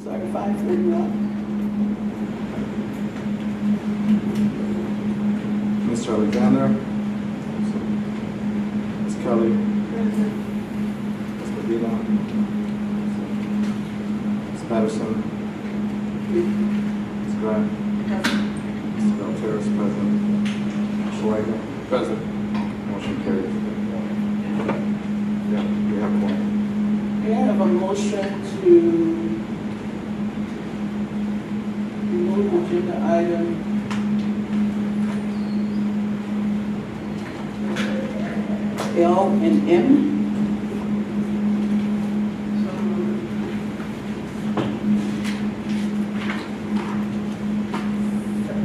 Sorry, 541. Mr. Alexander. Ms. Kelly. Ms. Medina. Ms. Patterson. Ms. Grant. Mr. Valtier's present. Mr. Wagner. Present. Motion carries. Yeah, we have one. May I have a motion to remove agenda item L and M?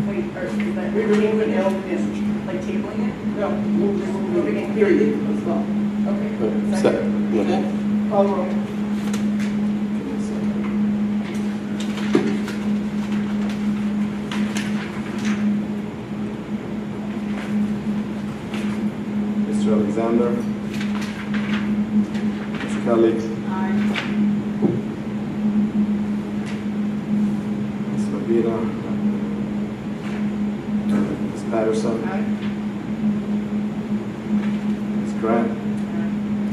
Wait, or is that We're removing L and M. like tabling it? No, moving it, period. Let's go. Okay. Second. Okay. Call roll. Mr. Alexander. Ms. Kelly. Aye. Ms. Medina. Ms. Patterson. Aye. Ms. Grant.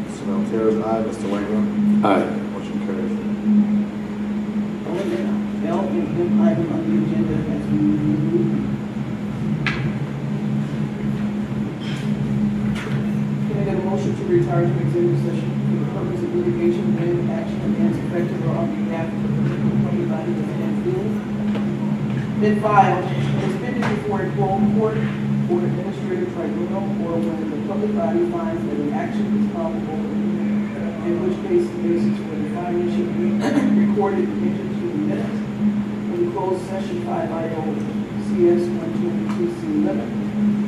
Mr. Valtier's aye. Mr. Wagner. Aye. Motion carries. Only L and M item on the agenda has been removed. Can I get a motion to retire to executive session for the purpose of litigation, related action against effective or on behalf of the political party body within field? Been filed and is pending before a full court or administrative tribunal, or when the public body finds that an action is probable, in which case the basis for the finding should be recorded into the minutes of the closed session 5 IO CS 122C11.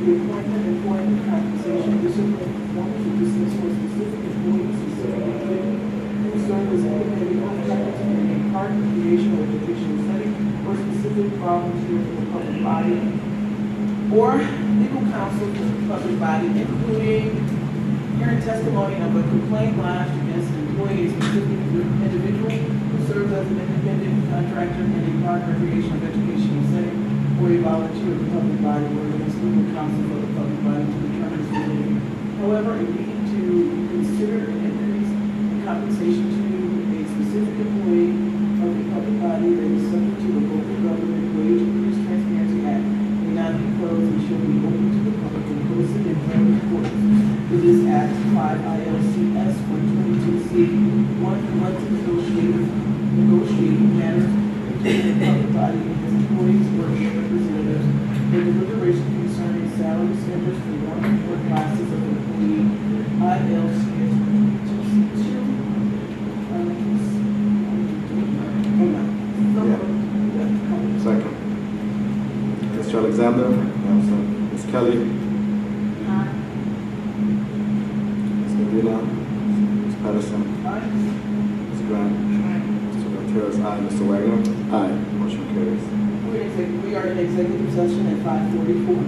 The appointment, employment, compensation, discipline, performance, or dismissal of specific employees, specific individual who serve as independent contractors in a park, recreation, or educational setting, or specific volunteer for the public body, or legal counsel to the public body, including hearing testimony of a complaint lodged against an employee, a specific individual who serves as an independent contractor in a park, recreation, or educational setting, or a volunteer of the public body, or against legal counsel for the public body to determine its validity. However, a need to consider an increase in compensation to a specific employee of the public body that is subject to the local government wage increase transparency act may not be closed and shall be open to the public and posted in public accordance with this act 5 ILCS 122C 1 collective negotiating matters between the public body and its employees or their representatives for deliberation concerning salary standards for one or more classes of employee ILCS 122C 2. Second. Mr. Alexander. Absent. Ms. Kelly. Aye. Ms. Medina. Ms. Patterson. Ms. Grant. Mr. Valtier's aye. Mr. Wagner. Aye. Motion carries. We are in executive session at 5:44.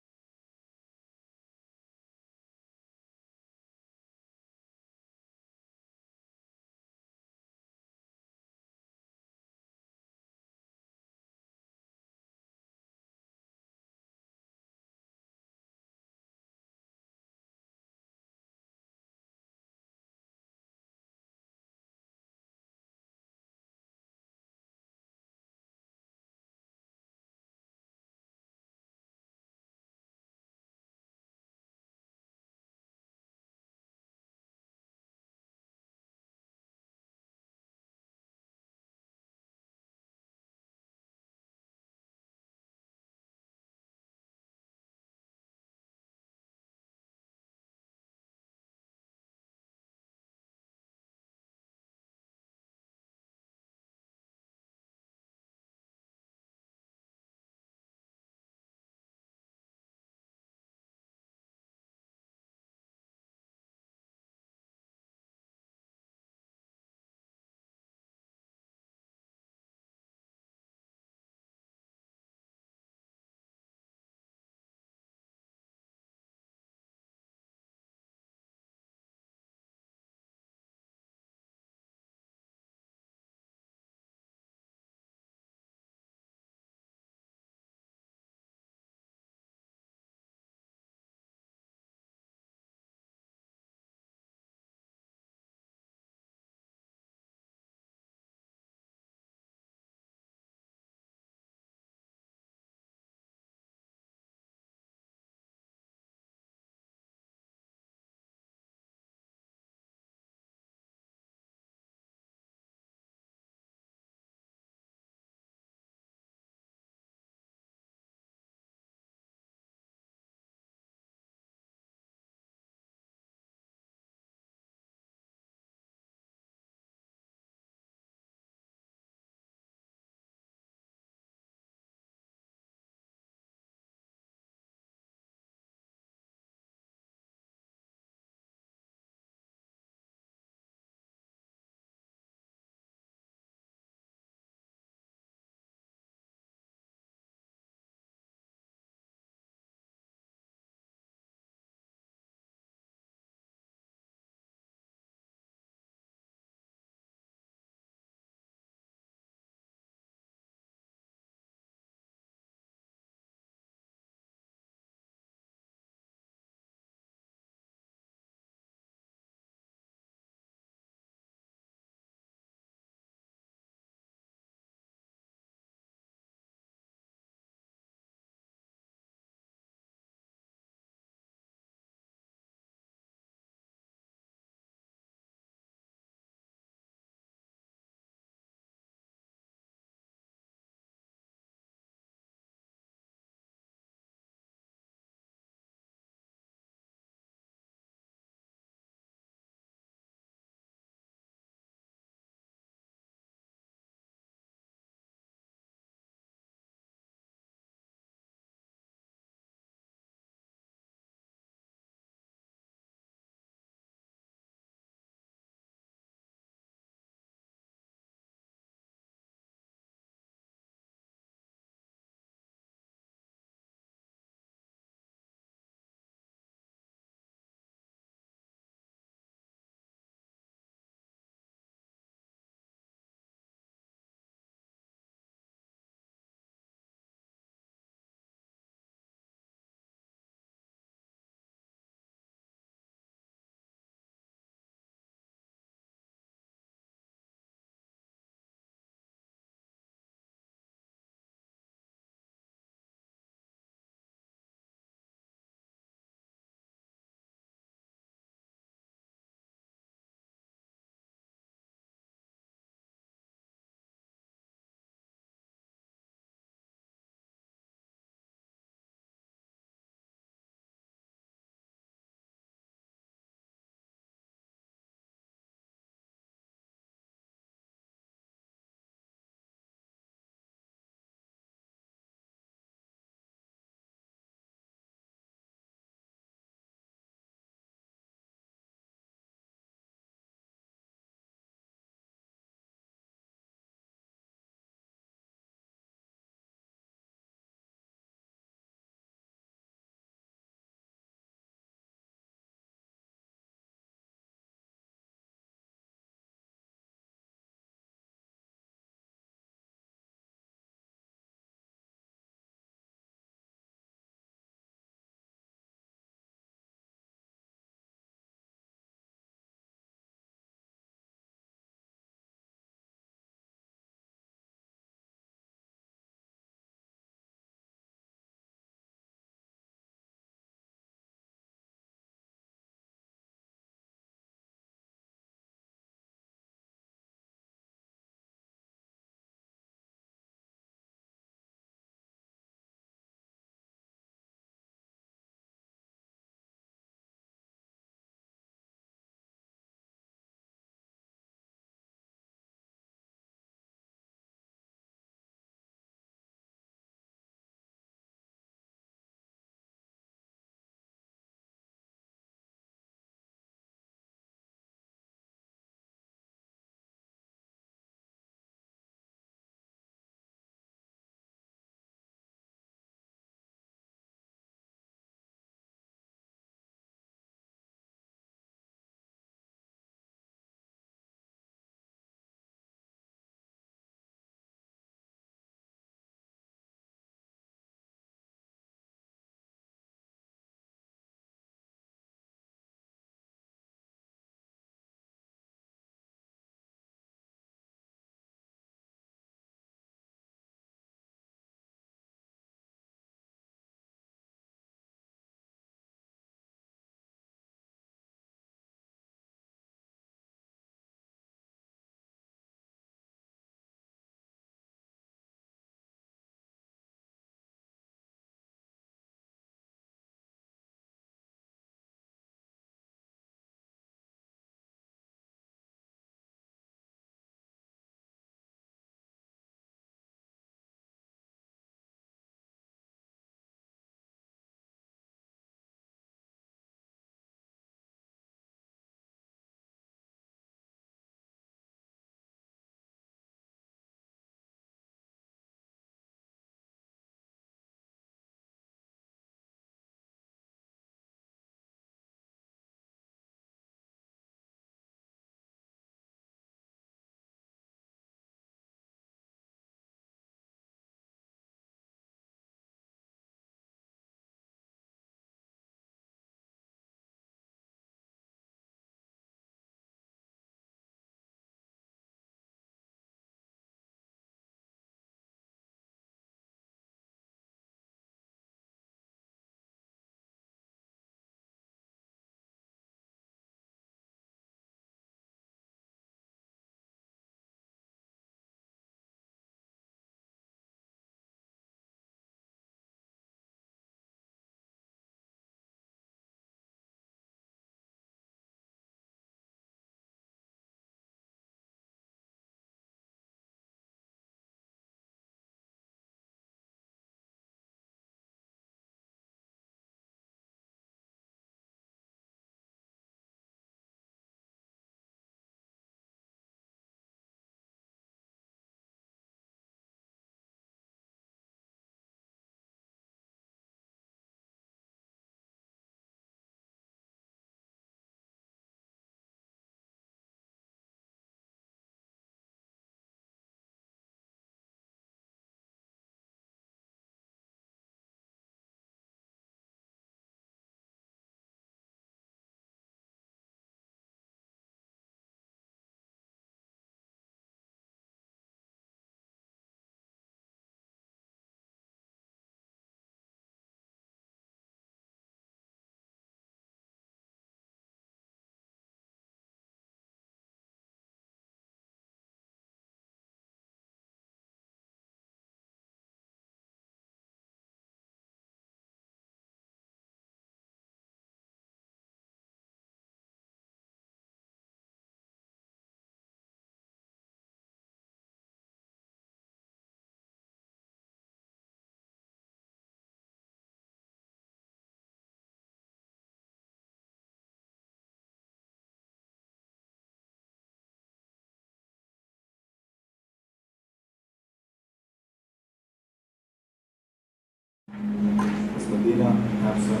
Medina, absent.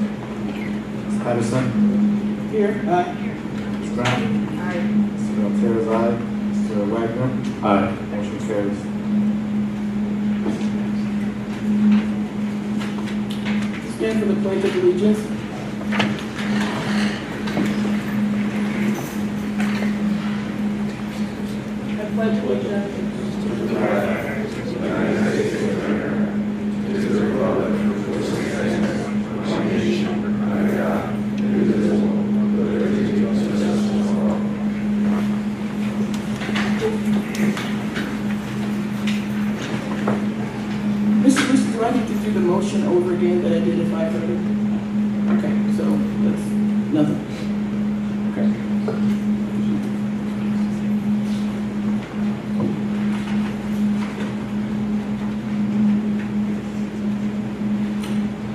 Ms. Patterson. Here. Aye. Ms. Grant. Aye. Mr. Altair's aye. Mr. Wagner. Aye. Motion carries. Stand for the Pledge of Allegiance. I pledge allegiance to the Mr. Bruce, do I need to do the motion over again that I did at 5:30? Okay, so that's nothing. Okay.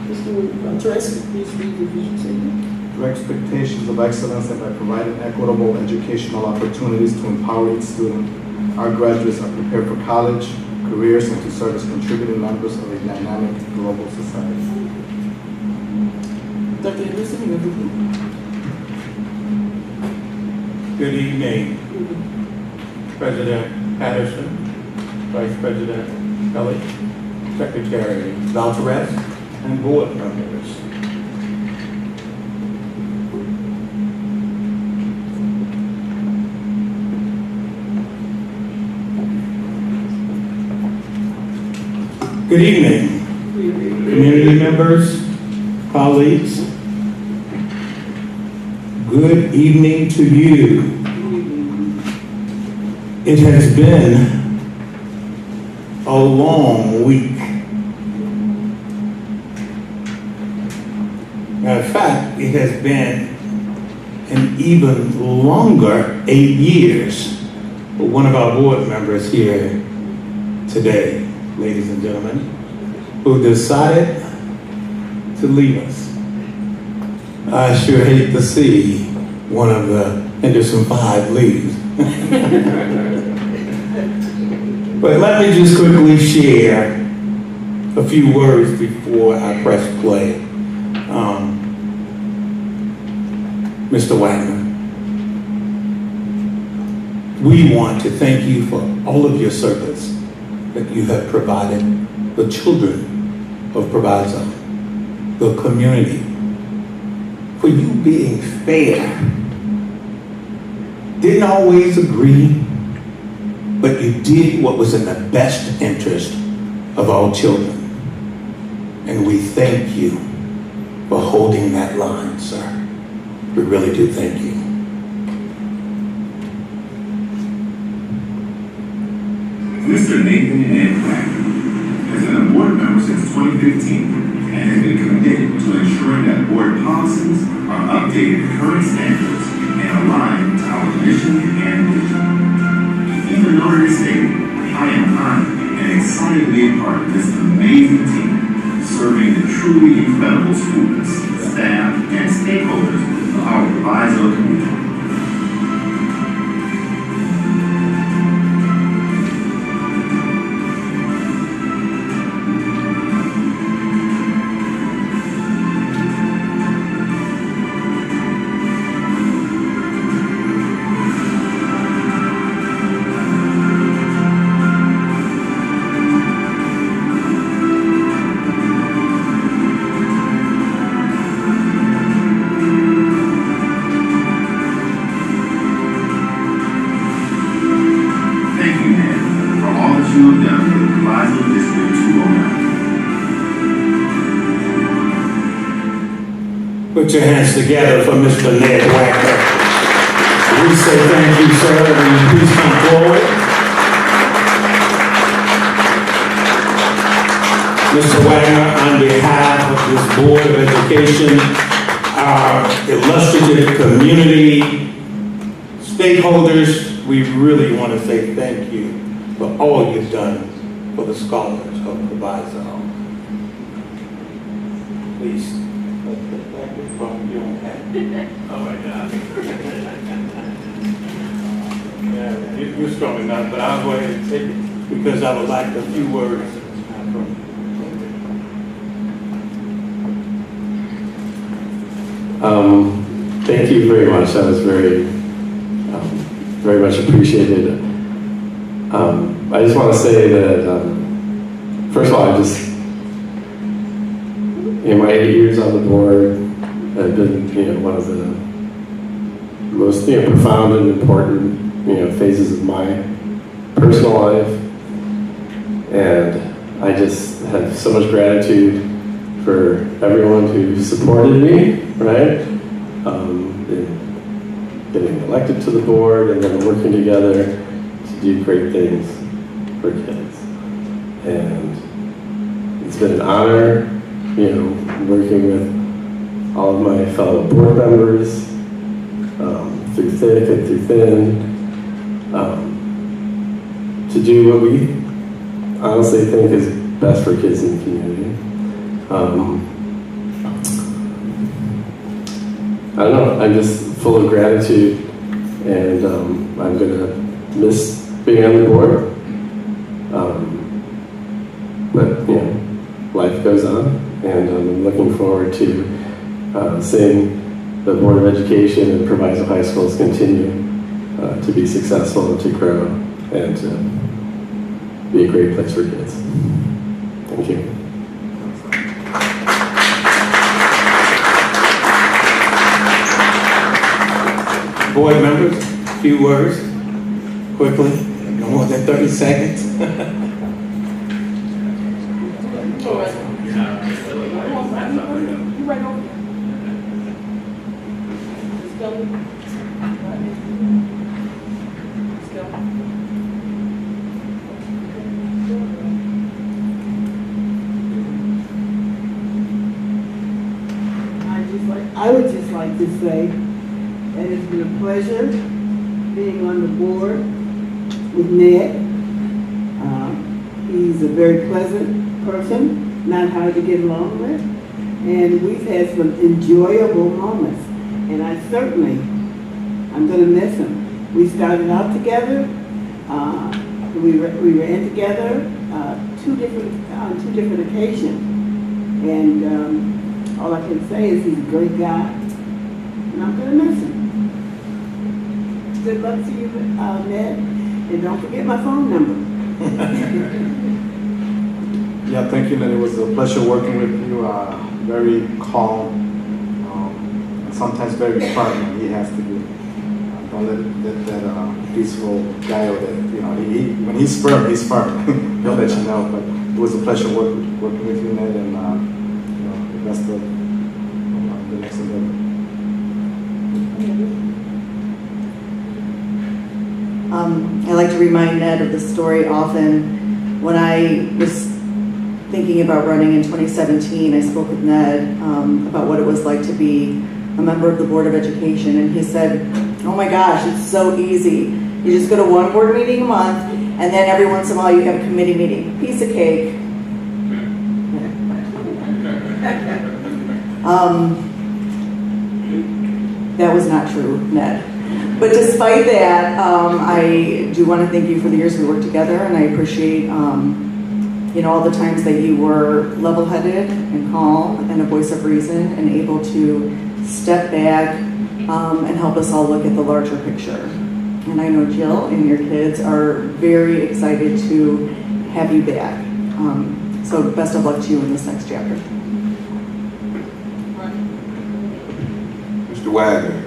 Mr. Tracy, please read the vision statement. Through expectations of excellence and by providing equitable educational opportunities to empower each student, our graduates are prepared for college, careers, and to serve as contributing members of a dynamic global society. Dr. Anderson, you have the floor. Good evening, President Patterson, Vice President Kelly, Secretary Valtorez, and board members. Good evening, community members, colleagues. Good evening to you. It has been a long week. Matter of fact, it has been an even longer 8 years for one of our board members here today, ladies and gentlemen, who decided to leave us. I sure hate to see one of the Henderson Five leave. But let me just quickly share a few words before I press play. Mr. Wagner, we want to thank you for all of your service that you have provided the children of Proviso, the community, for you being fair. Didn't always agree, but you did what was in the best interest of all children. And we thank you for holding that line, sir. We really do thank you. Mr. Nathan N. Wagner has been a board member since 2015 and has been committed to ensuring that board policies are updated to current standards and aligned to our mission and vision. Even though it is stated, I am honored and excited to be a part of this amazing team, serving the truly incredible students, staff, and stakeholders of our Proviso community. Put your hands together for Mr. Ned Wagner. We say thank you, sir. Will you please come forward? Mr. Wagner, on behalf of this Board of Education, our illustrative community, stakeholders, we really want to say thank you for all you've done for the scholars of Proviso. Please. Oh my God. Yeah, you're strong enough, but I'll go ahead and take it because I would like a few words from you. Thank you very much. That was very much appreciated. I just want to say that, first of all, in my 8 years on the board, I've been, one of the most, profound and important, phases of my personal life. And I just have so much gratitude for everyone who supported me, right? In getting elected to the board and then working together to do great things for kids. And it's been an honor, working with all of my fellow board members, through thick and through thin, to do what we honestly think is best for kids in the community. I don't know, I'm just full of gratitude, and I'm gonna miss being on the board. But life goes on, and I'm looking forward to seeing the Board of Education and Proviso High Schools continue to be successful and to grow and to be a great place for kids. Thank you. Board members, a few words, quickly, no more than 30 seconds. I would just like to say that it's been a pleasure being on the board with Ned. He's a very pleasant person, not hard to get along with, and we've had some enjoyable moments. And I'm going to miss him. We started out together. We were in together on two different occasions, and all I can say is he's a great guy, and I'm going to miss him. Good luck to you, Ned, and don't forget my phone number. Yeah, thank you, Ned. It was a pleasure working with you. Very calm, and sometimes very firm, and he has to be. Don't let that peaceful guy or that, when he's firm, he's firm. He'll let you know. But it was a pleasure working with you, Ned, and the best of the next endeavor. I like to remind Ned of the story often. When I was thinking about running in 2017, I spoke with Ned about what it was like to be a member of the Board of Education, and he said, "Oh my gosh, it's so easy. You just go to one board meeting a month, and then every once in a while you have a committee meeting. Piece of cake." That was not true, Ned. But despite that, I do want to thank you for the years we worked together, and I appreciate all the times that you were level-headed and calm and a voice of reason and able to step back and help us all look at the larger picture. And I know Jill and your kids are very excited to have you back. So best of luck to you in this next chapter. Mr. Wagner,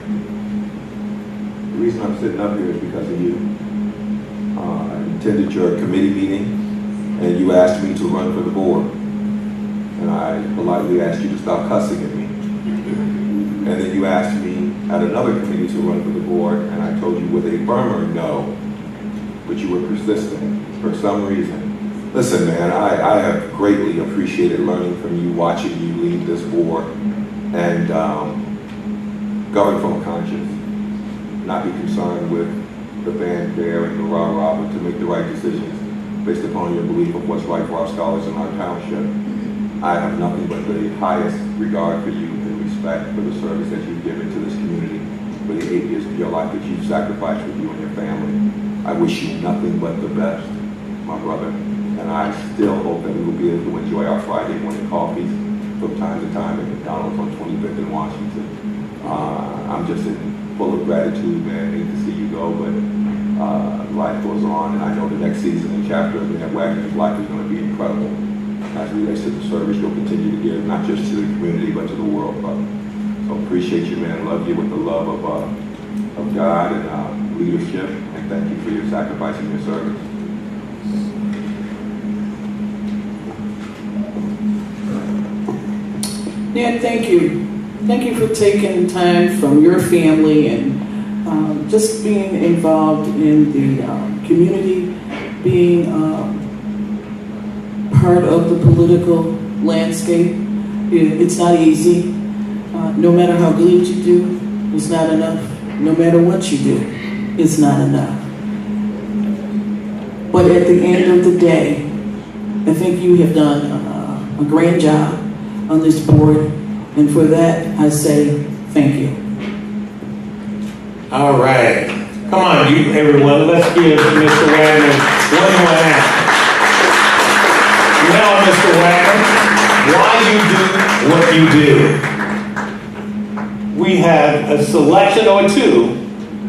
the reason I'm sitting up here is because of you. I attended your committee meeting, and you asked me to run for the board. And I politely asked you to stop cussing at me. And then you asked me at another committee to run for the board, and I told you with a firmer no, but you were persistent for some reason. Listen, man, I have greatly appreciated learning from you, watching you lead this board, and govern from a conscience, not be concerned with the fanfare and the rah-rah, but to make the right decisions based upon your belief of what's right for our scholars in our township. I have nothing but the highest regard for you and respect for the service that you've given to this community, for the 8 years of your life that you've sacrificed with you and your family. I wish you nothing but the best, my brother. And I still hope that we will be able to enjoy our Friday morning coffees from time to time at McDonald's on 25th and Washington. I'm just full of gratitude, man. Hate to see you go, but life goes on, and I know the next season and chapter of Ned Wagner's life is going to be incredible as it relates to the service you'll continue to give, not just to the community, but to the world, brother. So appreciate you, man. Love you with the love of God and leadership, and thank you for your sacrifice and your service. Ned, thank you. Thank you for taking time from your family and just being involved in the community, being part of the political landscape. It's not easy. No matter how good you do, it's not enough. No matter what you do, it's not enough. But at the end of the day, I think you have done a grand job on this board, and for that, I say thank you. All right. Come on, you everyone. Let's give Mr. Wagner one more hand. Now, Mr. Wagner, why you do what you do? We have a selection or two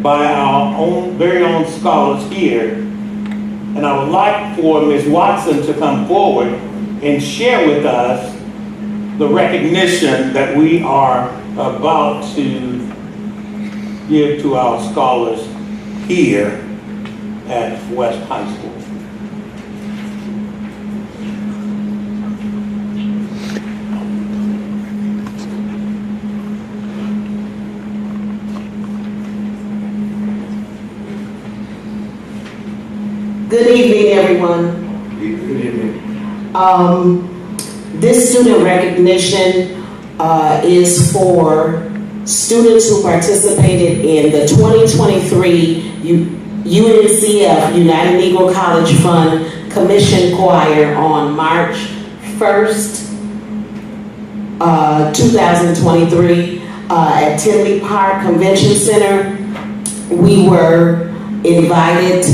by our own, very own scholars here. And I would like for Ms. Watson to come forward and share with us the recognition that we are about to give to our scholars here at West High School. Good evening, everyone. Good evening. This student recognition is for students who participated in the 2023 UNCF, United Negro College Fund Commission Choir on March 1st, 2023 at Tinley Park Convention Center. We were invited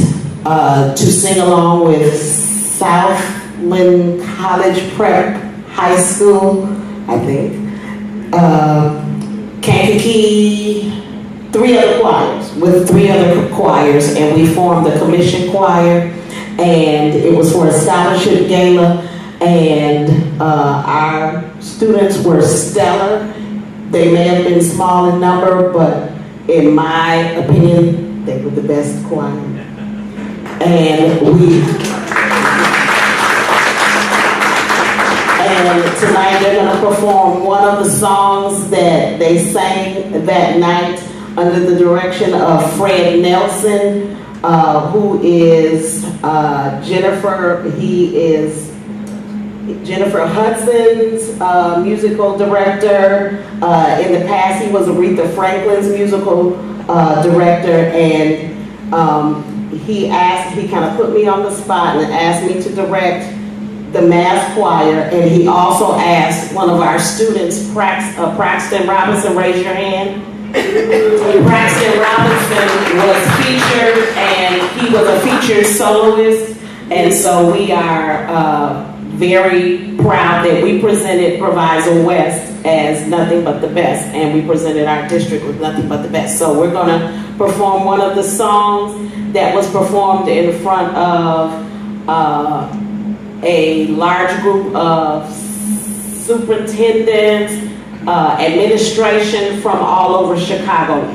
to sing along with Southland College Prep High School, I think, Kankakee, three other choirs, and we formed the commission choir, and it was for a scholarship gala, and our students were stellar. They may have been small in number, but in my opinion, they were the best choir. And tonight they're going to perform one of the songs that they sang that night under the direction of Fred Nelson, who is Jennifer. He is Jennifer Hudson's musical director. In the past, he was Aretha Franklin's musical director, and he kind of put me on the spot and asked me to direct the mass choir, and he also asked one of our students, Braxton Robinson, raise your hand. Braxton Robinson was featured, and he was a featured soloist, and so we are very proud that we presented Proviso West as nothing but the best, and we presented our district with nothing but the best. So we're going to perform one of the songs that was performed in front of a large group of superintendents, administration from all over Chicago.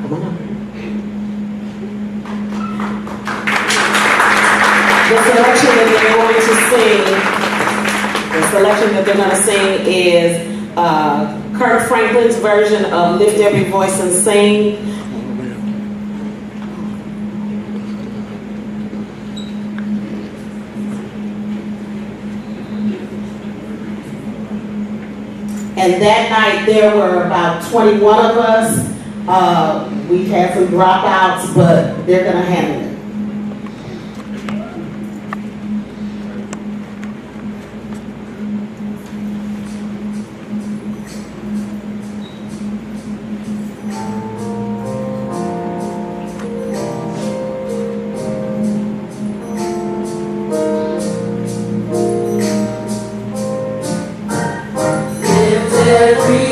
Come on up. The selection that they're going to sing is Kirk Franklin's version of Lift Every Voice and Sing. And that night there were about 21 of us. We had some dropouts, but they're going to handle it. Every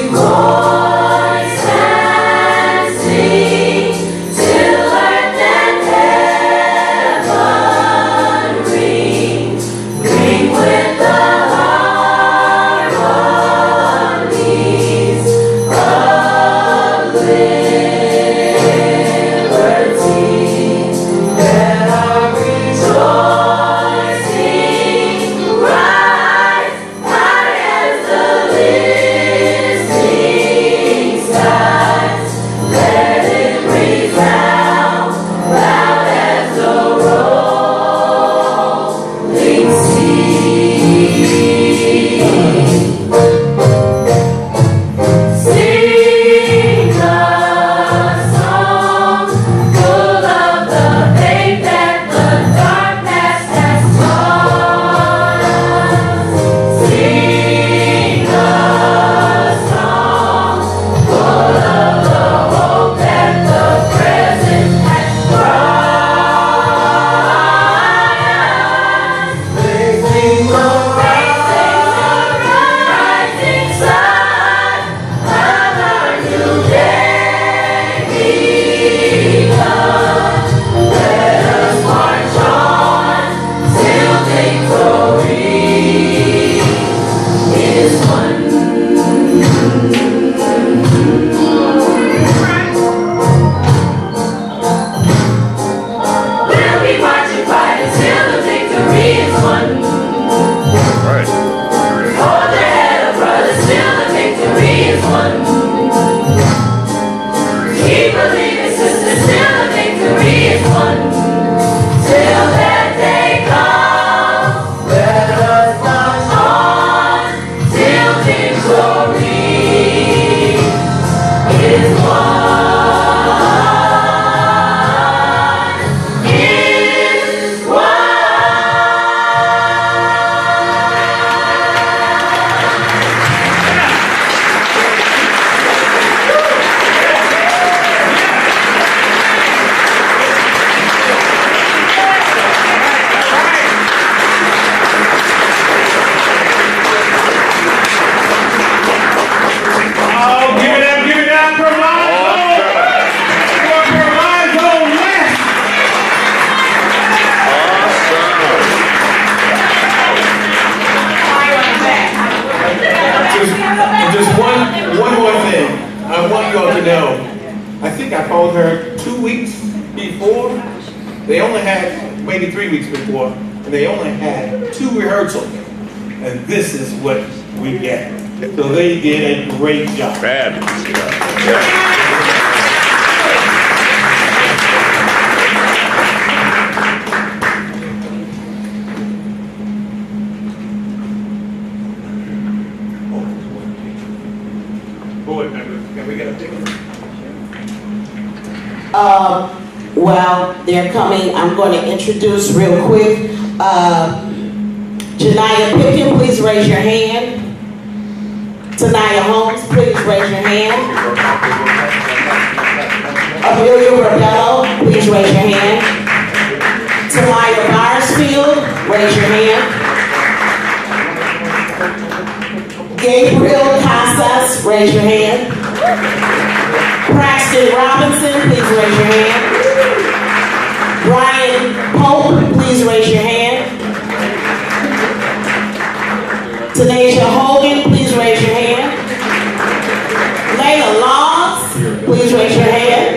maybe 3 weeks before, and they only had 2 rehearsals. And this is what we get. So they did a great job. Board members, can we get a picture? Well, they're coming. I'm going to introduce real quick. Janiyah Pipkin, please raise your hand. Tanaya Holmes, please raise your hand. Amelia Rebello, please raise your hand. Tamaya Marsfield, raise your hand. Gabriel Casas, raise your hand. Braxton Robinson, please raise your hand. Brian Pope, please raise your hand. Tanisha Hogan, please raise your hand. Layla Laws, please raise your hand.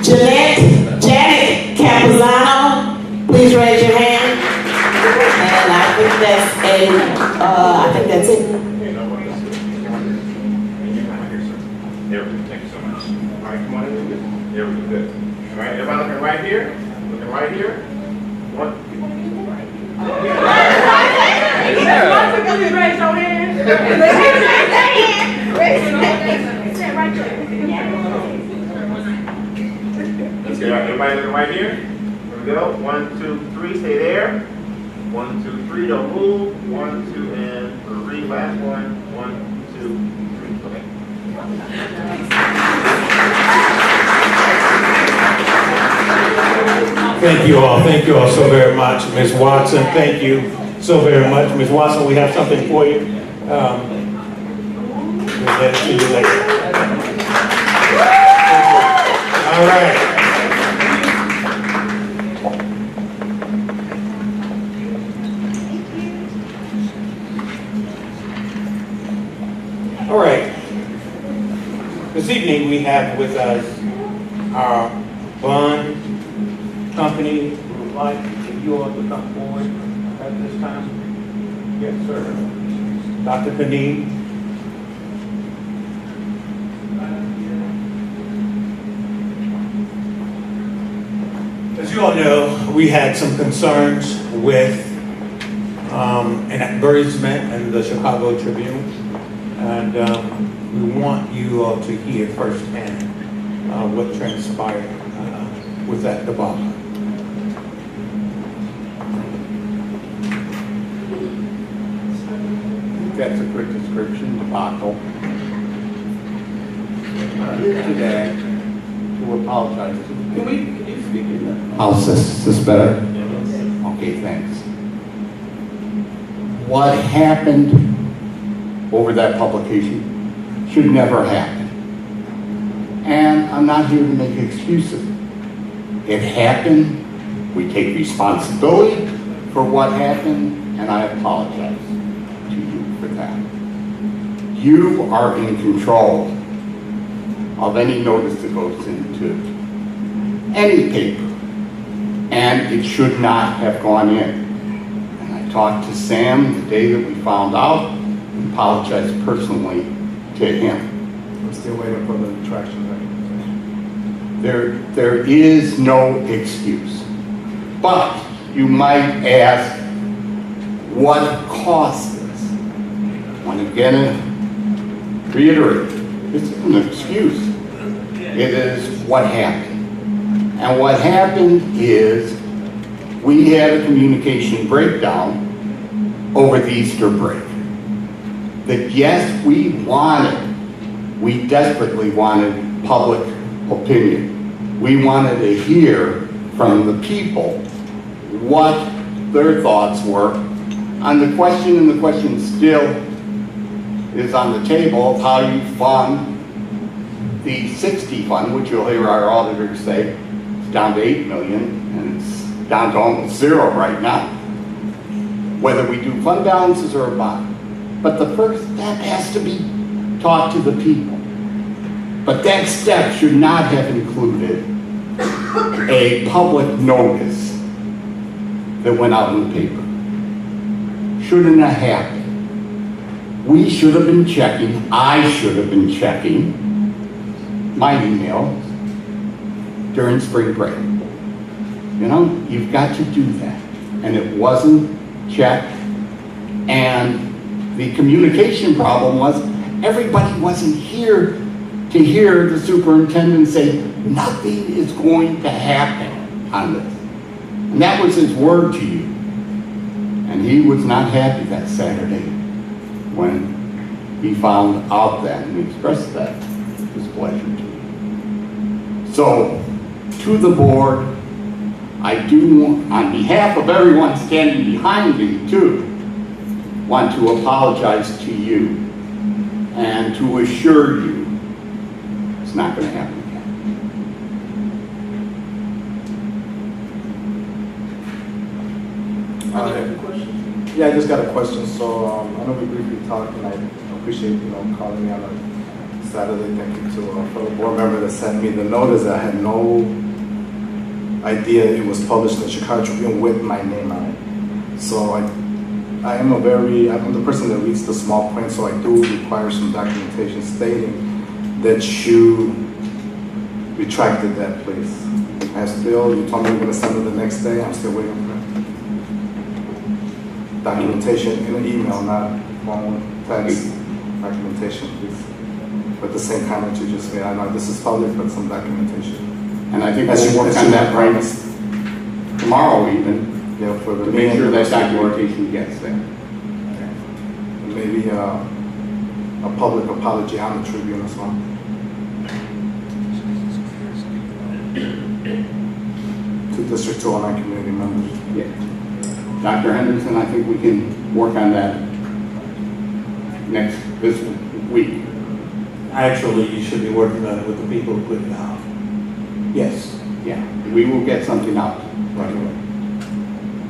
Janet Campuzano, please raise your hand. And I think that's it. There we go. Thank you so much. All right, come on in. There we go. Good. All right, everybody looking right here. Looking right here. One. Raise your hand. Stand right there. Let's get everybody looking right here. Here we go. 1, 2, 3. Stay there. 1, 2, 3. Don't move. 1, 2, and 3. Last one. 1, 2, 3. Okay. Thank you all so very much. Ms. Watson, thank you so very much. Ms. Watson, we have something for you. We'll get it to you later. All right. All right. This evening we have with us our bond company who would like you all to come forward at this time. Yes, sir. Dr. Kaneem. As you all know, we had some concerns with an advertisement in the Chicago Tribune, and we want you all to hear firsthand what transpired with that debacle. That's a quick description, debacle. Here today to apologize to the people. Can you speak in that? How's this? Is this better? Okay, thanks. What happened over that publication should never happen. And I'm not here to make excuses. It happened. We take responsibility for what happened, and I apologize to you for that. You are in control of any notice that goes into any paper, and it should not have gone in. And I talked to Sam the day that we found out and apologized personally to him. I'm still waiting for the traction. There is no excuse. But you might ask, what caused this? I'm going to reiterate, this isn't an excuse. It is what happened. And what happened is we had a communication breakdown over the Easter break. That yes, we desperately wanted public opinion. We wanted to hear from the people what their thoughts were on the question, and the question still is on the table of how you fund the 60 fund, which you'll hear our auditors say is down to 8 million, and it's down to almost 0 right now. Whether we do fund balances or a bond. But the first step has to be taught to the people. But that step should not have included a public notice that went out in the paper. Shouldn't have happened. We should have been checking, I should have been checking my email during spring break. You know, you've got to do that. And it wasn't checked. And the communication problem was everybody wasn't here to hear the superintendent say, nothing is going to happen on this. And that was his word to you. And he was not happy that Saturday when he found out that and expressed that displeasure to you. So, to the board, I do, on behalf of everyone standing behind me too, want to apologize to you and to assure you it's not going to happen again. Yeah, I just got a question. So I know we briefly talked, and I appreciate calling me on a Saturday. Thank you to a fellow board member that sent me the notice. I had no idea it was published in the Chicago Tribune with my name on it. So I'm the person that reads the small print. So I do require some documentation stating that you retracted that, please. You told me you were going to send it the next day. I'm still waiting for it. Documentation in an email, not phone, text, documentation, please. With the same comment you just made. I know this is public, but some documentation. And I think we'll work on that right tomorrow even, for the to make sure that documentation gets there. Maybe a public apology on the Tribune as well. To District 209 community members. Yeah. Dr. Henderson, I think we can work on that this week. Actually, you should be working on it with the people who put it out. Yes. Yeah, we will get something out right away.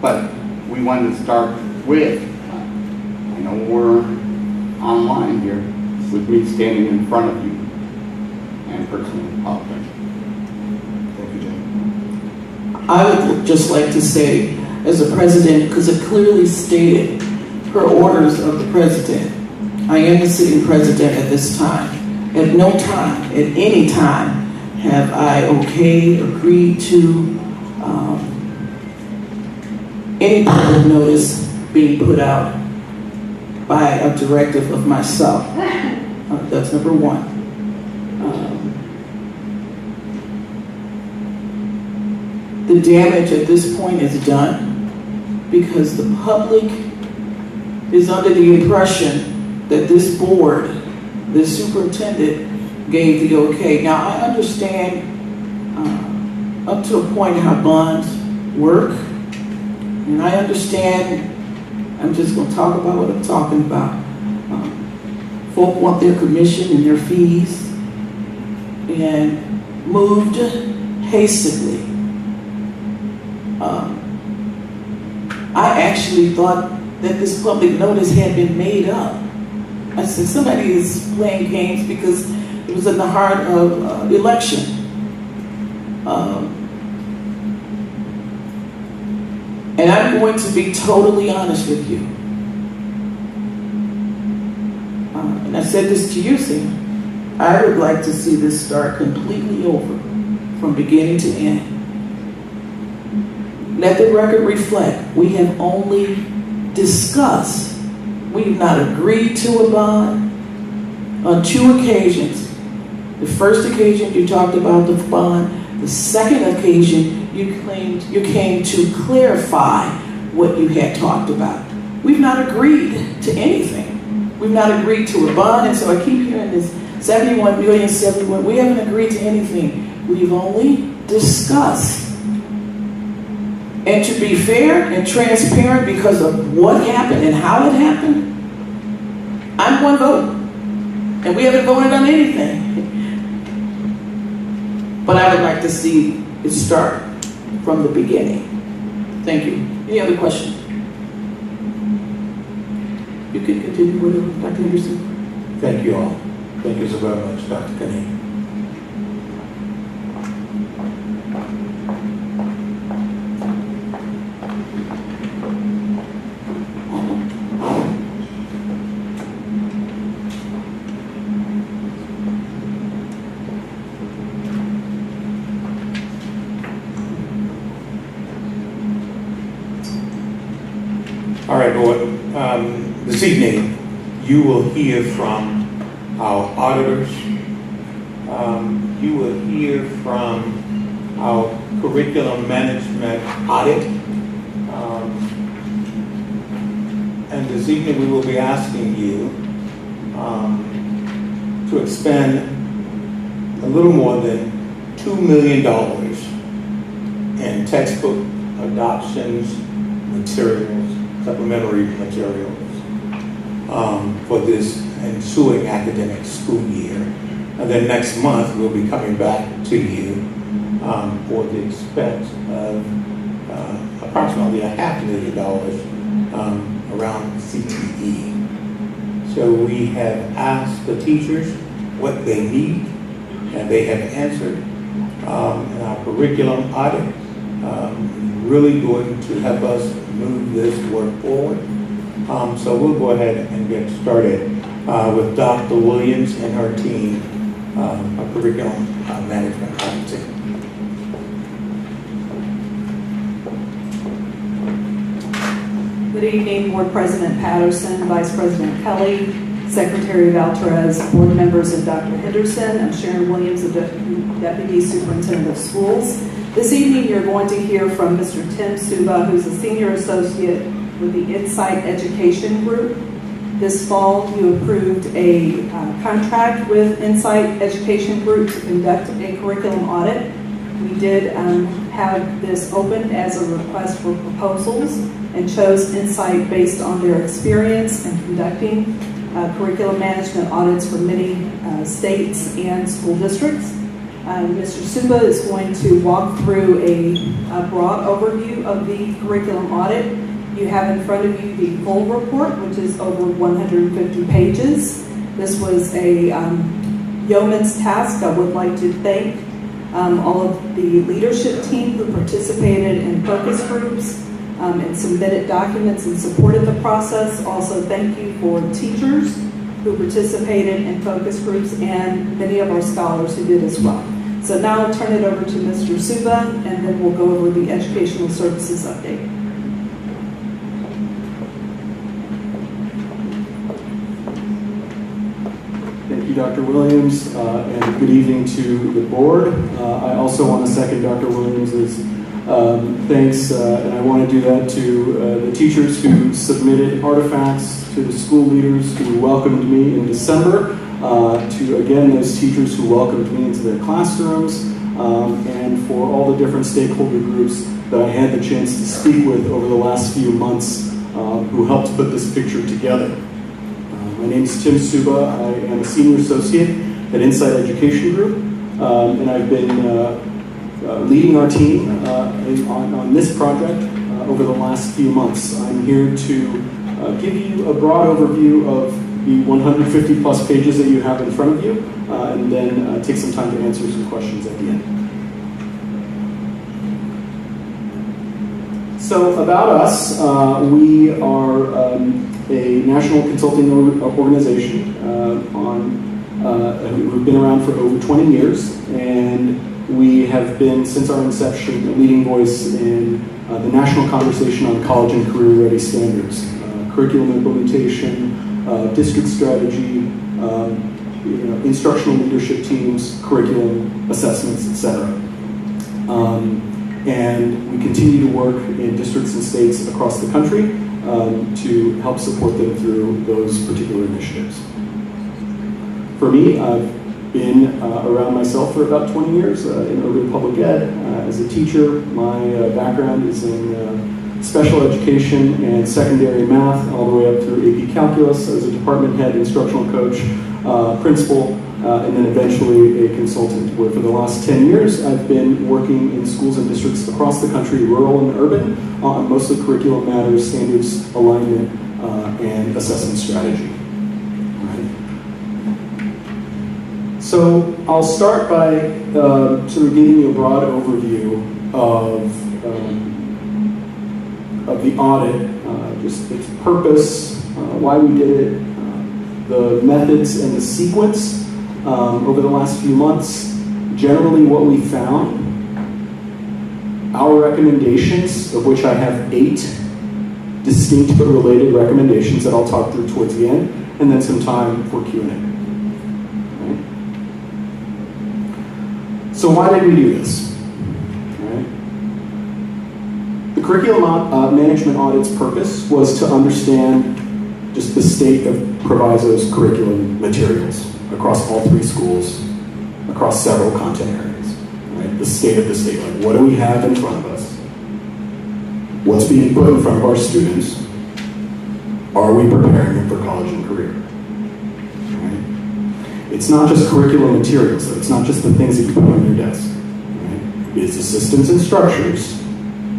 But we want to start with, I know we're online here, with me standing in front of you and personally apologize. Thank you, Jim. I would just like to say, as a president, because it clearly stated per orders of the president, I am the sitting president at this time. At no time, at any time, have I agreed to any public notice being put out by a directive of myself. That's number one. The damage at this point is done because the public is under the impression that this board, this superintendent, gave the okay. Now, I understand up to a point how bonds work, and I understand, I'm just going to talk about what I'm talking about. Folk want their commission and their fees, and moved hastily. I actually thought that this public notice had been made up. I said, somebody is playing games because it was in the heart of election. And I'm going to be totally honest with you. And I said this to you, Sam. I would like to see this start completely over, from beginning to end. Let the record reflect, we have only discussed, we've not agreed to a bond on 2 occasions. The first occasion you talked about the bond, the second occasion you claimed you came to clarify what you had talked about. We've not agreed to anything. We've not agreed to a bond, and so I keep hearing this 71 million, 71, we haven't agreed to anything. We've only discussed. And to be fair and transparent because of what happened and how it happened, I'm one vote. And we haven't voted on anything. But I would like to see it start from the beginning. Thank you. Any other questions? You can continue with Dr. Henderson. Thank you all. Thank you so very much, Dr. Kenny. All right, Board. This evening, you will hear from our auditors. You will hear from our curriculum management audit. And this evening, we will be asking you to expend a little more than $2 million in textbook adoptions, materials, supplementary materials for this ensuing academic school year. And then next month, we'll be coming back to you for the expense of approximately $500,000 around CTE. So we have asked the teachers what they need, and they have answered. And our curriculum audit really going to help us move this work forward. So we'll go ahead and get started with Dr. Williams and her team, our curriculum management audit team. Good evening, Board President Patterson, Vice President Kelly, Secretary Valtrez, board members, and Dr. Henderson. I'm Sharon Williams, the Deputy Superintendent of Schools. This evening, you're going to hear from Mr. Tim Suba, who's a Senior Associate with the Insight Education Group. This fall, you approved a contract with Insight Education Group to conduct a curriculum audit. We did have this open as a request for proposals and chose Insight based on their experience in conducting curriculum management audits for many states and school districts. Mr. Suba is going to walk through a broad overview of the curriculum audit. You have in front of you the full report, which is over 150 pages. This was a yeoman's task. I would like to thank all of the leadership team who participated in focus groups and submitted documents and supported the process. Also, thank you for teachers who participated in focus groups and many of our scholars who did as well. So now I'll turn it over to Mr. Suba, and then we'll go over the educational services update. Thank you, Dr. Williams, and good evening to the board. I also want to second Dr. Williams' thanks, and I want to do that to the teachers who submitted artifacts, to the school leaders who welcomed me in December, to, again, those teachers who welcomed me into their classrooms, and for all the different stakeholder groups that I had the chance to speak with over the last few months who helped put this picture together. My name is Tim Suba. I am a Senior Associate at Insight Education Group, and I've been leading our team on this project over the last few months. I'm here to give you a broad overview of the 150 plus pages that you have in front of you, and then take some time to answer some questions at the end. So about us, we are a national consulting organization we've been around for over 20 years, and we have been, since our inception, a leading voice in the national conversation on college and career-ready standards, curriculum implementation, district strategy, instructional leadership teams, curriculum assessments, etc. And we continue to work in districts and states across the country to help support them through those particular initiatives. For me, I've been around myself for about 20 years in urban public ed. As a teacher, my background is in special education and secondary math, all the way up through AP Calculus as a department head, instructional coach, principal, and then eventually a consultant, where for the last 10 years I've been working in schools and districts across the country, rural and urban, on mostly curriculum matters, standards, alignment, and assessment strategy. So I'll start by sort of giving you a broad overview of the audit, just its purpose, why we did it, the methods and the sequence over the last few months. Generally what we found, our recommendations, of which I have 8, distinct but related recommendations that I'll talk through towards the end, and then some time for Q&A. Right? So why did we do this? Right? The curriculum management audit's purpose was to understand just the state of Proviso's curriculum materials across all 3 schools, across several content areas. Right? The state of the state, like what do we have in front of us? What's being put in front of our students? Are we preparing them for college and career? Right? It's not just curriculum materials, so it's not just the things that you put on your desk. Right? It's the systems and structures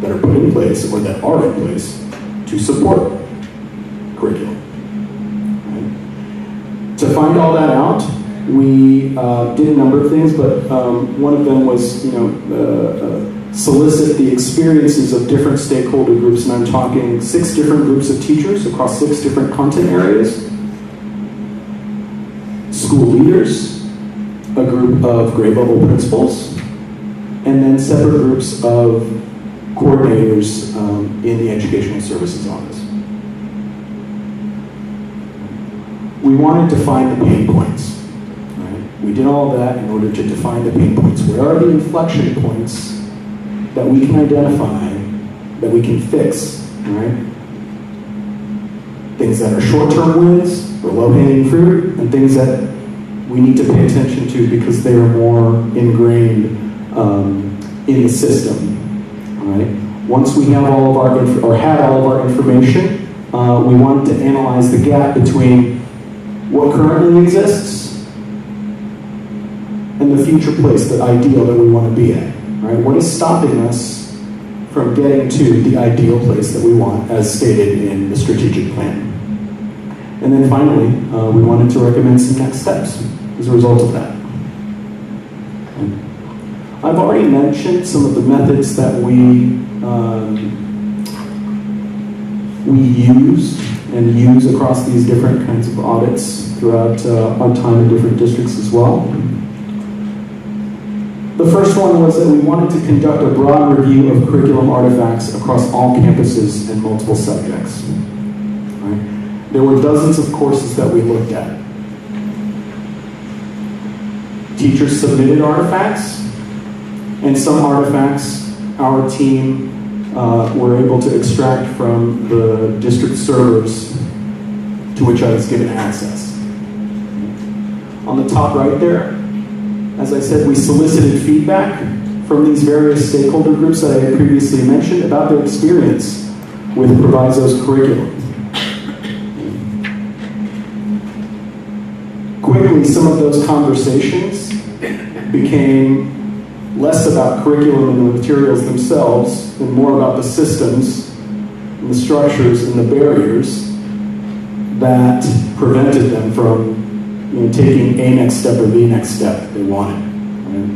that are put in place or that are in place to support curriculum. Right? To find all that out, we did a number of things, but one of them was, solicit the experiences of different stakeholder groups, and I'm talking 6 different groups of teachers across 6 different content areas, school leaders, a group of grade level principals, and then separate groups of coordinators in the Educational Services Office. We wanted to find the pain points. Right? We did all of that in order to define the pain points. Where are the inflection points that we can identify, that we can fix, right? Things that are short-term wins or low-hanging fruit, and things that we need to pay attention to because they are more ingrained in the system, right? Once we have all of our had all of our information, we wanted to analyze the gap between what currently exists and the future place, the ideal that we want to be at. Right? What is stopping us from getting to the ideal place that we want, as stated in the strategic plan? And then finally, we wanted to recommend some next steps as a result of that. I've already mentioned some of the methods that we use across these different kinds of audits throughout our time in different districts as well. The first one was that we wanted to conduct a broad review of curriculum artifacts across all campuses and multiple subjects. Right? There were dozens of courses that we looked at. Teachers submitted artifacts, and some artifacts our team were able to extract from the district servers to which I was given access. On the top right there, as I said, we solicited feedback from these various stakeholder groups that I had previously mentioned about their experience with Proviso's curriculum. Quickly, some of those conversations became less about curriculum and the materials themselves and more about the systems and the structures and the barriers that prevented them from taking a next step or the next step they wanted. Right?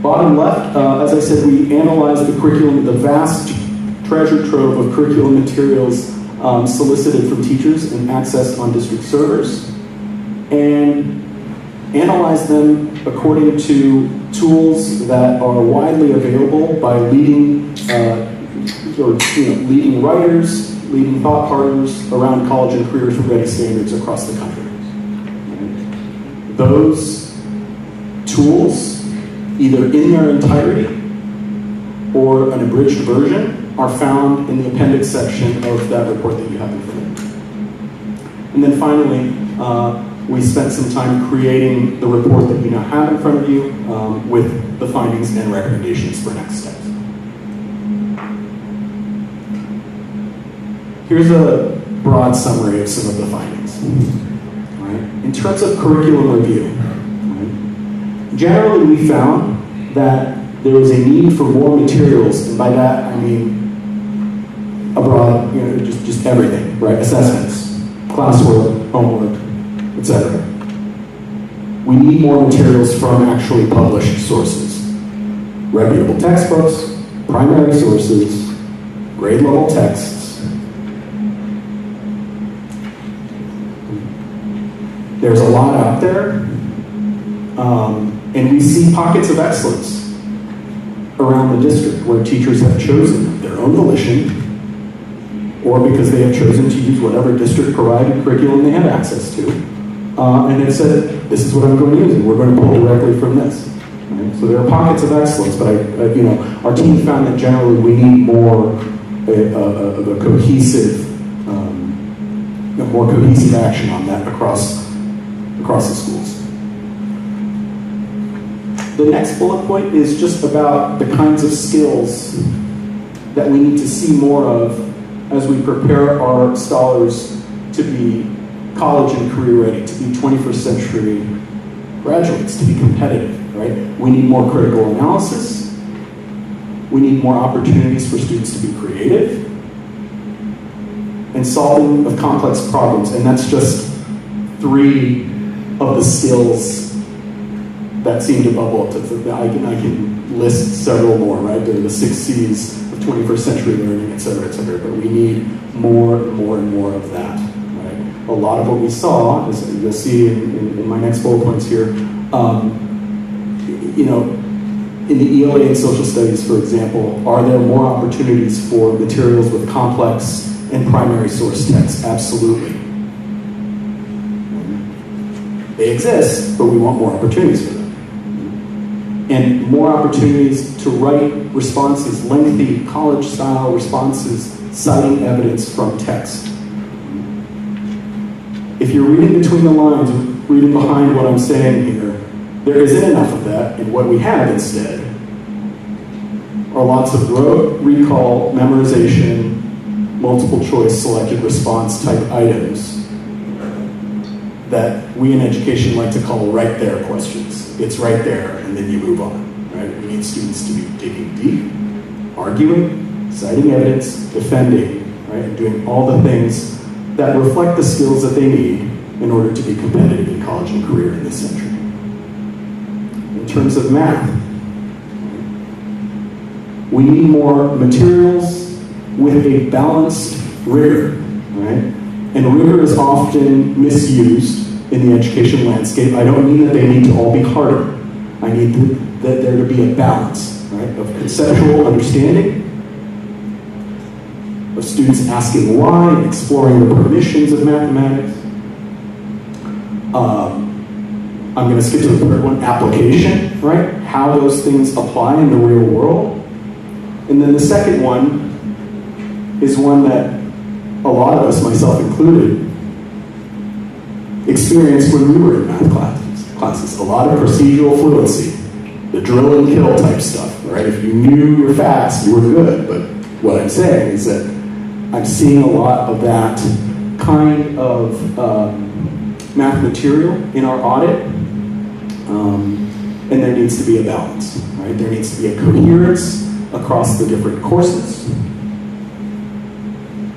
Bottom left, as I said, we analyzed the curriculum, the vast treasure trove of curriculum materials solicited from teachers and accessed on district servers, and analyzed them according to tools that are widely available by leading leading writers, leading thought partners around college and careers ready standards across the country. Those tools, either in their entirety or an abridged version, are found in the appendix section of that report that you have in front of you. And then finally, we spent some time creating the report that you now have in front of you with the findings and recommendations for next steps. Here's a broad summary of some of the findings. Right? In terms of curriculum review, right? Generally we found that there was a need for more materials, and by that I mean a broad, just everything, right? Assessments, classwork, homework, etc. We need more materials from actually published sources. Reputable textbooks, primary sources, grade level texts. There's a lot out there, and we see pockets of excellence around the district where teachers have chosen their own volition or because they have chosen to use whatever district-provided curriculum they have access to, and have said, this is what I'm going to use, and we're going to pull directly from this. Right? So there are pockets of excellence, but our team found that generally we need more of a cohesive, more cohesive action on that across the schools. The next bullet point is just about the kinds of skills that we need to see more of as we prepare our scholars to be college and career ready, to be 21st century graduates, to be competitive, right? We need more critical analysis. We need more opportunities for students to be creative and solving of complex problems. And that's just 3 of the skills that seem to bubble up. I can list several more, right? There are the 6 C's of 21st century learning, et cetera, but we need more and more of that, right? A lot of what we saw, as you'll see in my next bullet points here, in the ELA and social studies, for example, are there more opportunities for materials with complex and primary source text? Absolutely. They exist, but we want more opportunities for them. And more opportunities to write responses, lengthy college-style responses, citing evidence from text. If you're reading between the lines, reading behind what I'm saying here, there isn't enough of that, and what we have instead are lots of rote, recall, memorization, multiple choice, selected response type items that we in education like to call right there questions. It's right there, and then you move on, right? We need students to be digging deep, arguing, citing evidence, defending, right? And doing all the things that reflect the skills that they need in order to be competitive in college and career in this century. In terms of math, we need more materials with a balanced rigor, right? And rigor is often misused in the education landscape. I don't mean that they need to all be harder. I need that there to be a balance, right, of conceptual understanding, of students asking why and exploring the permissions of mathematics. I'm going to skip to the third one, application, right? How those things apply in the real world. And then the second one is one that a lot of us, myself included, experienced when we were in math classes. A lot of procedural fluency, the drill and kill type stuff, right? If you knew your facts, you were good. But what I'm saying is that I'm seeing a lot of that kind of math material in our audit, and there needs to be a balance, right? There needs to be a coherence across the different courses,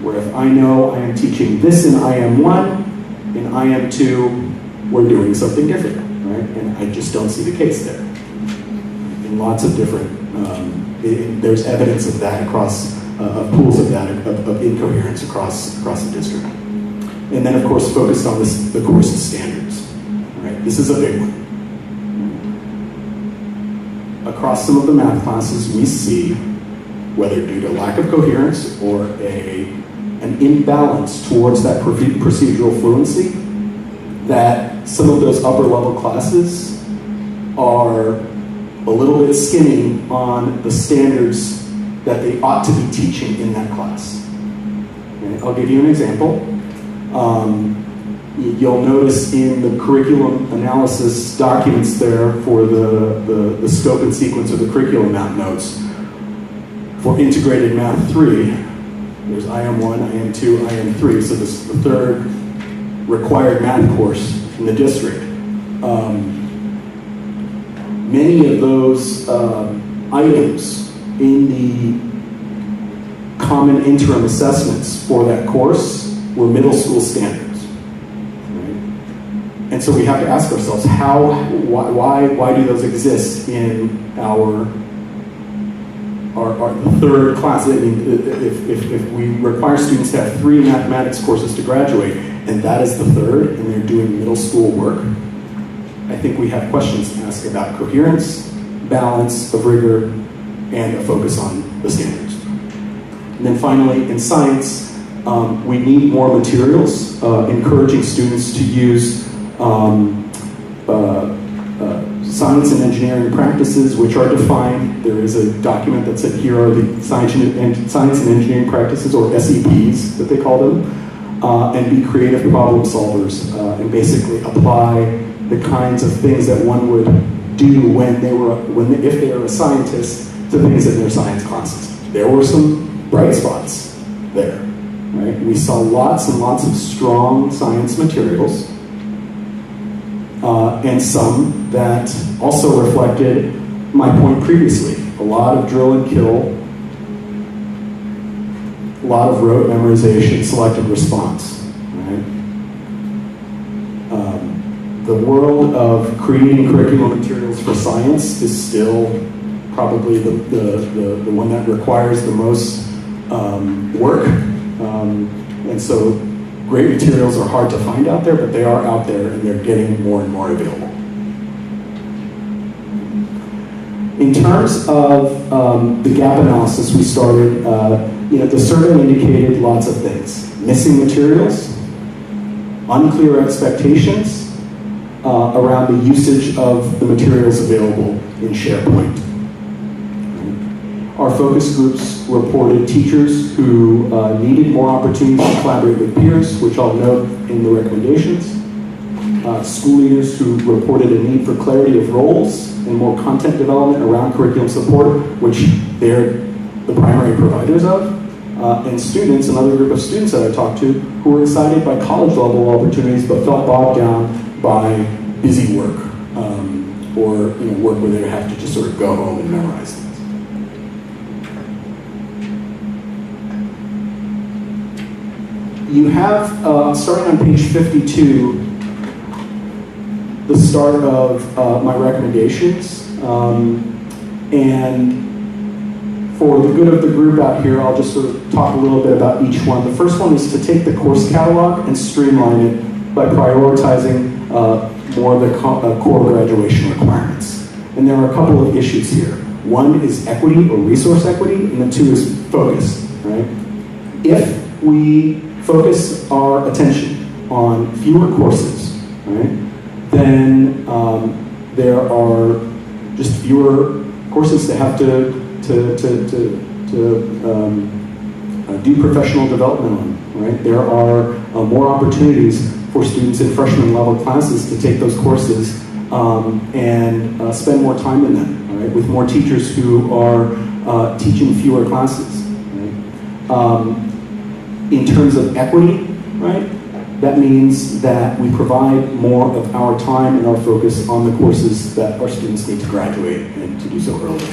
where if I know I am teaching this in IM1, in IM2, we're doing something different, right? And I just don't see the case there. In lots of different, there's evidence of that across, pools of that, of incoherence across the district. And then, of course, focused on the course's standards, right? This is a big one. Across some of the math classes, we see, whether due to lack of coherence or an imbalance towards that procedural fluency, that some of those upper level classes are a little bit skimming on the standards that they ought to be teaching in that class. Okay? I'll give you an example. You'll notice in the curriculum analysis documents there for the scope and sequence of the curriculum map notes for integrated math 3, there's IM1, IM2, IM3, so this is the third required math course in the district. Many of those items in the common interim assessments for that course were middle school standards. And so we have to ask ourselves, why do those exist in our third class? I mean, if we require students to have 3 mathematics courses to graduate, and that is the third, and they're doing middle school work, I think we have questions to ask about coherence, balance of rigor, and a focus on the standards. And then finally, in science, We need more materials, encouraging students to use science and engineering practices, which are defined. There is a document that said here are the science and engineering practices, or SEPs that they call them, and be creative problem solvers, and basically apply the kinds of things that one would do if they were a scientist to things in their science classes. There were some bright spots there, right? We saw lots and lots of strong science materials, and some that also reflected my point previously. A lot of drill and kill, a lot of rote memorization, selective response, right? The world of creating curriculum materials for science is still probably the one that requires the most work. And so great materials are hard to find out there, but they are out there and they're getting more and more available. In terms of the gap analysis we started, the survey indicated lots of things. Missing materials, unclear expectations around the usage of the materials available in SharePoint. Our focus groups reported teachers who needed more opportunities to collaborate with peers, which I'll note in the recommendations. School leaders who reported a need for clarity of roles and more content development around curriculum support, which they're the primary providers of. And students, another group of students that I talked to, who were excited by college level opportunities but felt bogged down by busy work, or work where they have to just sort of go home and memorize things. You have, starting on page 52, the start of my recommendations. And for the good of the group out here, I'll just sort of talk a little bit about each one. The first one is to take the course catalog and streamline it by prioritizing more of the core graduation requirements. And there are a couple of issues here. One is equity or resource equity, and the two is focus, right? If we focus our attention on fewer courses, right, then there are just fewer courses that have to do professional development on, right? There are more opportunities for students in freshman level classes to take those courses and spend more time in them, right? With more teachers who are teaching fewer classes, right? In terms of equity, right? That means that we provide more of our time and our focus on the courses that our students need to graduate and to do so early.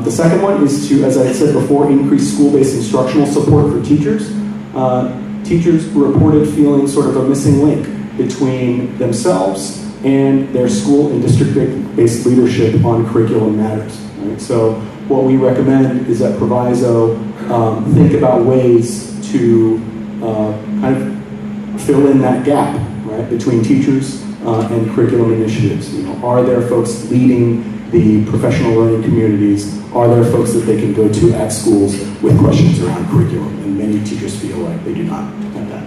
The second one is to, as I said before, increase school-based instructional support for teachers. Teachers reported feeling sort of a missing link between themselves and their school and district-based leadership on curriculum matters. Right? So what we recommend is that Proviso think about ways to kind of fill in that gap, right, between teachers and curriculum initiatives. Are there folks leading the professional learning communities? Are there folks that they can go to at schools with questions around curriculum? And many teachers feel like they do not have that.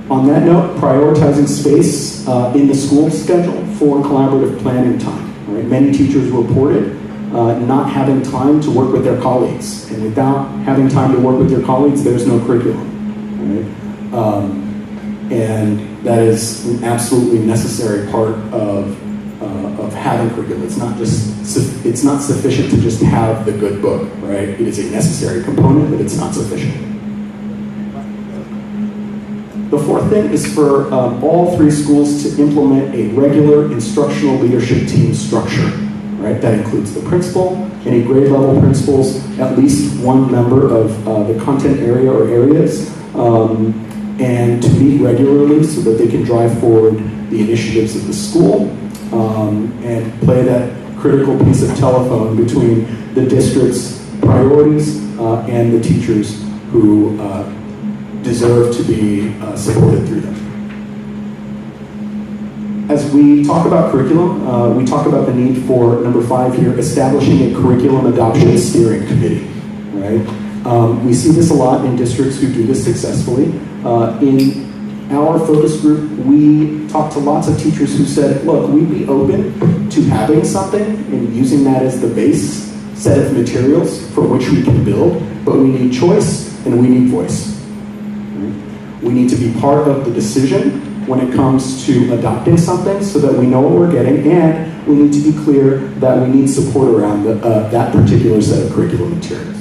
On that note, prioritizing space in the school schedule for collaborative planning time. Right? Many teachers reported not having time to work with their colleagues. And without having time to work with your colleagues, there's no curriculum. Right? And that is an absolutely necessary part of having curriculum. It's not sufficient to just have the good book, right? It is a necessary component, but it's not sufficient. The fourth thing is for all three schools to implement a regular instructional leadership team structure, right? That includes the principal, any grade level principals, at least one member of the content area or areas, and to meet regularly so that they can drive forward the initiatives of the school and play that critical piece of telephone between the district's priorities and the teachers who deserve to be supported through them. As we talk about curriculum, we talk about the need for, number 5 here, establishing a curriculum adoption steering committee. right? We see this a lot in districts who do this successfully. In our focus group, we talked to lots of teachers who said, look, we'd be open to having something and using that as the base set of materials for which we can build, but we need choice and we need voice. We need to be part of the decision when it comes to adopting something so that we know what we're getting, and we need to be clear that we need support around that particular set of curriculum materials.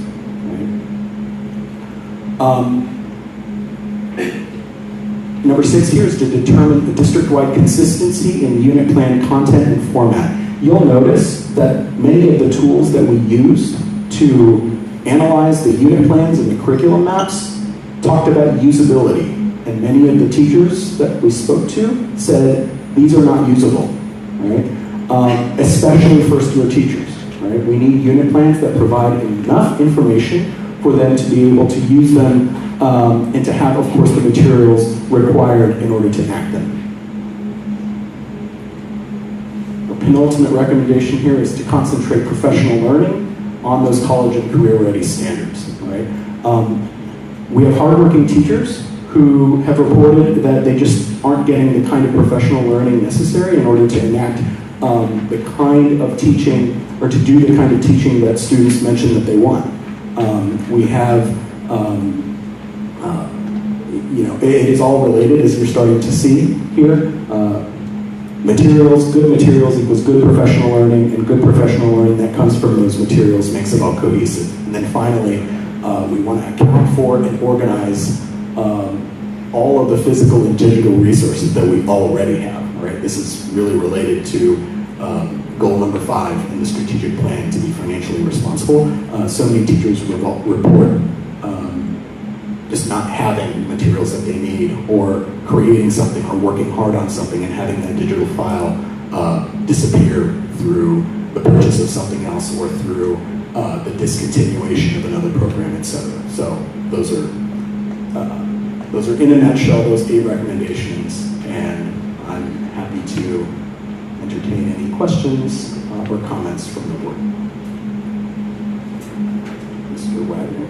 Number 6 here is to determine the district-wide consistency in unit plan content and format. You'll notice that many of the tools that we use to analyze the unit plans and the curriculum maps talked about usability. And many of the teachers that we spoke to said these are not usable, right? Especially first-year teachers, right? We need unit plans that provide enough information for them to be able to use them and to have, of course, the materials required in order to enact them. The penultimate recommendation here is to concentrate professional learning on those college and career-ready standards, right? We have hardworking teachers who have reported that they just aren't getting the kind of professional learning necessary in order to enact the kind of teaching, or to do the kind of teaching that students mention that they want. We have, it is all related, as you're starting to see here. Materials, good materials equals good professional learning, and good professional learning that comes from those materials makes it all cohesive. And then finally, we want to account for and organize all of the physical and digital resources that we already have, right? This is really related to goal number 5 in the strategic plan, to be financially responsible. So many teachers report just not having materials that they need, or creating something or working hard on something and having that digital file disappear through the purchase of something else or through the discontinuation of another program, etc. So those are in a nutshell those 8 recommendations, and I'm happy to entertain any questions or comments from the board. Mr. Wagner.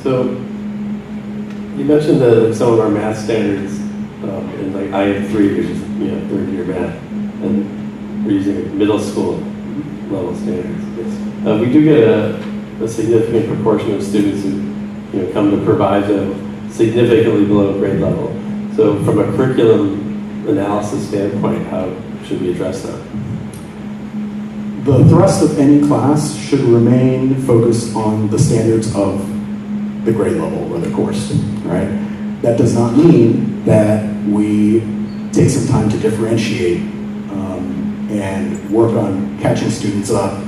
So you mentioned that some of our math standards in like IM3, which is third-year math, and we're using middle school level standards. We do get a significant proportion of students who come to Proviso significantly below grade level. So from a curriculum analysis standpoint, how should we address that? The thrust of any class should remain focused on the standards of the grade level or the course, right? That does not mean that we take some time to differentiate and work on catching students up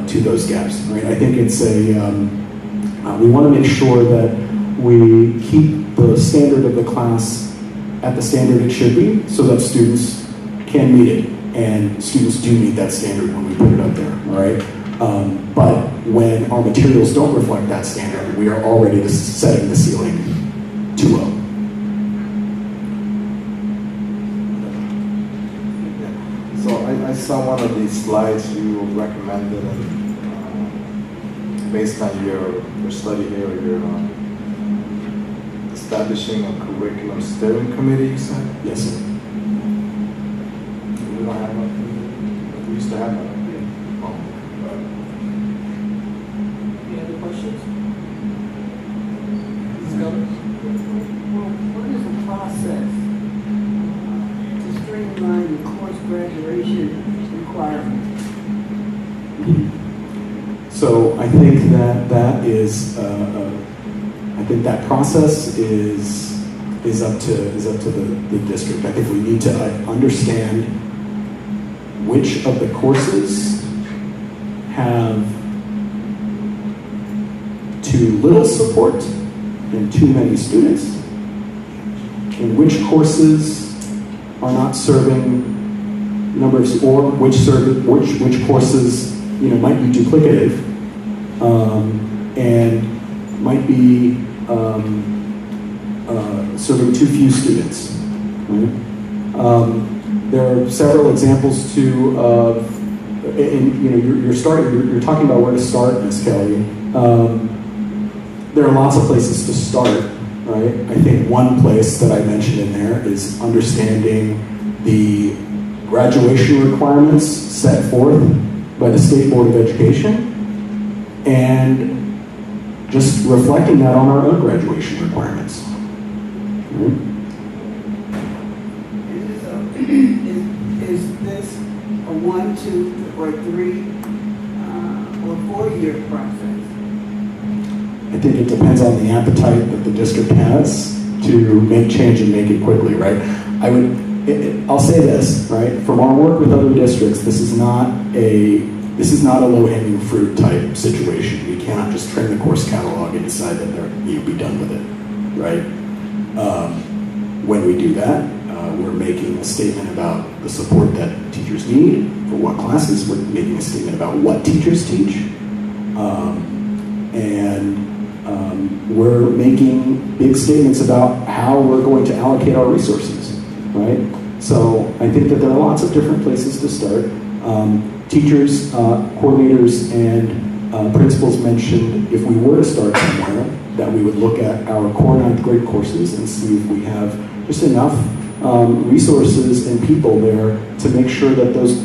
to those gaps, right? I think it's we want to make sure that we keep the standard of the class at the standard it should be, so that students can meet it, and students do meet that standard when we put it up there, all right? But when our materials don't reflect that standard, we are already setting the ceiling too low. So I saw one of these slides you recommended, and based on your study here, you're establishing a curriculum steering committee, you said? Yes, sir. We don't have one. We used to have one. Any other questions? Ms. Miller? What is the process to streamline the course graduation requirements? So I think that is, I think that process is up to the district. I think we need to understand which of the courses have too little support and too many students, and which courses are not serving numbers, or which courses might be duplicative and might be serving too few students. Right? There are several examples too of and you're talking about where to start, Ms. Kelly. There are lots of places to start, right? I think one place that I mentioned in there is understanding the graduation requirements set forth by the State Board of Education and just reflecting that on our own graduation requirements. Right? Is this a 1, 2, or 3 or 4-year process? I think it depends on the appetite that the district has to make change and make it quickly, right? I'll say this, right? From our work with other districts, this is not a low-hanging fruit type situation. We cannot just trim the course catalog and decide that you'll be done with it, right? When we do that, we're making a statement about the support that teachers need for what classes. We're making a statement about what teachers teach. We're making big statements about how we're going to allocate our resources, right? So I think that there are lots of different places to start. Teachers, coordinators, and principals mentioned if we were to start somewhere, that we would look at our core 9th grade courses and see if we have just enough resources and people there to make sure that those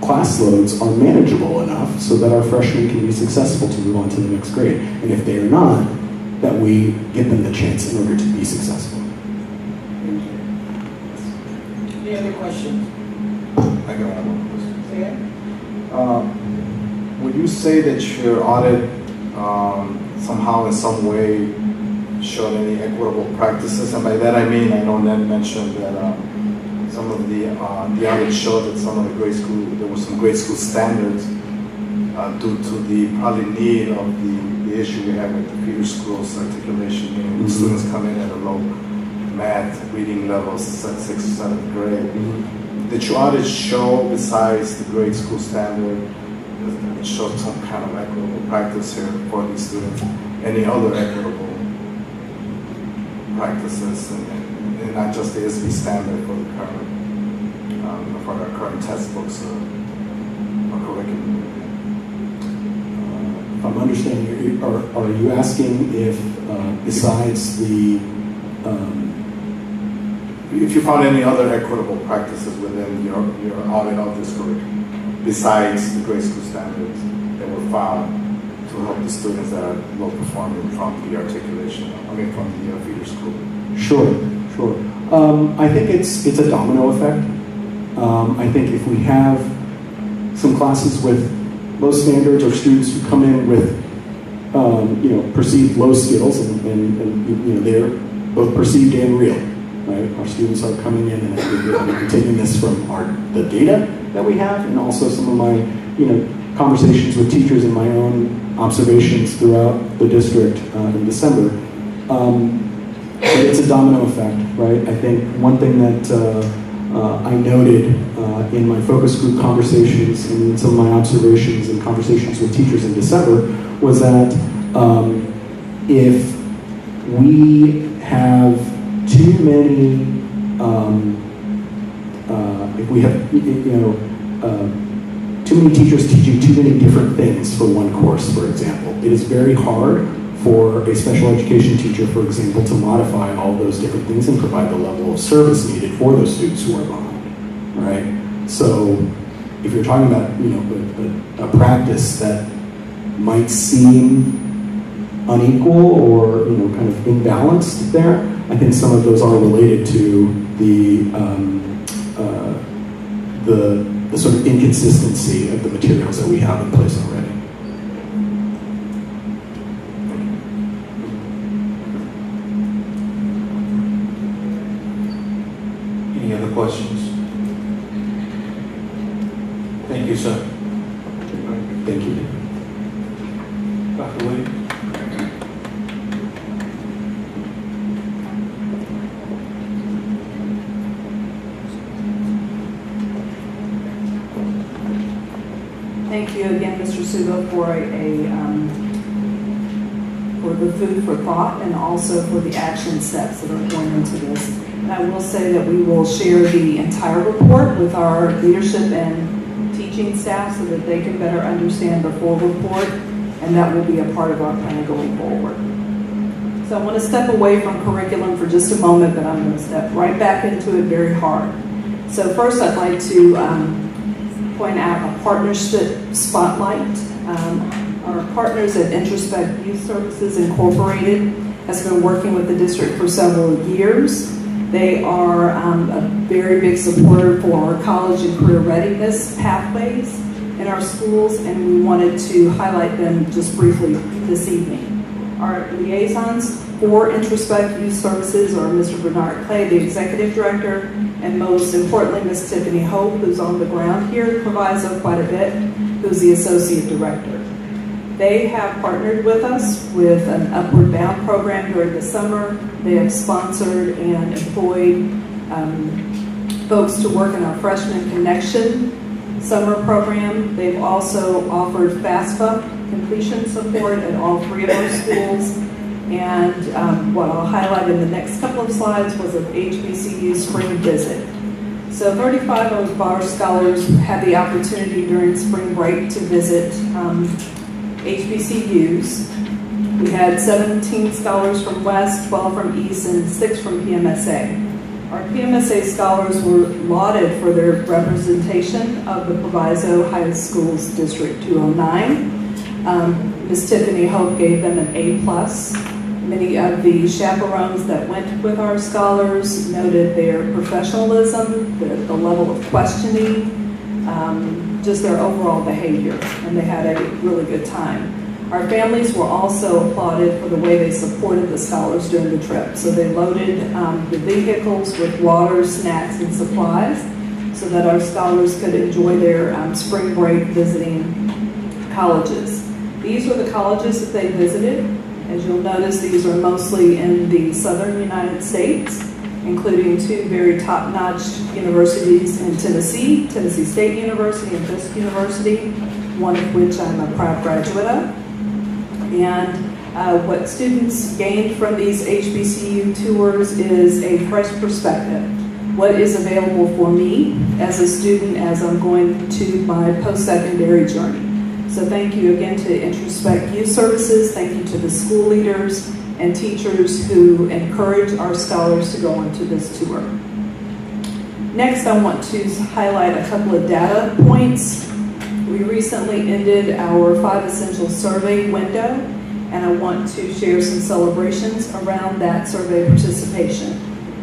class loads are manageable enough so that our freshmen can be successful to move on to the next grade. And if they are not, that we give them the chance in order to be successful. Any other questions? I got one more question. Say it. Would you say that your audit somehow in some way showed any equitable practices? And by that I mean, I know Ned mentioned that some of the audit showed that some of the grade school, there were some grade school standards due to the probably need of the issue we have with the feeder schools articulation, meaning the students come in at a low math reading levels, 6th or 7th grade. Did your audit show, besides the grade school standard, it showed some kind of equitable practice here for these students? Any other equitable practices, and not just the SB standard for the current, for our current textbooks or curriculum? If I'm understanding, are you asking if besides the if you found any other equitable practices within your audit of this curriculum, besides the grade school standards that were found to help the students that are low performing from the articulation, from the feeder school? Sure. I think it's a domino effect. I think if we have some classes with low standards or students who come in with perceived low skills and they're both perceived and real, right? Our students are coming in, and I'm taking this from the data that we have, and also some of my conversations with teachers and my own observations throughout the district in December. But it's a domino effect, right? I think one thing that I noted in my focus group conversations and in some of my observations and conversations with teachers in December was that if we have too many, if we have too many teachers teaching too many different things for one course, for example, it is very hard for a special education teacher, for example, to modify all those different things and provide the level of service needed for those students who are behind, right? So if you're talking about, a practice that might seem unequal or, kind of imbalanced there, I think some of those are related to the sort of inconsistency of the materials that we have in place already. Any other questions? Thank you, sir. Thank you. Dr. Williams? Thank you again, Mr. Sugo, for for the food for thought and also for the action steps that are going into this. And I will say that we will share the entire report with our leadership and teachers teaching staff so that they can better understand the full report, and that will be a part of our plan going forward. So I want to step away from curriculum for just a moment, but I'm going to step right back into it very hard. So first I'd like to point out a partnership spotlight. Our partners at Introspect Youth Services Incorporated has been working with the district for several years. They are a very big supporter for our college and career readiness pathways in our schools, and we wanted to highlight them just briefly this evening. Our liaisons for Introspect Youth Services are Mr. Bernard Clay, the Executive Director, and most importantly, Ms. Tiffany Hope, who's on the ground here at Proviso quite a bit, who's the Associate Director. They have partnered with us with an Upward Bound program during the summer. They have sponsored and employed folks to work in our Freshman Connection summer program. They've also offered FAFSA completion support at all 3 of our schools. And what I'll highlight in the next couple of slides was an HBCU spring visit. So 35 of our scholars had the opportunity during spring break to visit HBCUs. We had 17 scholars from West, 12 from East, and 6 from PMSA. Our PMSA scholars were lauded for their representation of the Proviso High Schools District 209. Ms. Tiffany Hope gave them an A+. Many of the chaperones that went with our scholars noted their professionalism, the level of questioning, just their overall behavior, and they had a really good time. Our families were also applauded for the way they supported the scholars during the trip. So they loaded the vehicles with water, snacks, and supplies so that our scholars could enjoy their spring break visiting colleges. These were the colleges that they visited. As you'll notice, these are mostly in the southern United States, including 2 very top-notch universities in Tennessee, Tennessee State University and Fisk University, one of which I'm a proud graduate of. And what students gained from these HBCU tours is a fresh perspective. What is available for me as a student as I'm going to my post-secondary journey. So thank you again to Introspect Youth Services. Thank you to the school leaders and teachers who encourage our scholars to go onto this tour. Next, I want to highlight a couple of data points. We recently ended our 5 Essential survey window, and I want to share some celebrations around that survey participation.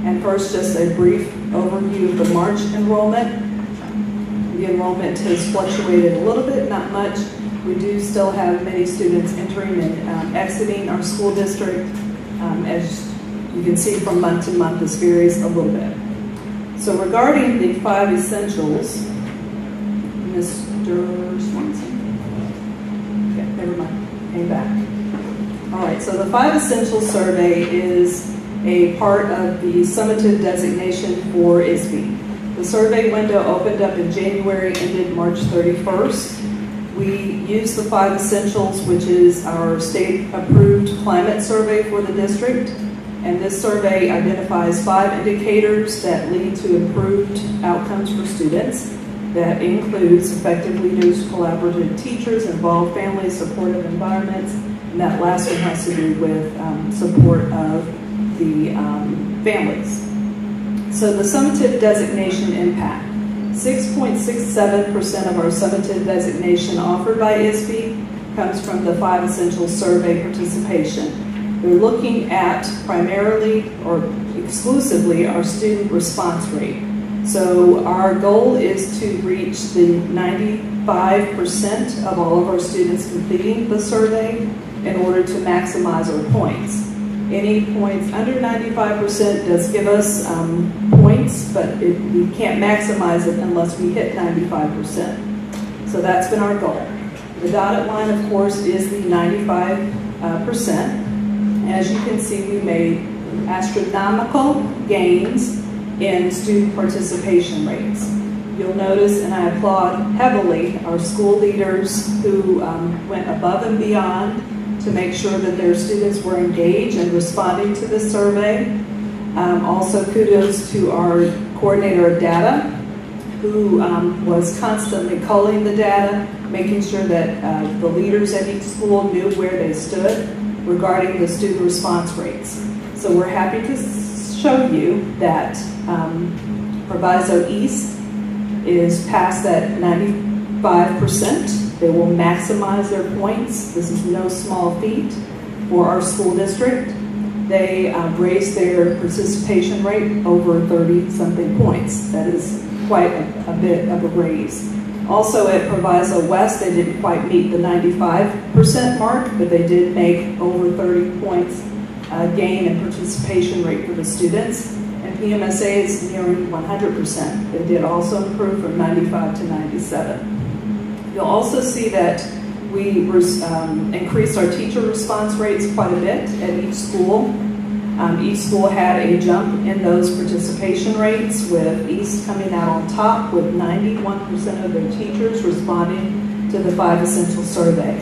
And first, just a brief overview of the March enrollment. The enrollment has fluctuated a little bit, not much. We do still have many students entering and exiting our school district. As you can see from month to month, this varies a little bit. So regarding the 5 essentials, Mr. Swanson? Okay, never mind, came back. All right, so the 5 essentials survey is a part of the summative designation for ISB. The survey window opened up in January, ended March 31st. We use the 5 essentials, which is our state-approved climate survey for the district. And this survey identifies 5 indicators that lead to improved outcomes for students. That includes effective leaders, collaborative teachers, involved families, supportive environments, and that last one has to do with support of the families. So the summative designation impact. 6.67% of our summative designation offered by ISB comes from the 5 essential survey participation. We're looking at primarily or exclusively our student response rate. So our goal is to reach the 95% of all of our students completing the survey in order to maximize our points. Any points under 95% does give us points, but we can't maximize it unless we hit 95%. So that's been our goal. The dotted line, of course, is the 95%. As you can see, we made astronomical gains in student participation rates. You'll notice, and I applaud heavily our school leaders who went above and beyond to make sure that their students were engaged and responding to the survey. Also kudos to our coordinator of data who was constantly culling the data, making sure that the leaders at each school knew where they stood regarding the student response rates. So we're happy to show you that Proviso East is past that 95%. They will maximize their points. This is no small feat for our school district. They raised their participation rate over 30-something points. That is quite a bit of a raise. Also at Proviso West, they didn't quite meet the 95% mark, but they did make over 30 points gain in participation rate for the students. And PMSA is nearing 100%. They did also improve from 95 to 97. You'll also see that we increased our teacher response rates quite a bit at each school. Each school had a jump in those participation rates, with East coming out on top with 91% of their teachers responding to the 5 Essential Survey.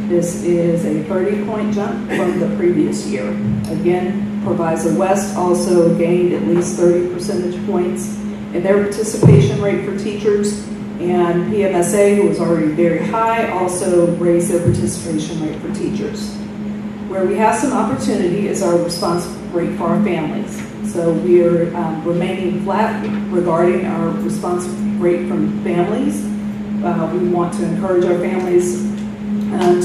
This is a 30-point jump from the previous year. Again, Proviso West also gained at least 30 percentage points in their participation rate for teachers, and PMSA, who was already very high, also raised their participation rate for teachers. Where we have some opportunity is our response rate for our families. So we are remaining flat regarding our response rate from families. We want to encourage our families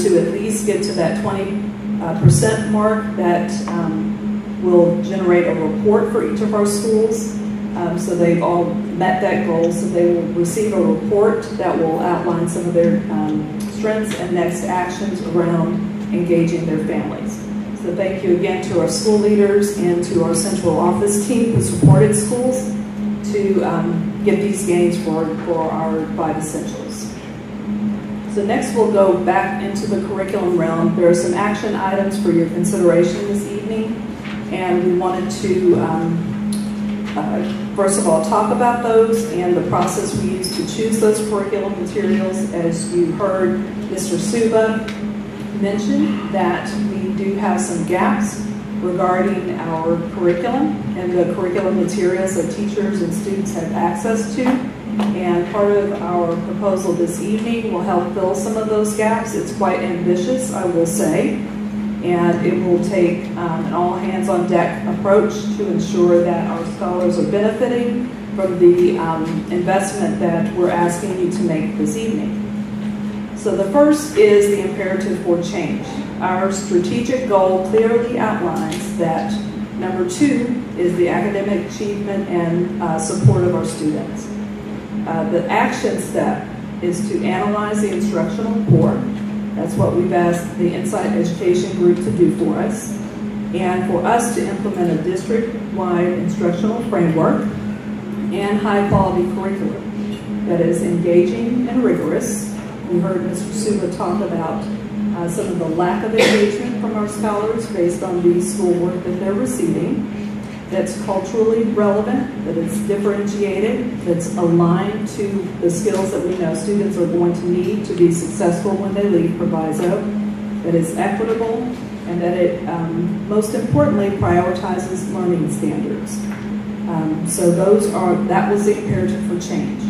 to at least get to that 20% mark that will generate a report for each of our schools. So they've all met that goal, so they will receive a report that will outline some of their strengths and next actions around engaging their families. So thank you again to our school leaders and to our central office team who supported schools to get these gains for our 5 essentials. So next we'll go back into the curriculum realm. There are some action items for your consideration this evening, and we wanted to first of all talk about those and the process we use to choose those curriculum materials. As you heard Mr. Suba mention, that we do have some gaps regarding our curriculum and the curriculum materials that teachers and students have access to. And part of our proposal this evening will help fill some of those gaps. It's quite ambitious, I will say, and it will take an all-hands-on-deck approach to ensure that our scholars are benefiting from the investment that we're asking you to make this evening. So the first is the imperative for change. Our strategic goal clearly outlines that number 2 is the academic achievement and support of our students. The action step is to analyze the instructional core. That's what we've asked the Insight Education Group to do for us. And for us to implement a district-wide instructional framework and high-quality curriculum that is engaging and rigorous. We heard Mr. Suba talk about some of the lack of engagement from our scholars based on the schoolwork that they're receiving. That's culturally relevant, that it's differentiated, that's aligned to the skills that we know students are going to need to be successful when they leave Proviso, that it's equitable, and that it, most importantly, prioritizes learning standards. So that was the imperative for change.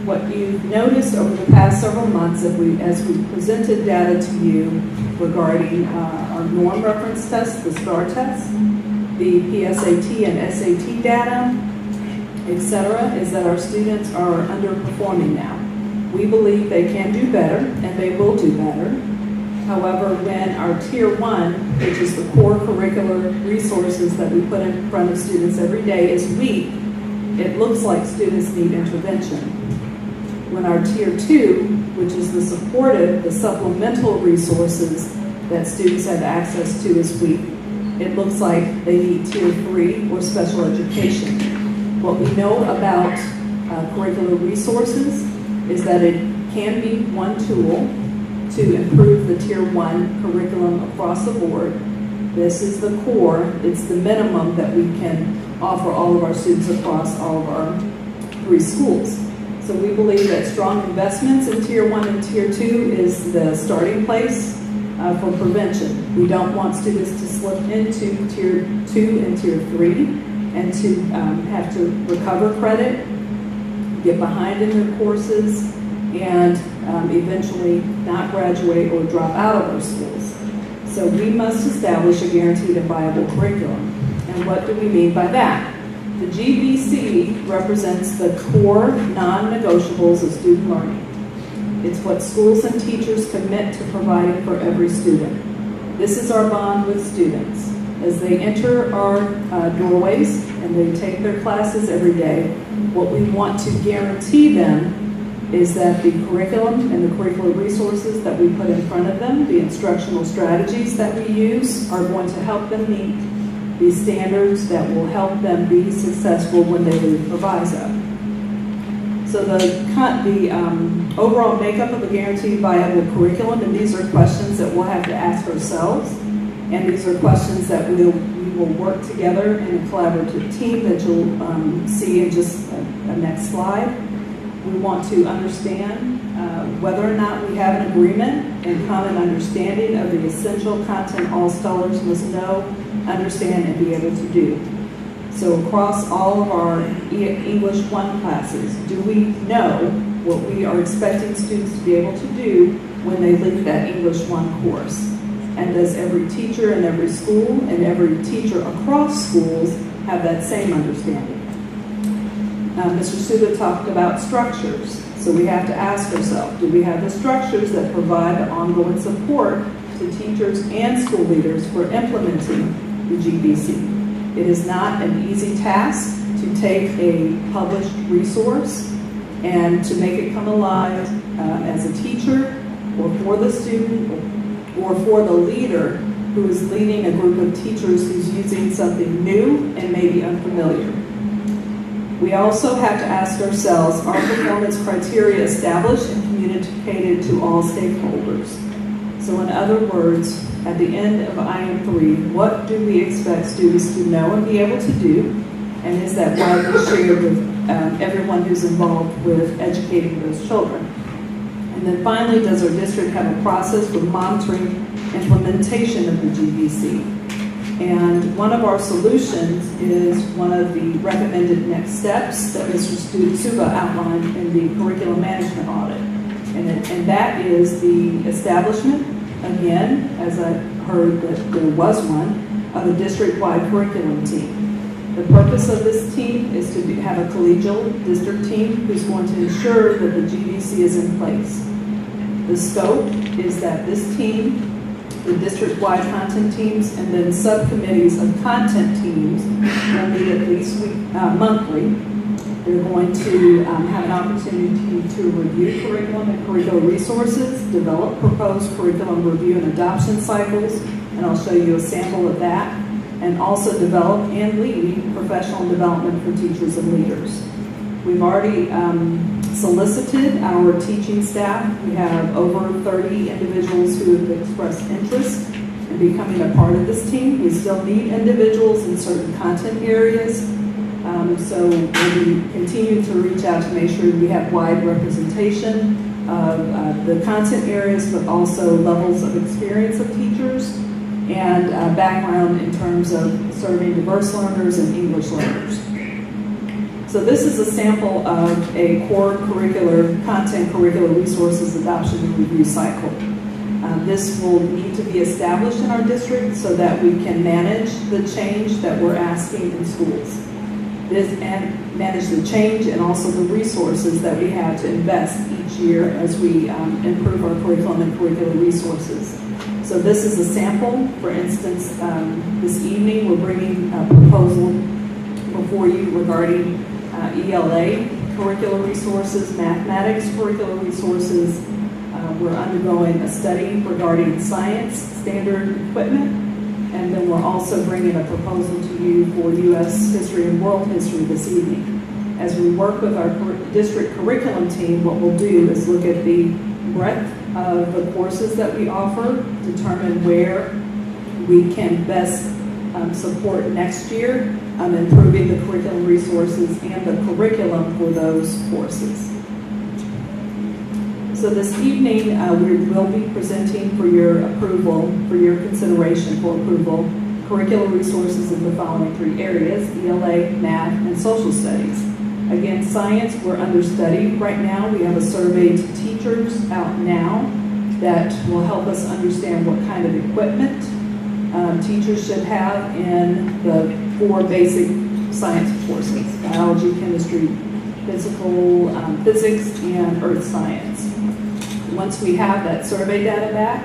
What you've noticed over the past several months as we presented data to you regarding our norm reference test, the STAR test, the PSAT and SAT data, etc., is that our students are underperforming now. We believe they can do better, and they will do better. However, when our Tier 1, which is the core curricular resources that we put in front of students every day, is weak, it looks like students need intervention. When our Tier 2, which is the supportive, the supplemental resources that students have access to, is weak, it looks like they need Tier 3 or special education. What we know about curricular resources is that it can be one tool to improve the Tier 1 curriculum across the board. This is the core, it's the minimum that we can offer all of our students across all of our 3 schools. So we believe that strong investments in Tier 1 and Tier 2 is the starting place for prevention. We don't want students to slip into Tier 2 and Tier 3 and to have to recover credit get behind in their courses, and eventually not graduate or drop out of our schools. So we must establish a guaranteed and viable curriculum. And what do we mean by that? The GBC represents the core non-negotiables of student learning. It's what schools and teachers commit to providing for every student. This is our bond with students. As they enter our doorways and they take their classes every day, what we want to guarantee them is that the curriculum and the curricular resources that we put in front of them, the instructional strategies that we use, are going to help them meet these standards that will help them be successful when they leave Proviso. So the overall makeup of a guaranteed viable curriculum, and these are questions that we'll have to ask ourselves, and these are questions that we will work together in a collaborative team that you'll see in just a next slide. We want to understand whether or not we have an agreement and common understanding of the essential content all scholars must know, understand, and be able to do. So across all of our English 1 classes, do we know what we are expecting students to be able to do when they leave that English 1 course? And does every teacher in every school and every teacher across schools have that same understanding? Mr. Suba talked about structures. So we have to ask ourselves, do we have the structures that provide the ongoing support to teachers and school leaders for implementing the GBC? It is not an easy task to take a published resource and to make it come alive as a teacher or for the student or for the leader who is leading a group of teachers who's using something new and maybe unfamiliar. We also have to ask ourselves, are performance criteria established and communicated to all stakeholders? So in other words, at the end of IM3, what do we expect students to know and be able to do? And is that widely shared with everyone who's involved with educating those children? And then finally, does our district have a process for monitoring implementation of the GBC? And one of our solutions is one of the recommended next steps that Mr. Suba outlined in the curriculum management audit. And that is the establishment, again, as I heard that there was one, of a district-wide curriculum team. The purpose of this team is to have a collegial district team who's going to ensure that the GBC is in place. The scope is that this team, the district-wide content teams, and then subcommittees of content teams will meet at least monthly. They're going to have an opportunity to review curriculum and curricular resources, develop proposed curriculum review and adoption cycles, and I'll show you a sample of that, and also develop and lead professional development for teachers and leaders. We've already solicited our teaching staff. We have over 30 individuals who have expressed interest in becoming a part of this team. We still need individuals in certain content areas. So we continue to reach out to make sure we have wide representation of the content areas, but also levels of experience of teachers and background in terms of serving diverse learners and English learners. So this is a sample of a core content curricular resources adoption and review cycle. This will need to be established in our district so that we can manage the change that we're asking in schools. And manage the change and also the resources that we have to invest each year as we improve our curriculum and curricular resources. So this is a sample. For instance, this evening we're bringing a proposal before you regarding ELA curricular resources, mathematics curricular resources. We're undergoing a study regarding science standard equipment. And then we're also bringing a proposal to you for U.S. history and world history this evening. As we work with our district curriculum team, what we'll do is look at the breadth of the courses that we offer, determine where we can best support next year, improving the curriculum resources and the curriculum for those courses. So this evening, we will be presenting for your approval, for your consideration for approval, curricular resources in the following 3 areas: ELA, math, and social studies. Again, science, we're understudy right now. We have a survey to teachers out now that will help us understand what kind of equipment teachers should have in the 4 basic science courses: biology, chemistry, physics, and earth science. Once we have that survey data back,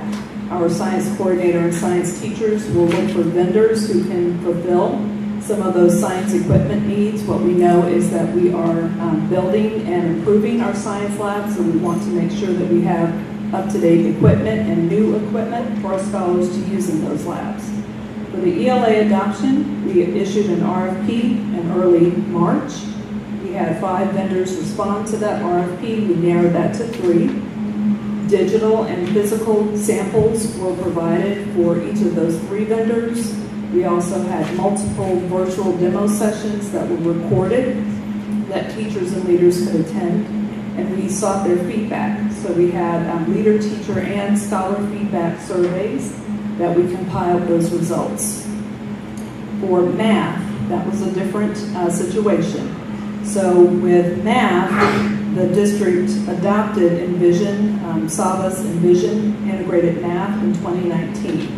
our science coordinator and science teachers will look for vendors who can fulfill some of those science equipment needs. What we know is that we are building and improving our science labs, so we want to make sure that we have up-to-date equipment and new equipment for our scholars to use in those labs. For the ELA adoption, we issued an RFP in early March. We had 5 vendors respond to that RFP. We narrowed that to 3. Digital and physical samples were provided for each of those 3 vendors. We also had multiple virtual demo sessions that were recorded that teachers and leaders could attend, and we sought their feedback. So we had leader, teacher, and scholar feedback surveys that we compiled those results. For math, that was a different situation. So with math, the district adopted Envision, Savas Envision Integrated Math in 2019.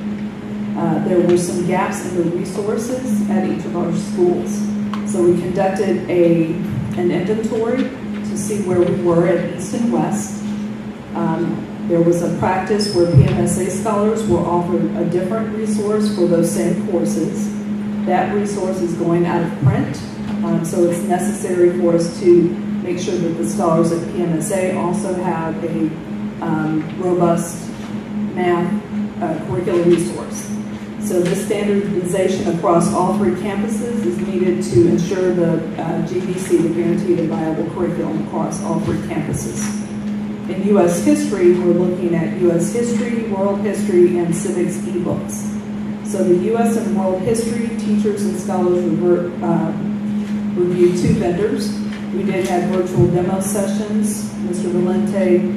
There were some gaps in the resources at each of our schools. So we conducted an inventory to see where we were at East and West. There was a practice where PMSA scholars were offered a different resource for those same courses. That resource is going out of print, so it's necessary for us to make sure that the scholars at PMSA also have a robust math curricular resource. So this standardization across all 3 campuses is needed to ensure the GVC, the Guaranteed and Viable Curriculum, across all 3 campuses. In U.S. history, we're looking at U.S. history, world history, and civics ebooks. So the U.S. and world history teachers and scholars reviewed 2 vendors. We did have virtual demo sessions. Mr. Valente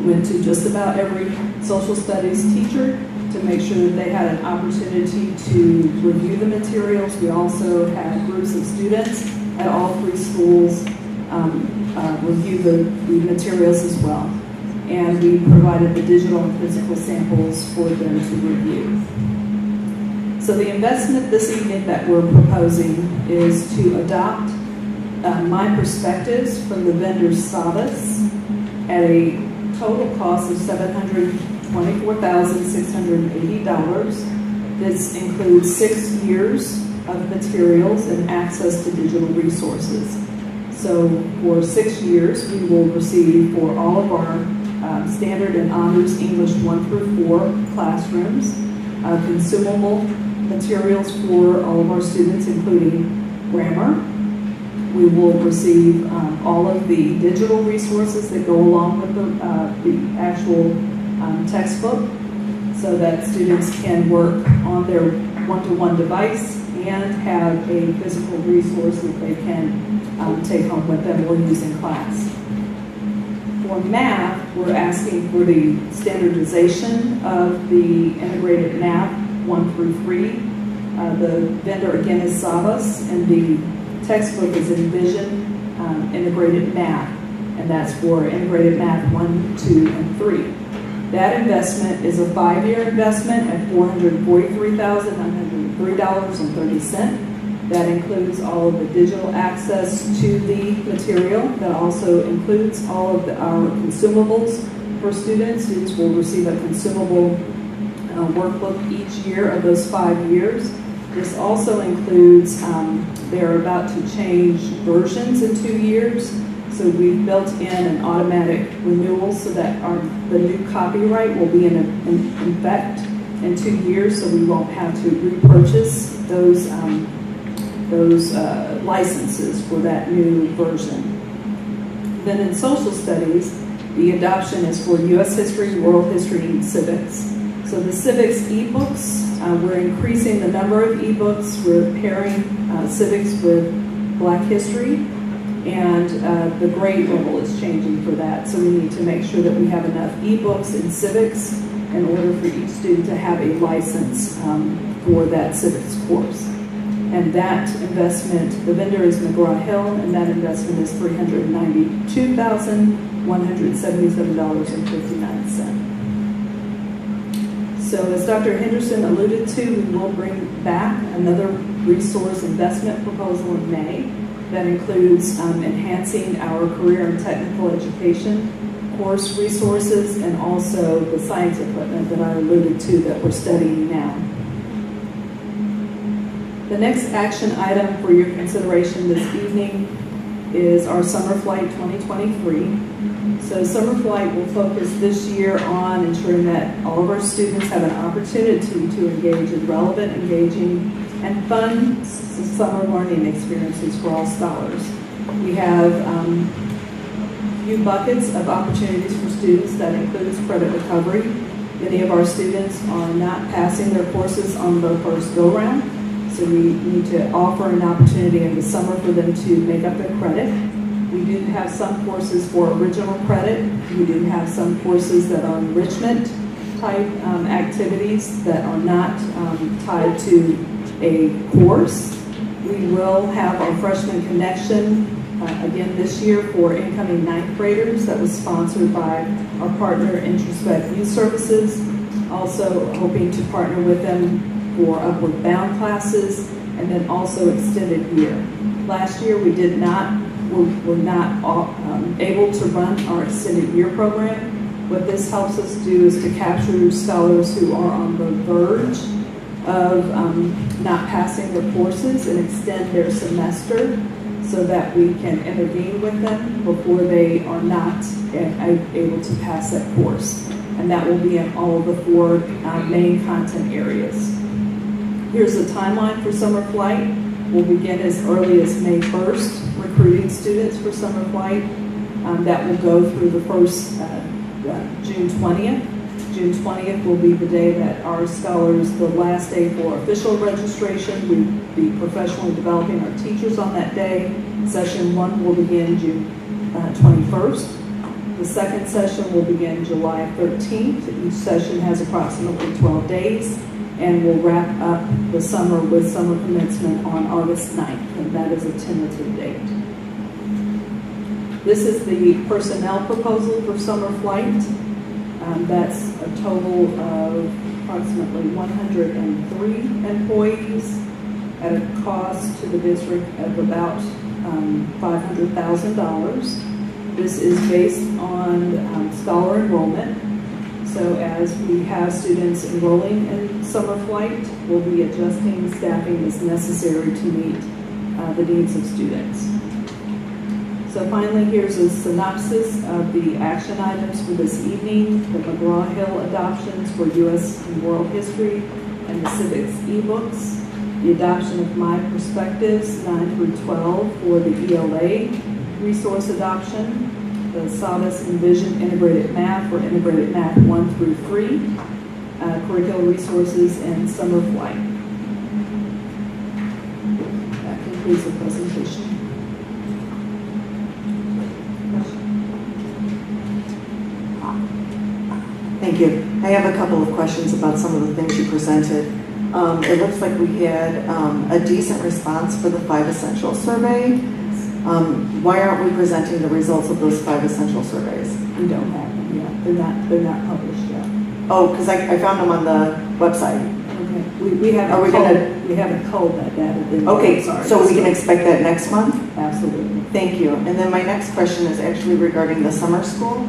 went to just about every social studies teacher to make sure that they had an opportunity to review the materials. We also had groups of students at all 3 schools review the materials as well. And we provided the digital and physical samples for them to review. So the investment this evening that we're proposing is to adopt my perspectives from the vendor Savas at a total cost of $724,680. This includes 6 years of materials and access to digital resources. So for 6 years, we will receive for all of our standard and honors English 1 through 4 classrooms, consumable materials for all of our students, including grammar. We will receive all of the digital resources that go along with the actual textbook, so that students can work on their one-to-one device and have a physical resource that they can take home with them or use in class. For math, we're asking for the standardization of the integrated math 1 through 3. The vendor again is Savas, and the textbook is Envision Integrated Math, and that's for integrated math 1, 2, and 3. That investment is a 5-year investment at $443,903.30. That includes all of the digital access to the material. That also includes all of our consumables for students. Students will receive a consumable workbook each year of those 5 years. This also includes, they're about to change versions in 2 years. So we've built in an automatic renewal so that the new copyright will be in effect in 2 years, so we won't have to repurchase those licenses for that new version. Then in social studies, the adoption is for U.S. history, world history, and civics. So the civics ebooks, we're increasing the number of ebooks. We're pairing civics with Black history, and the grade level is changing for that. So we need to make sure that we have enough ebooks in civics in order for each student to have a license for that civics course. And that investment, the vendor is McGraw-Hill, and that investment is $392,177.59. So as Dr. Henderson alluded to, we will bring back another resource investment proposal in May that includes enhancing our career and technical education course resources and also the science equipment that I alluded to that we're studying now. The next action item for your consideration this evening is our Summer Flight 2023. So Summer Flight will focus this year on ensuring that all of our students have an opportunity to engage in relevant, engaging, and fun summer learning experiences for all scholars. We have a few buckets of opportunities for students that includes credit recovery. Many of our students are not passing their courses on the first go-round, so we need to offer an opportunity in the summer for them to make up their credit. We do have some courses for original credit. We do have some courses that are enrichment type activities that are not tied to a course. We will have our freshman connection again this year for incoming ninth graders. That was sponsored by our partner Introspect Youth Services. Also hoping to partner with them for Upward Bound classes and then also extended year. Last year we were not able to run our extended year program. What this helps us do is to capture scholars who are on the verge of not passing their courses and extend their semester so that we can intervene with them before they are not able to pass that course. And that will be in all of the four main content areas. Here's the timeline for Summer Flight. We'll begin as early as May 1st, recruiting students for Summer Flight. That will go through the first June 20th. June 20th will be the day that our scholars, the last day for official registration. We'll be professionally developing our teachers on that day. Session 1 will begin June 21st. The second session will begin July 13th. Each session has approximately 12 days. And we'll wrap up the summer with summer commencement on August 9th, and that is a tentative date. This is the personnel proposal for Summer Flight. That's a total of approximately 103 employees at a cost to the district of about $500,000. This is based on scholar enrollment. So as we have students enrolling in Summer Flight, we'll be adjusting staffing as necessary to meet the needs of students. So finally, here's a synopsis of the action items for this evening: the McGraw-Hill adoptions for U.S. and World History and the Civics eBooks, the adoption of My Perspectives 9 through 12 for the ELA resource adoption, the Solace Envision Integrated Math for Integrated Math 1 through 3, curricular resources, and Summer Flight. That concludes the presentation. Thank you. I have a couple of questions about some of the things you presented. It looks like we had a decent response for the 5 Essential Survey. Why aren't we presenting the results of those 5 Essential Surveys? We don't have them yet. They're not published yet. Oh, because I found them on the website. Okay. We haven't culled that data. Okay, sorry. so we can expect that next month? Absolutely. Thank you. And then my next question is actually regarding the summer school.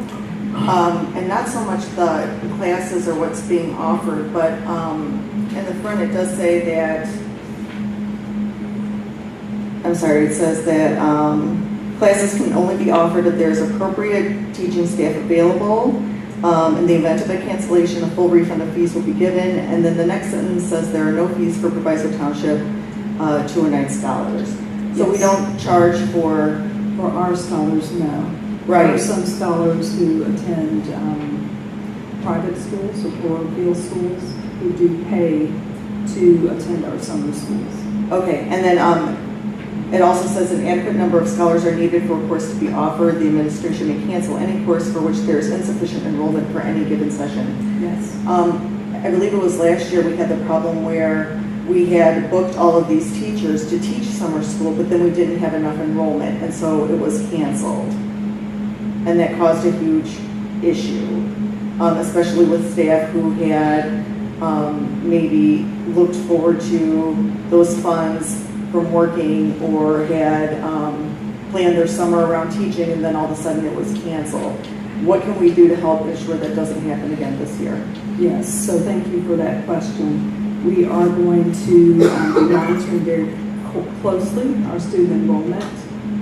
And not so much the classes or what's being offered, but in the front it does say that, I'm sorry, it says that classes can only be offered if there's appropriate teaching staff available. In the event of a cancellation, a full refund of fees will be given. And then the next sentence says there are no fees for Proviso Township 2 or 9 scholars. So we don't charge for our scholars, no. Right. There are some scholars who attend private schools or parochial schools who do pay to attend our summer schools. Okay, and then it also says an adequate number of scholars are needed for a course to be offered. The administration may cancel any course for which there is insufficient enrollment for any given session. Yes. I believe it was last year we had the problem where we had booked all of these teachers to teach summer school, but then we didn't have enough enrollment, and so it was canceled. And that caused a huge issue, especially with staff who had maybe looked forward to those funds from working or had planned their summer around teaching, and then all of a sudden it was canceled. What can we do to help ensure that doesn't happen again this year? Yes, so thank you for that question. We are going to be monitoring very closely our student enrollment.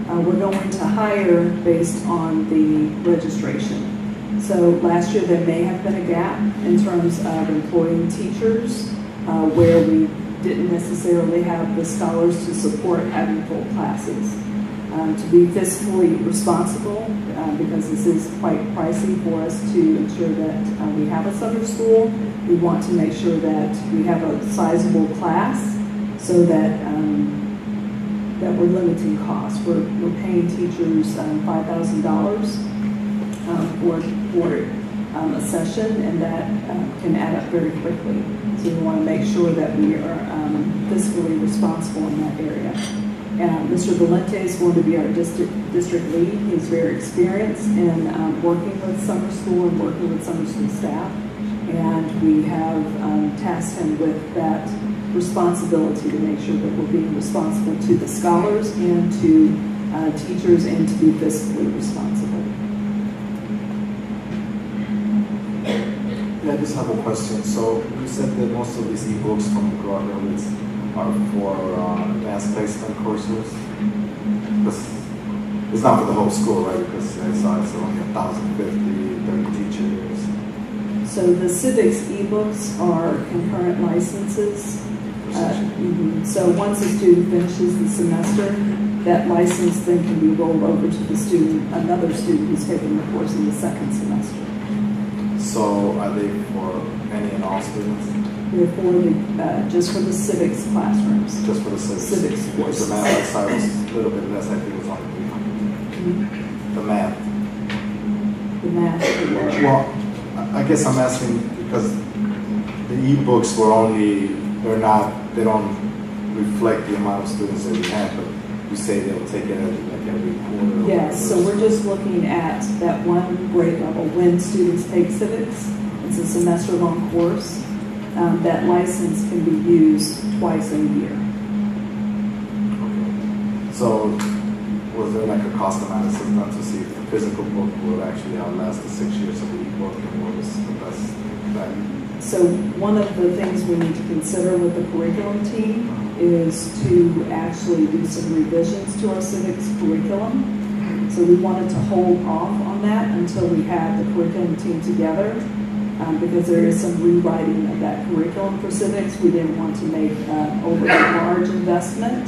We're going to hire based on the registration. So last year there may have been a gap in terms of employing teachers where we didn't necessarily have the scholars to support having full classes. To be fiscally responsible, because this is quite pricey for us to ensure that we have a summer school. We want to make sure that we have a sizable class so that that we're limiting costs. We're paying teachers $5,000 for a session, and that can add up very quickly. So we want to make sure that we are fiscally responsible in that area. Mr. Valente is going to be our district lead. He's very experienced in working with summer school and working with summer school staff. And we have tasked him with that responsibility to make sure that we're being responsible to the scholars and to teachers and to be fiscally responsible. Yeah, I just have a question. So you said that most of these ebooks from the Groundlings are for advanced placement courses. It's not for the whole school, right? Because it's only 1,050, 30 teachers. So the civics ebooks are concurrent licenses. So once a student finishes the semester, that license then can be rolled over to the student, another student who's taking the course in the second semester. So are they for any and all students? They're for the, just for the civics classrooms. Just for the civics course. The math side was a little bit less. I think it was only 300. The math. The math. Well, I guess I'm asking because the ebooks were only, they don't reflect the amount of students that we have, but you say they'll take it like every quarter. Yes, so we're just looking at that one grade level. When students take civics, it's a semester-long course. That license can be used twice a year. Okay. So was there like a cost analysis done to see if the physical book will actually outlast the 6 years of the ebook and what was the best value? So one of the things we need to consider with the curriculum team is to actually do some revisions to our civics curriculum. So we wanted to hold off on that until we had the curriculum team together. Because there is some rewriting of that curriculum for civics. We didn't want to make overly large investment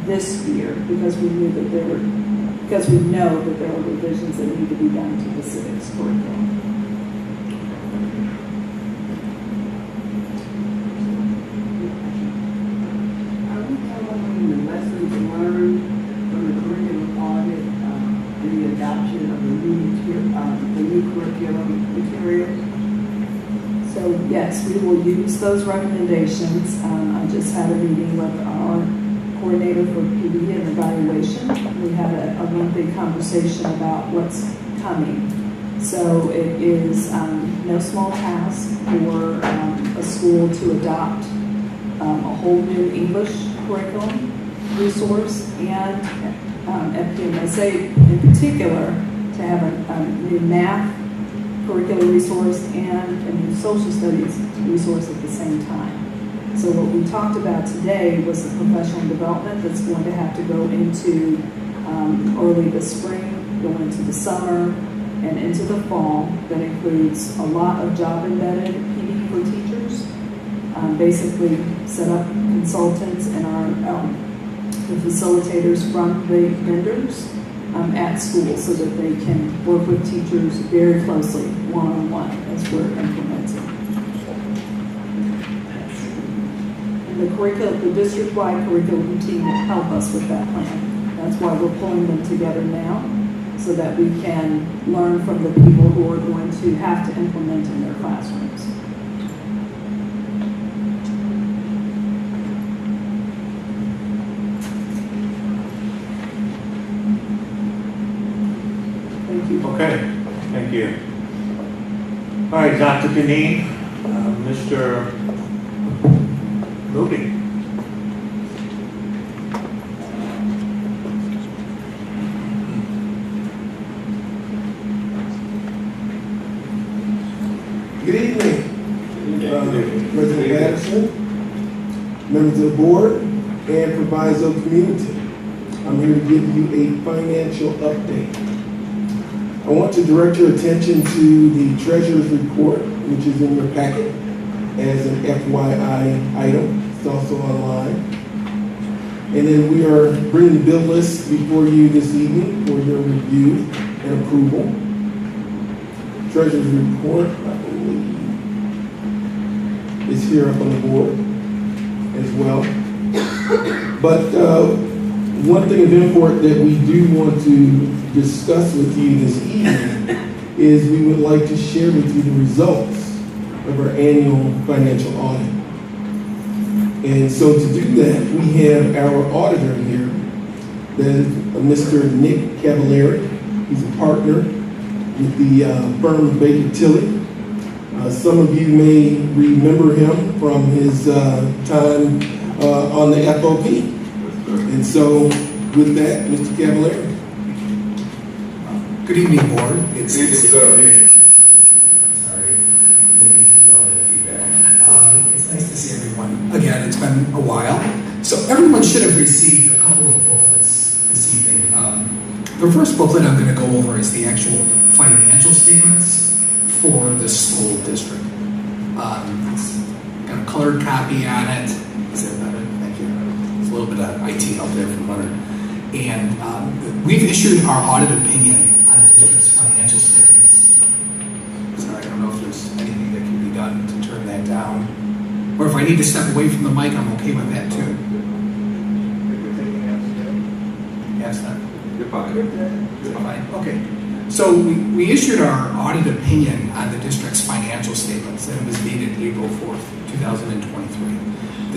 this year because we knew that because we know that there are revisions that need to be done to the civics curriculum. Are we covering the lessons learned from the curriculum audit and the adoption of the new curriculum material? So yes, we will use those recommendations. I just had a meeting with our coordinator for PD and evaluation. We had a lengthy conversation about what's coming. So it is no small task for a school to adopt a whole new English curriculum resource and FPMSA in particular to have a new math curricular resource and a new social studies resource at the same time. So what we talked about today was the professional development that's going to have to go into early this spring, go into the summer, and into the fall. That includes a lot of job-embedded PD for teachers, basically set up consultants and the facilitators from the vendors at school so that they can work with teachers very closely, one-on-one, as we're implementing. And the district-wide curriculum team will help us with that plan. That's why we're pulling them together now, so that we can learn from the people who are going to have to implement in their classrooms. Okay, thank you. All right, Dr. Deneen, Mr. Moody. Good evening, President Madison, members of the board, and Proviso community. I'm here to give you a financial update. I want to direct your attention to the treasurer's report, which is in your packet as an FYI item. It's also online. And then we are bringing the bill list before you this evening for your review and approval. Treasurer's report, I believe, is here up on the board as well. But one thing of import that we do want to discuss with you this evening is we would like to share with you the results of our annual financial audit. And so to do that, we have our auditor here, that is Mr. Nick Cavallari. He's a partner with the firm of Baker Tilly. Some of you may remember him from his time on the FOP. And so with that, Mr. Cavallari. Good evening, board. Sorry, didn't mean to do all that feedback. It's nice to see everyone. Again, it's been a while. So everyone should have received a couple of booklets this evening. The first booklet I'm going to go over is the actual financial statements for the school district. It's got a colored copy on it. Is that better? Thank you. There's a little bit of IT out there from Leonard. And we've issued our audit opinion on the district's financial statements. Sorry, I don't know if there's anything that can be done to turn that down. Or if I need to step away from the mic, I'm okay with that too. Yes, sir. You're fine. You're fine. Okay. So we issued our audit opinion on the district's financial statements, and it was dated April 4th, 2023.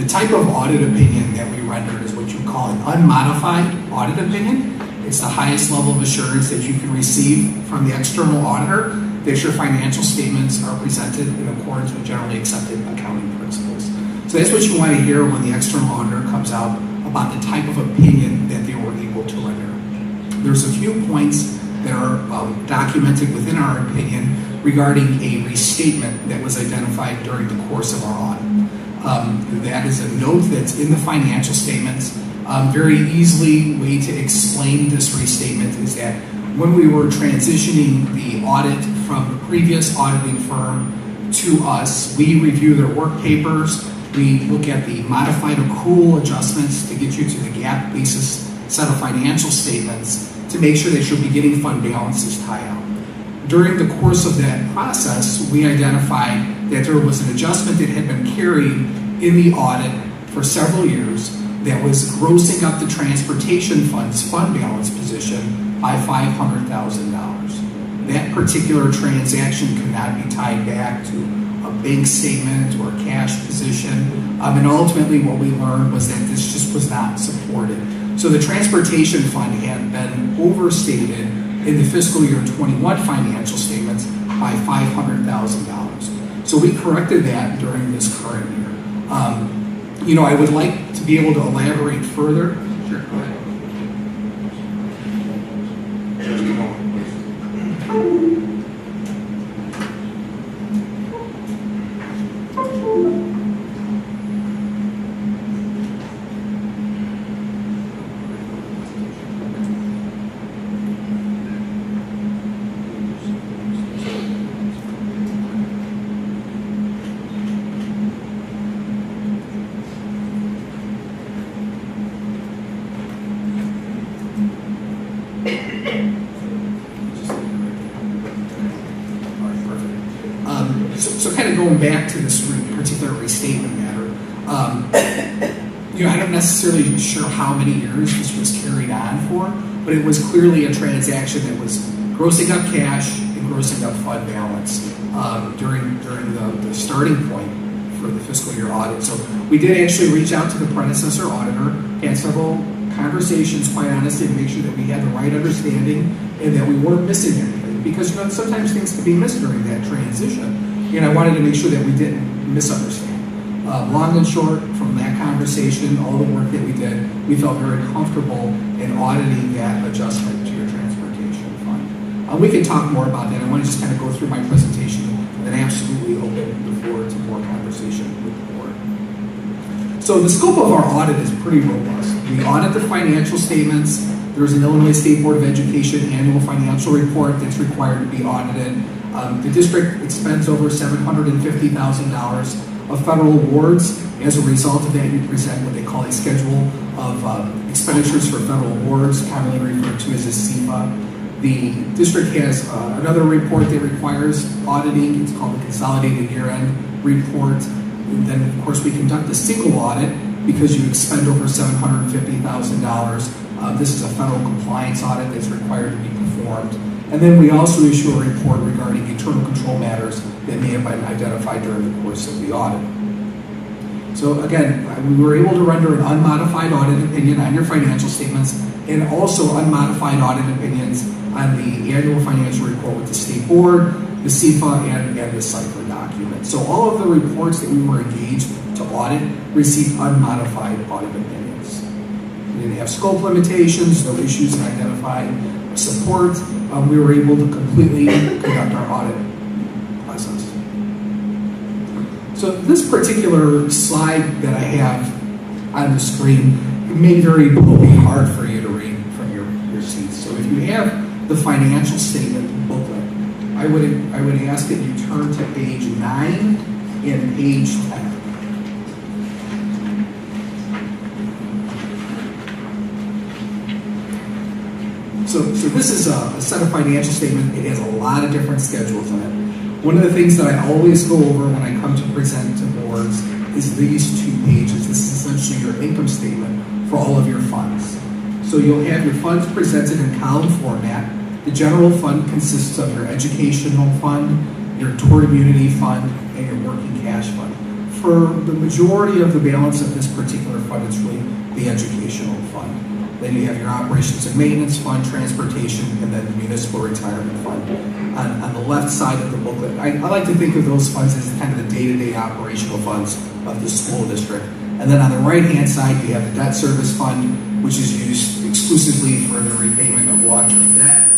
The type of audit opinion that we rendered is what you call an unmodified audit opinion. It's the highest level of assurance that you can receive from the external auditor that your financial statements are presented in accordance with generally accepted accounting principles. So that's what you want to hear when the external auditor comes out about the type of opinion that they were able to render. There's a few points that are documented within our opinion regarding a restatement that was identified during the course of our audit. That is a note that's in the financial statements. Very easily way to explain this restatement is that when we were transitioning the audit from the previous auditing firm to us, we review their work papers, we look at the modified accrual adjustments to get you to the GAAP basis set of financial statements to make sure that your beginning fund balance is tied out. During the course of that process, we identified that there was an adjustment that had been carried in the audit for several years that was grossing up the transportation fund's fund balance position by $500,000. That particular transaction could not be tied back to a bank statement or a cash position. And ultimately what we learned was that this just was not supported. So the transportation fund had been overstated in the fiscal year 21 financial statements by $500,000. So we corrected that during this current year. I would like to be able to elaborate further. Sure, go ahead. So kind of going back to this particular restatement matter, I'm not necessarily sure how many years this was carried on for, but it was clearly a transaction that was grossing up cash and grossing up fund balance during the starting point for the fiscal year audit. So we did actually reach out to the predecessor auditor, had several conversations, quite honestly, to make sure that we had the right understanding and that we weren't missing anything. statement because sometimes things can be missed during that transition. And I wanted to make sure that we didn't misunderstand. Long and short, from that conversation, all the work that we did, we felt very comfortable in auditing that adjustment to your transportation fund. We can talk more about that. I want to just kind of go through my presentation and then absolutely open the floor to more conversation with the board. So the scope of our audit is pretty robust. We audit the financial statements. There's an Illinois State Board of Education annual financial report that's required to be audited. The district expends over $750,000 of federal awards. As a result of that, you present what they call a schedule of expenditures for federal awards, commonly referred to as a CFA. The district has another report that requires auditing. It's called the Consolidated Year-End Report. And then, of course, we conduct a single audit because you expend over $750,000. This is a federal compliance audit that's required to be performed. And then we also issue a report regarding internal control matters that may have been identified during the course of the audit. So again, we were able to render an unmodified audit opinion on your financial statements and also unmodified audit opinions on the annual financial report with the state board, the CFA, and the CIPHER document. So all of the reports that we were engaged to audit received unmodified audit opinions. We didn't have scope limitations, no issues identified, support. We were able to completely conduct our audit process. So this particular slide that I have on the screen may very well be hard for you to read from your seats. So if you have the financial statement booklet, I would ask that you turn to page 9 and page 10. So this is a set of financial statements. It has a lot of different schedules in it. One of the things that I always go over when I come to present to boards is these 2 pages. This is essentially your income statement for all of your funds. So you'll have your funds presented in column format. The general fund consists of your educational fund, your tort immunity fund, and your working cash fund. For the majority of the balance of this particular fund, it's really the educational fund. Then you have your operations and maintenance fund, transportation, and then the municipal retirement fund. On the left side of the booklet, I like to think of those funds as kind of the day-to-day operational funds of the school district. And then on the right-hand side, you have the debt service fund, which is used exclusively for the repayment of long-term debt.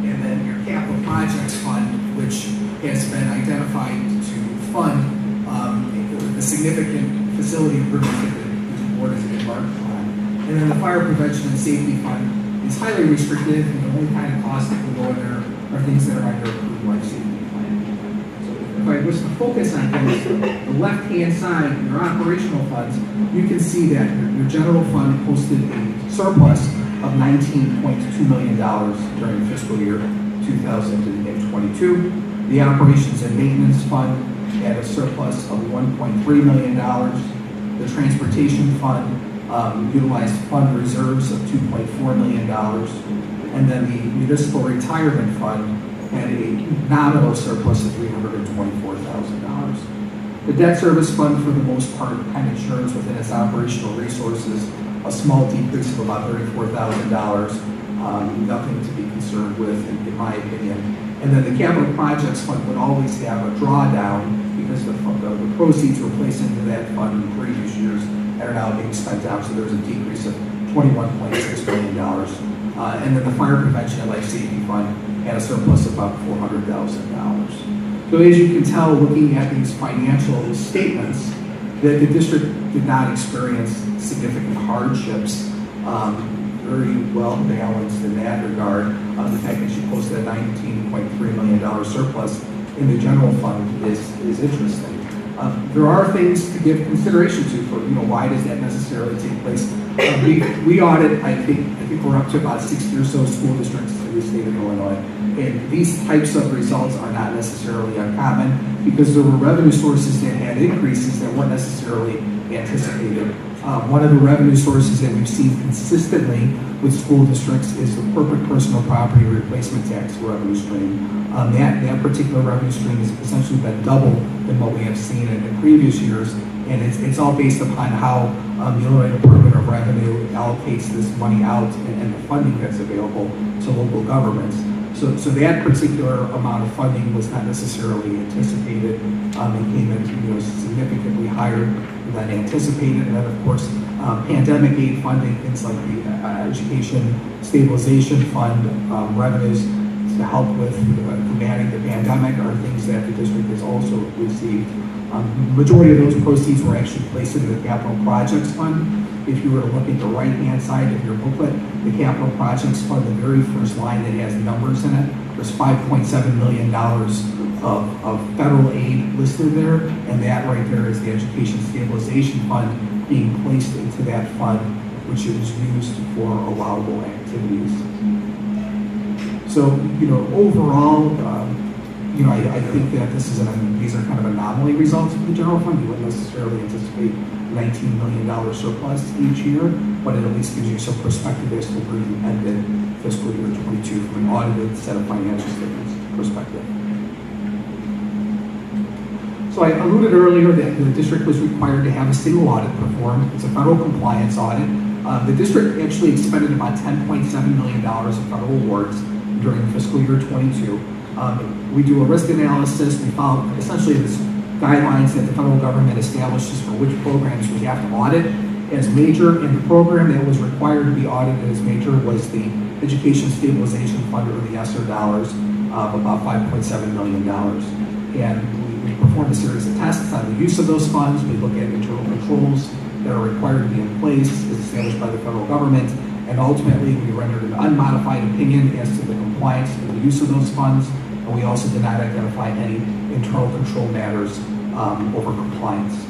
And then your capital projects fund, which has been identified to fund the significant facility improvements that the board has embarked on. And then the fire prevention and safety fund is highly restricted, and the only kind of costs that will go in there are things that are under approved life safety plan. So if I was to focus on things, the left-hand side, your operational funds, you can see that your general fund posted a surplus of $19.2 million during fiscal year 2022. The operations and maintenance fund had a surplus of $1.3 million. The transportation fund utilized fund reserves of $2.4 million. And then the municipal retirement fund had a nominal surplus of $324,000. The debt service fund, for the most part, kind of ensures within its operational resources a small decrease of about $34,000. Nothing to be concerned with, in my opinion. And then the capital projects fund would always have a drawdown because the proceeds were placed into that fund in previous years and are now being spent out. So there's a decrease of $21.6 million. And then the fire prevention and life safety fund had a surplus of about $400,000. So as you can tell, looking at these financial statements, that the district did not experience significant hardships. Very well balanced in that regard. The fact that she posted a $19.3 million surplus in the general fund is interesting. There are things to give consideration to for, why does that necessarily take place? We audit, I think we're up to about 60 or so school districts in the state of Illinois. And these types of results are not necessarily uncommon because there were revenue sources that had increases that weren't necessarily anticipated One of the revenue sources that we've seen consistently with school districts is the corporate personal property replacement tax revenue stream. That particular revenue stream has essentially been double than what we have seen in previous years, and it's all based upon how the Illinois Department of Revenue allocates this money out and the funding that's available to local governments. So that particular amount of funding was not necessarily anticipated. It came in significantly higher than anticipated. And then, of course, pandemic aid funding, things like the Education Stabilization Fund revenues to help with combating the pandemic are things that the district has also received. Majority of those proceeds were actually placed into the Capital Projects Fund. If you were to look at the right-hand side of your booklet, the Capital Projects Fund, the very first line that has numbers in it, there's $5.7 million of federal aid listed there, and that right there is the Education Stabilization Fund being placed into that fund, which is used for allowable activities. So, overall, I think that these are kind of anomaly results for the general fund. You wouldn't necessarily anticipate $19 million surplus each year, but it at least gives you some perspective as to where you ended fiscal year 22 from an audited set of financial statements perspective. So I alluded earlier that the district was required to have a single audit performed. It's a federal compliance audit. The district actually expended about $10.7 million of federal awards during fiscal year 22. We do a risk analysis. We follow essentially this guidelines that the federal government establishes for which programs we have to audit as major, and the program that was required to be audited as major was the Education Stabilization Fund, or the ESSER dollars, of about $5.7 million. And we performed a series of tests on the use of those funds. We look at internal controls that are required to be in place as established by the federal government, and ultimately we rendered an unmodified opinion as to the compliance of the use of those funds, and we also did not identify any internal control matters over compliance.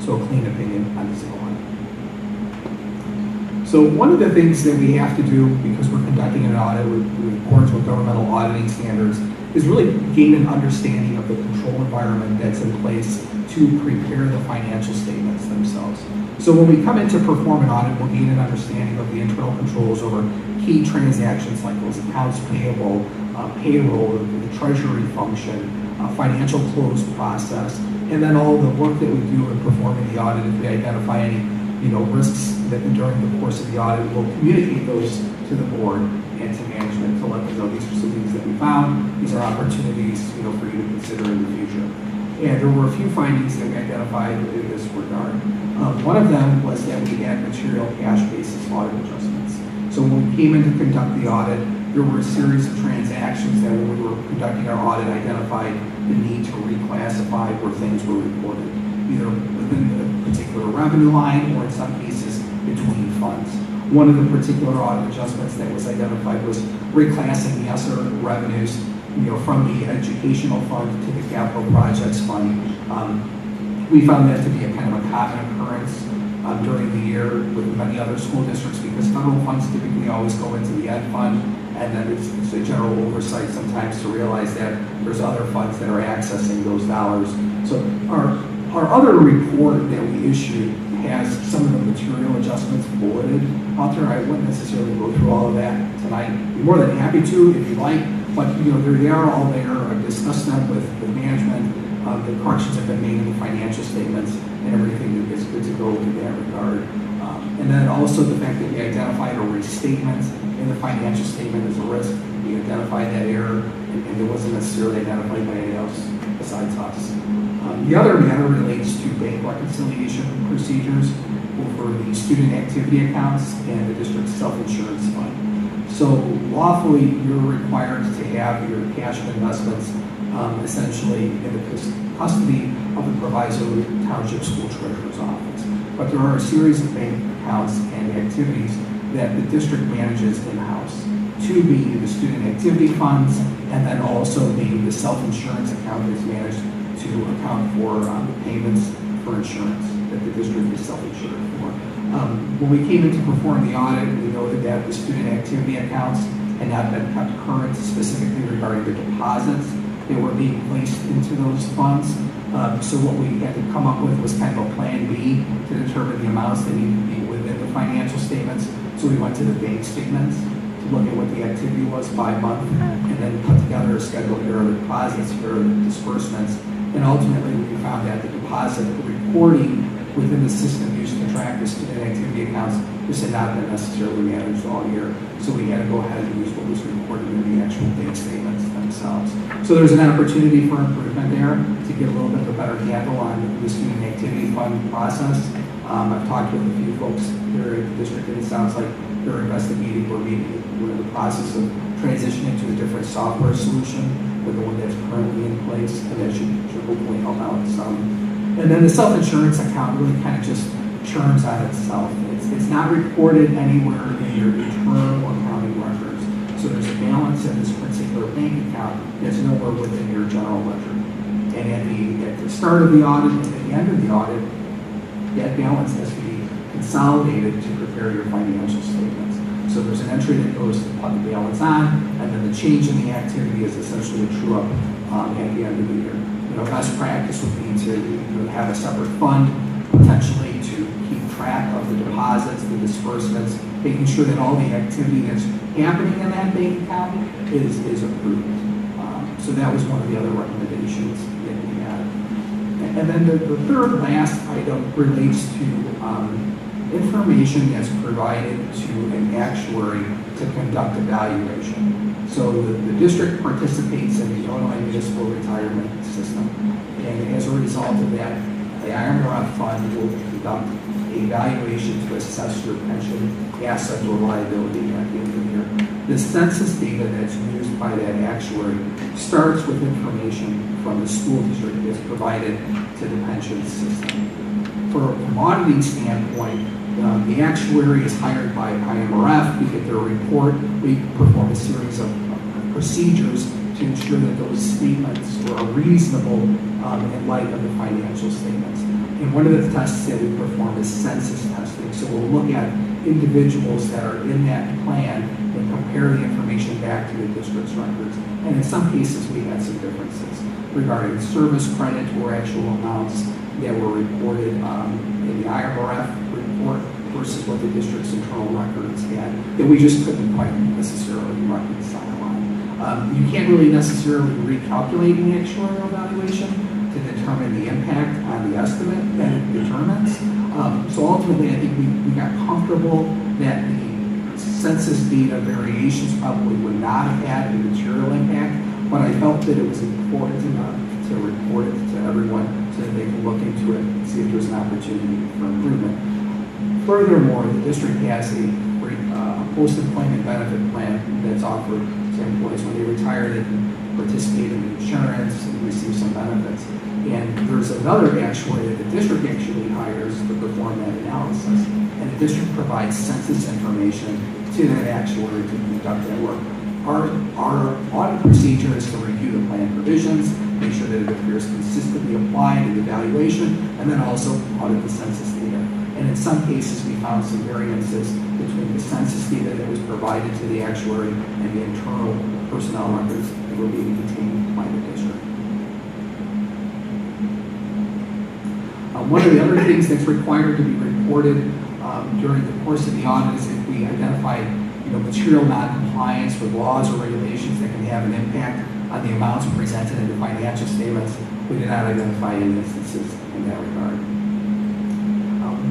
So a clean opinion on the single audit. So one of the things that we have to do, because we're conducting an audit in accordance with governmental auditing standards, is really gain an understanding of the control environment that's in place to prepare the financial statements themselves. So when we come in to perform an audit, we'll gain an understanding of the internal controls over key transactions like those accounts payable, payroll, the treasury function, financial close process, and then all the work that we do in performing the audit. If we identify any risks that during the course of the audit, we'll communicate those to the board and to management to let them know these are some things that we found. These are opportunities for you to consider in the future. And there were a few findings that we identified in this regard. One of them was that we had material cash basis audit adjustments. So when we came in to conduct the audit, there were a series of transactions that when we were conducting our audit identified the need to reclassify where things were reported, either within the particular revenue line or in some cases between funds. One of the particular audit adjustments that was identified was reclassing the ESSER revenues from the educational fund to the capital projects fund. We found that to be a kind of a common occurrence during the year with many other school districts, because federal funds typically always go into the ed fund, and then it's a general oversight sometimes to realize that there's other funds that are accessing those dollars. So our other report that we issued has some of the material adjustments bulleted out there. I wouldn't necessarily go through all of that tonight. I'd be more than happy to if you'd like, but they are all there. I've discussed them with management. The corrections have been made in the financial statements, and everything is good to go in that regard. And then also the fact that we identified a restatement in the financial statement as a risk. We identified that error, and it wasn't necessarily identified by anyone else besides us. The other matter relates to bank reconciliation procedures for the student activity accounts and the district's self-insurance fund. So lawfully, you're required to have your cash investments essentially in the custody of the Proviso Township School Treasurer's Office. But there are a series of bank accounts and activities that the district manages in-house. Two being the student activity funds, and then also being the self-insurance account that's managed to account for the payments for insurance that the district is self-insured for. When we came in to perform the audit, we noted that the student activity accounts had not been kept current, specifically regarding the deposits that were being placed into those funds. So what we had to come up with was kind of a plan B to determine the amounts that needed to be within the financial statements. So we went to the bank statements to look at what the activity was by month, and then put together a schedule here of deposits, here of disbursements. And ultimately, we found that the deposit reporting within the system used to track the student activity accounts just had not been necessarily managed all year. So we had to go ahead and use what was reported in the actual bank statements themselves. So there's an opportunity for improvement there to get a little bit of a better handle on the student activity fund process. I've talked with a few folks here at the district, and it sounds like they're investigating or maybe we're in the process of transitioning to a different software solution with the one that's currently in place, and that should hopefully help out some. And then the self-insurance account really kind of just churns on itself. It's not reported anywhere in your internal accounting records. So there's a balance in this particular bank account that's nowhere within your general ledger. And at the start of the audit and at the end of the audit, that balance has to be consolidated to prepare your financial statements. So there's an entry that goes to put the balance on, and then the change in the activity is essentially a true up at the end of the year. Best practice would be to have a separate fund, potentially to keep track of the deposits, the disbursements, making sure that all the activity that's happening in that bank account is approved. So that was one of the other recommendations that we had. And then the third last item relates to information that's provided to an actuary to conduct evaluation. So the district participates in the Illinois Municipal Retirement System. And as a result of that, the IMRF fund will conduct an evaluation to assess your pension asset or liability at the end of the year. The census data that's used by that actuary starts with information from the school district that's provided to the pension system. From an auditing standpoint, the actuary is hired by IMRF. We get their report. We perform a series of procedures to ensure that those statements are reasonable in light of the financial statements. And one of the tests that we perform is census testing. So we'll look at individuals that are in that plan and compare the information back to the district's records. And in some cases, we had some differences regarding service credit or actual amounts that were reported in the IMRF report versus what the district's internal records had that we just couldn't quite necessarily reconcile on. You can't really necessarily recalculate an actuarial evaluation to determine the impact on the estimate that it determines. So ultimately, I think we got comfortable that the census data variations probably would not have had a material impact, but I felt that it was important enough to report it to everyone so that they can look into it and see if there's an opportunity for improvement. Furthermore, the district has a post-employment benefit plan that's offered to employees when they retire. They can participate in insurance and receive some benefits. And there's another actuary that the district actually hires to perform that analysis. And the district provides census information to that actuary to conduct that work. Our audit procedure is to review the plan provisions, make sure that it appears consistently applied in the evaluation, and then also audit the census data. And in some cases, we found some variances between the census data that was provided to the actuary and the internal personnel records that were being contained by the district. One of the other things that's required to be reported during the course of the audit is if we identified material non-compliance with laws or regulations that can have an impact on the amounts presented in the financial statements. We did not identify any instances in that regard.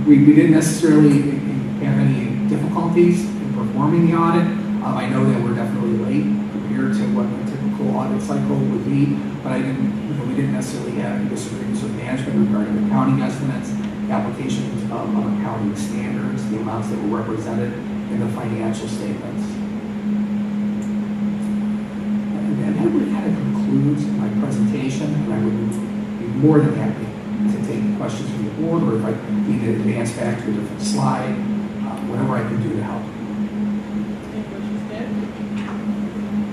We didn't necessarily have any difficulties in performing the audit. I know that we're definitely late compared to what a typical audit cycle would be, but we didn't necessarily have any disagreements with management regarding accounting estimates, applications of accounting standards, the amounts that were represented in the financial statements. And that really kind of concludes my presentation, and I would be more than happy to take questions from the board, or if I need to advance back to a different slide, whatever I can do to help.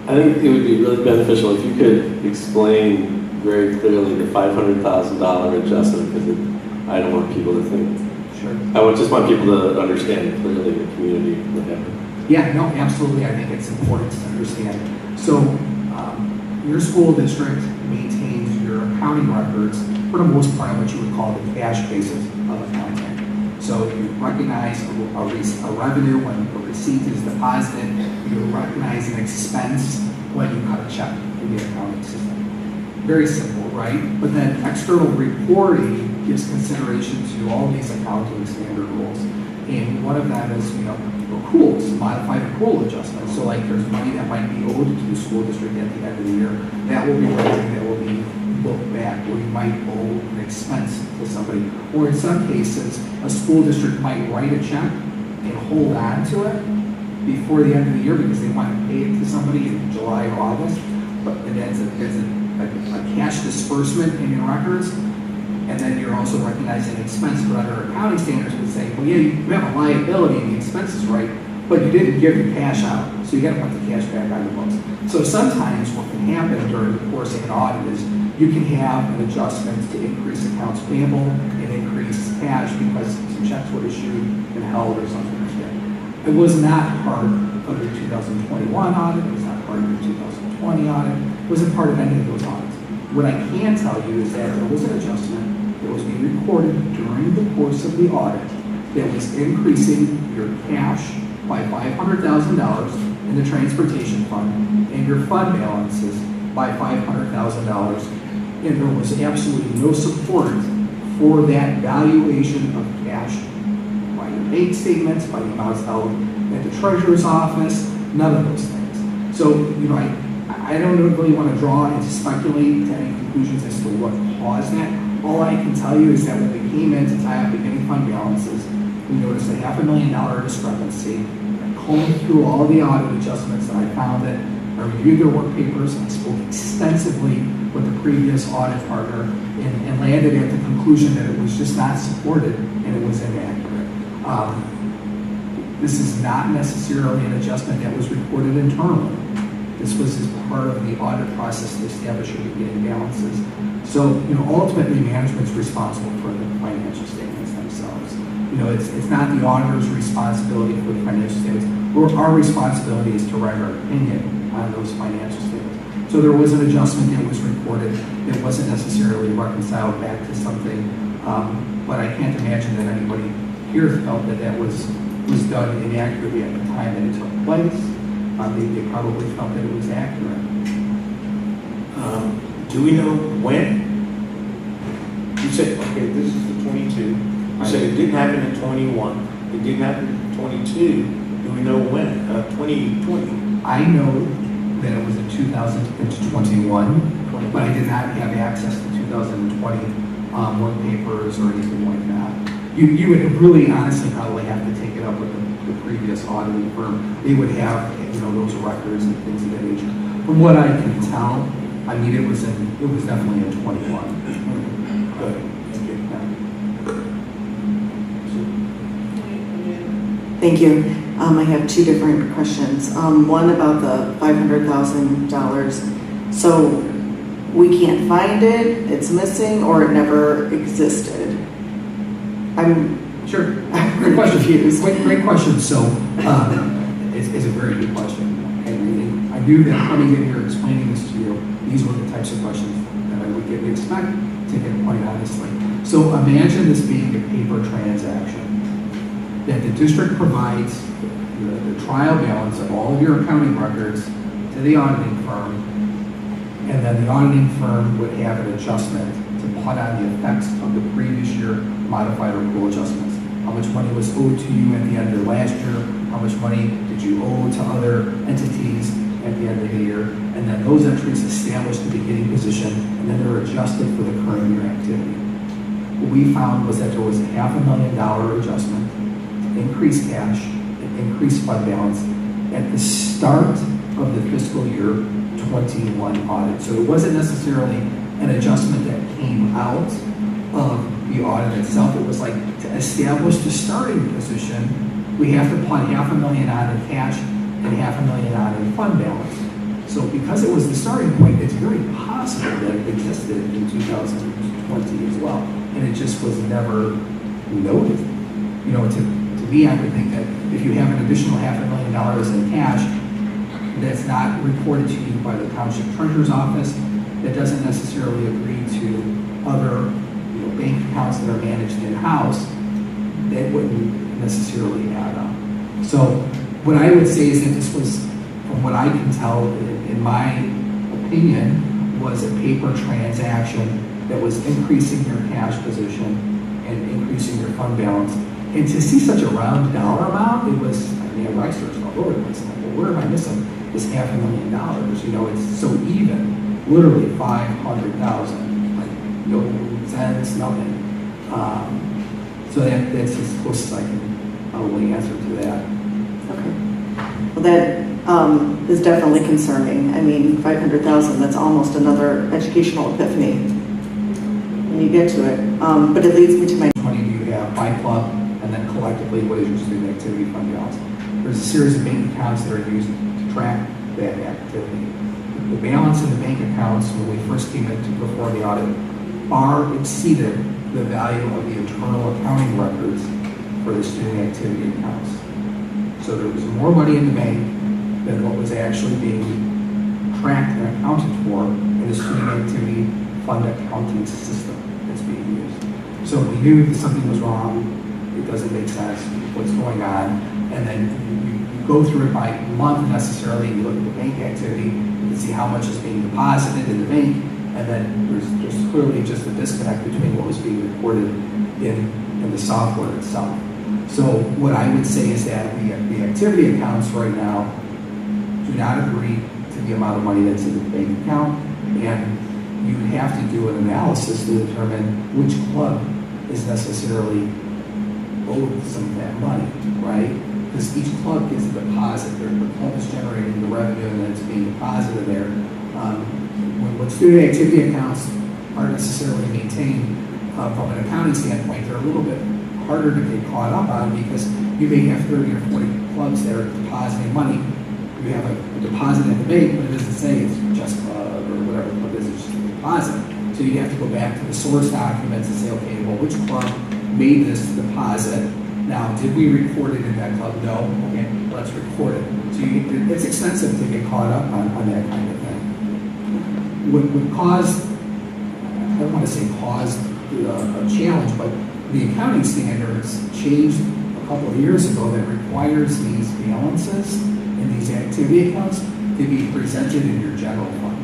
I think it would be really beneficial if you could explain very clearly the $500,000 adjustment, because I don't want people to think. Sure. I just want people to understand clearly the community. Yeah, no, absolutely. I think it's important to understand. So your school district maintains your accounting records for the most part, what you would call the cash basis of accounting. So you recognize a revenue when a receipt is deposited, you recognize an expense when you cut a check in the accounting system. Very simple, right? But then external reporting gives consideration to all these accounting standard rules. And one of them is, accruals, modified accrual adjustments. So like there's money that might be owed to the school district at the end of the year. That will be something that will be looked back, or you might owe an expense to somebody. Or in some cases, a school district might write a check and hold on to it before the end of the year because they want to pay it to somebody in July or August. But that's a cash disbursement in your records. And then you're also recognizing an expense, but under accounting standards would say, well, yeah, you have a liability and the expense is right, but you didn't give the cash out, so you got to put the cash back on the books. So sometimes what can happen during the course of an audit is you can have an adjustment to increase accounts payable and increase cash because some checks were issued and held or something like that. It was not part of your 2021 audit, it was not part of your 2020 audit, it wasn't part of any of those audits. What I can tell you is that there was an adjustment that was being recorded during the course of the audit that was increasing your cash by $500,000 in the transportation fund and your fund balances by $500,000. And there was absolutely no support for that valuation of cash by your bank statements, by the amounts held at the treasurer's office, none of those things. So, I don't really want to draw and speculate to any conclusions as to what caused that. All I can tell you is that when we came in to tie up beginning fund balances, we noticed a $500,000 discrepancy. I combed through all the audit adjustments that I found that I reviewed their work papers, and I spoke extensively with the previous audit partner and landed at the conclusion that it was just not supported and it was inaccurate. This is not necessarily an adjustment that was reported internally. This was as part of the audit process to establish your beginning balances. So, ultimately management's responsible for the financial statements themselves. It's not the auditor's responsibility for the financial statements. Our responsibility is to write our opinion on those financial statements. So there was an adjustment that was reported that wasn't necessarily reconciled back to something, but I can't imagine that anybody here felt that that was done inaccurately at the time that it took place. They probably felt that it was accurate. Do we know when? You said, okay, this is the 22. You said it didn't happen in 21. It didn't happen in 22. Do we know when? 2020. I know that it was in 2021, but I did not have access to 2020 work papers or anything like that. You would really honestly probably have to take it up with the previous auditing firm. They would have those records and things of that nature. From what I can tell, it was definitely in 21. Good. Thank you. I have two different questions. One about the $500,000. So we can't find it, it's missing, or it never existed? Sure. Great question. Great question. So it's a very good question. And I knew that coming in here explaining this to you, these were the types of questions that I would expect to get quite honestly. So imagine this being a paper transaction, that the district provides the trial balance of all of your accounting records to the auditing firm, and then the auditing firm would have an adjustment to put on the effects of the previous year modified accrual adjustments. How much money was owed to you at the end of last year? How much money did you owe to other entities at the end of the year? And then those entries establish the beginning position, and then they're adjusted for the current year activity. What we found was that there was a $500,000 adjustment to increase cash and increase fund balance at the start of the fiscal year 21 audit. So it wasn't necessarily an adjustment that came out of the audit itself. It was like to establish the starting position, we have to put $500,000 on in cash and $500,000 on in fund balance. So because it was the starting point, it's very possible that it existed in 2020 as well. And it just was never noted. To me, I would think that if you have an additional $500,000 in cash that's not reported to you by the township treasurer's office, that doesn't necessarily agree to other bank accounts that are managed in-house, that wouldn't necessarily add up. So what I would say is that this was, from what I can tell, in my opinion, was a paper transaction that was increasing your cash position and increasing your fund balance. And to see such a round dollar amount, it was, I mean, I searched all over the place. I'm like, well, where am I missing this $500,000? You know, it's so even, literally 500,000, like no cents, nothing. So that's as close as I can probably answer to that. Okay. Well, that is definitely concerning. I mean, 500,000, that's almost another educational epiphany when you get to it. But it leads me to my... Money do you have by club, and then collectively, what is your student activity fund balance? There's a series of bank accounts that are used to track that activity. The balance in the bank accounts when we first came in to perform the audit far exceeded the value of the internal accounting records for the student activity accounts. So there was more money in the bank than what was actually being tracked and accounted for in the student activity fund accounting system that's being used. So we knew that something was wrong, it doesn't make sense, what's going on, and then you go through it by month necessarily, you look at the bank activity, you can see how much is being deposited in the bank, and then there's clearly just a disconnect between what was being reported in the software itself. So what I would say is that the activity accounts right now do not agree to the amount of money that's in the bank account, and you have to do an analysis to determine which club is necessarily owed some of that money, right? Because each club gets a deposit. The club is generating the revenue and then it's being deposited there. When student activity accounts aren't necessarily maintained from an accounting standpoint, they're a little bit harder to get caught up on because you may have 30 or 40 clubs that are depositing money. You have a deposit at the bank, but it doesn't say it's just club or whatever club it is, it's just a deposit. So you have to go back to the source documents and say, okay, well, which club made this deposit? Now, did we record it in that club? No. Okay, let's record it. So it's expensive to get caught up on that kind of thing. What caused, I don't want to say caused a challenge, but the accounting standards changed a couple of years ago that requires these balances in these activity accounts to be presented in your general fund.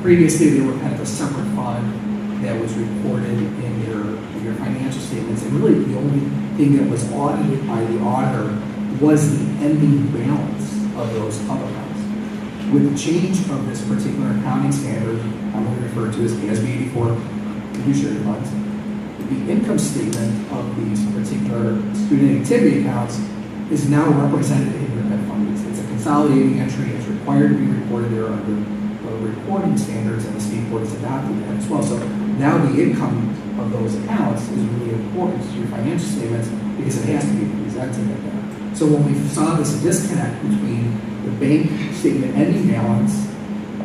Previously, they were kind of a separate fund that was reported in your financial statements, and really the only thing that was audited by the auditor was the ending balance of those club accounts. With the change of this particular accounting standard, I'm going to refer to as ASB 84 fiduciary funds, the income statement of these particular student activity accounts is now represented in your net fund. It's a consolidating entry. It's required to be reported there under reporting standards, and the state board has adopted that as well. So now the income of those accounts is really important to your financial statements because it has to be presented in there. So when we saw this disconnect between the bank statement ending balance,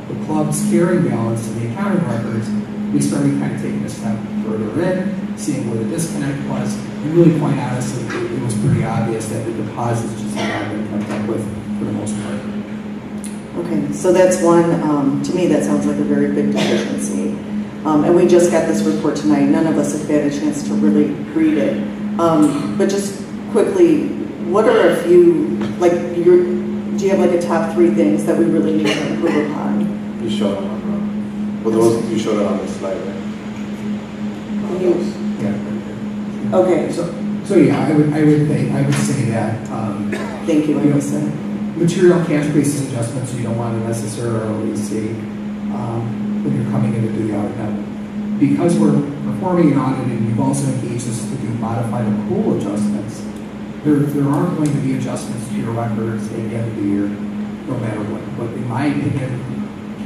the club's carrying balance, and the accounting records, we started kind of taking a step further in, seeing where the disconnect was, and really quite honestly, it was pretty obvious that the deposits just had not been kept up with for the most part. Okay, so that's one, to me, that sounds like a very big deficiency. And we just got this report tonight. None of us have had a chance to really read it. But just quickly, what are a few, like, do you have like a top 3 things that we really need to improve upon? You showed it on, well, those, you showed it on the slide, right? Yeah. Okay. So yeah, I would say that. Thank you, Lisa. Material cash basis adjustments you don't want to necessarily see when you're coming in to do the audit. Now, because we're performing an audit and you've also engaged us to do modified accrual adjustments, there are going to be adjustments to your records at the end of the year, no matter what. But in my opinion,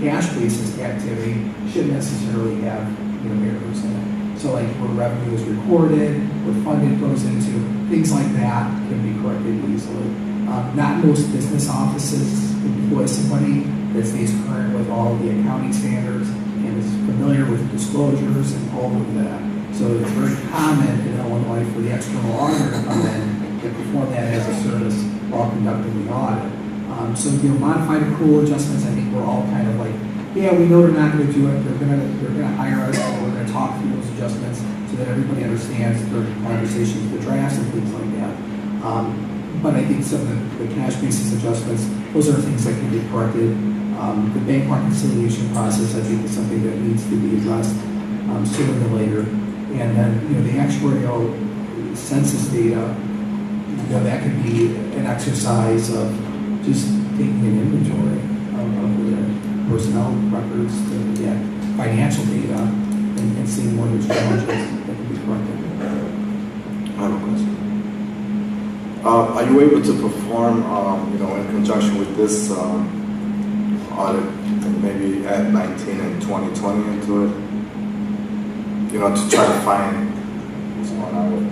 cash basis activity shouldn't necessarily have errors in it. So like where revenue is recorded, where funding goes into, things like that can be corrected easily. Not most business offices employ somebody that stays current with all of the accounting standards and is familiar with disclosures and all of that. So it's very common in Illinois for the external auditor to come in and perform that as a service while conducting the audit. So modified accrual adjustments, I think we're all kind of like, Yeah, we know they're not gonna do it, they're gonna hire us, and we're gonna talk through those adjustments so that everybody understands their conversations, the drafts and things like that. But I think some of the cash basis adjustments, those are things that can be corrected. The bank reconciliation process, I think, is something that needs to be addressed sooner than later. And then, the actuarial census data, that could be an exercise of just taking an inventory of the personnel records, the financial data, and seeing where there's challenges that can be corrected. I have a question. Are you able to perform, in conjunction with this audit, and maybe add 19 and 2020 into it? To try to find what's going on with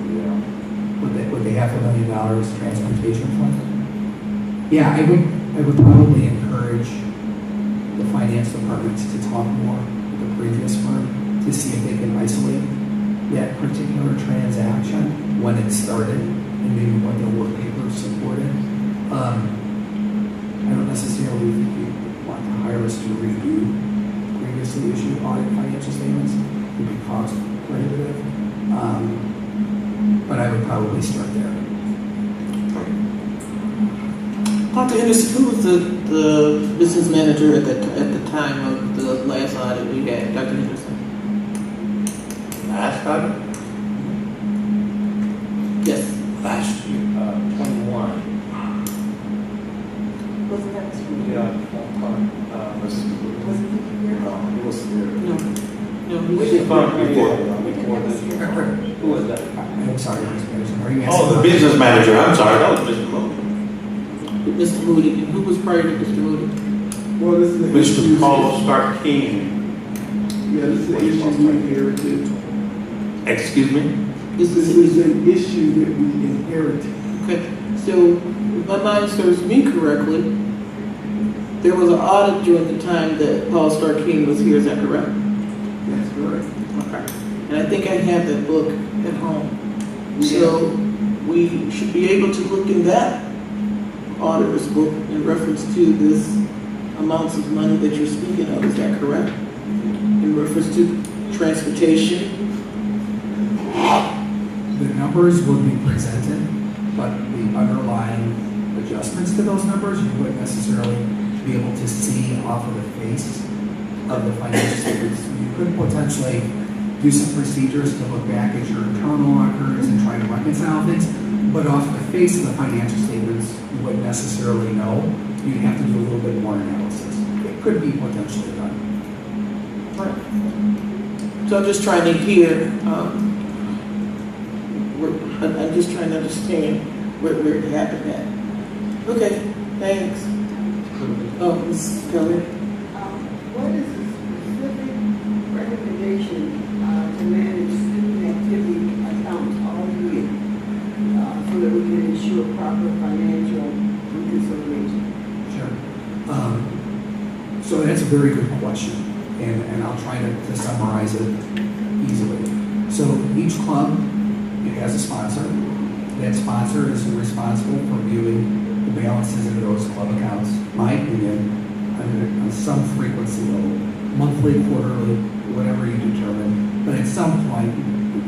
the. Would they have $1 million transportation fund? Yeah, I would probably encourage the finance department to talk more with the previous firm to see if they can isolate that particular transaction when it started and maybe what the work papers supported. I don't necessarily think you want to hire us to review previously issued audit financial statements. It would be cost prohibitive. But I would probably start there. Dr. Henderson, who was the business manager at the time of the last audit we had, Dr. Henderson? Last audit? Yes. Last year, 21. Wasn't that Mr. Yeah. He was here. No, he Which was fund before this? Who was that? I'm sorry, Mr. Anderson. Are you asking? Oh, the business manager, I'm sorry, that was Mr. Moody. Mr. Moody. And who was prior to Mr. Moody? Well, this is an issue. Mr. Paul Stark King. Yeah, this is an issue we inherited. Excuse me? This is an issue that we inherited. Okay, so if my mind serves me correctly, there was an audit during the time that Paul Stark King was here, is that correct? That's correct. Okay. And I think I have that book at home. So we should be able to look in that auditor's book in reference to this amounts of money that you're speaking of, is that correct? In reference to transportation? The numbers will be presented, but the underlying adjustments to those numbers, you wouldn't necessarily be able to see off of the face of the financial statements. You could potentially do some procedures to look back at your internal records and try to reconcile things, but off the face of the financial statements, you wouldn't necessarily know. You'd have to do a little bit more analysis. It could be potentially done. Right. So I'm just trying to hear, I'm just trying to understand where it happened at. Okay, thanks. Oh, Ms. Kelly. What is the specific recommendation to manage student activity accounts all year so that we can ensure proper financial reconciliation? Sure. So that's a very good question, and I'll try to summarize it easily. So each club, it has a sponsor. That sponsor is responsible for viewing the balances in those club accounts, my opinion, on some frequency level, monthly, quarterly, whatever you determine. But at some point,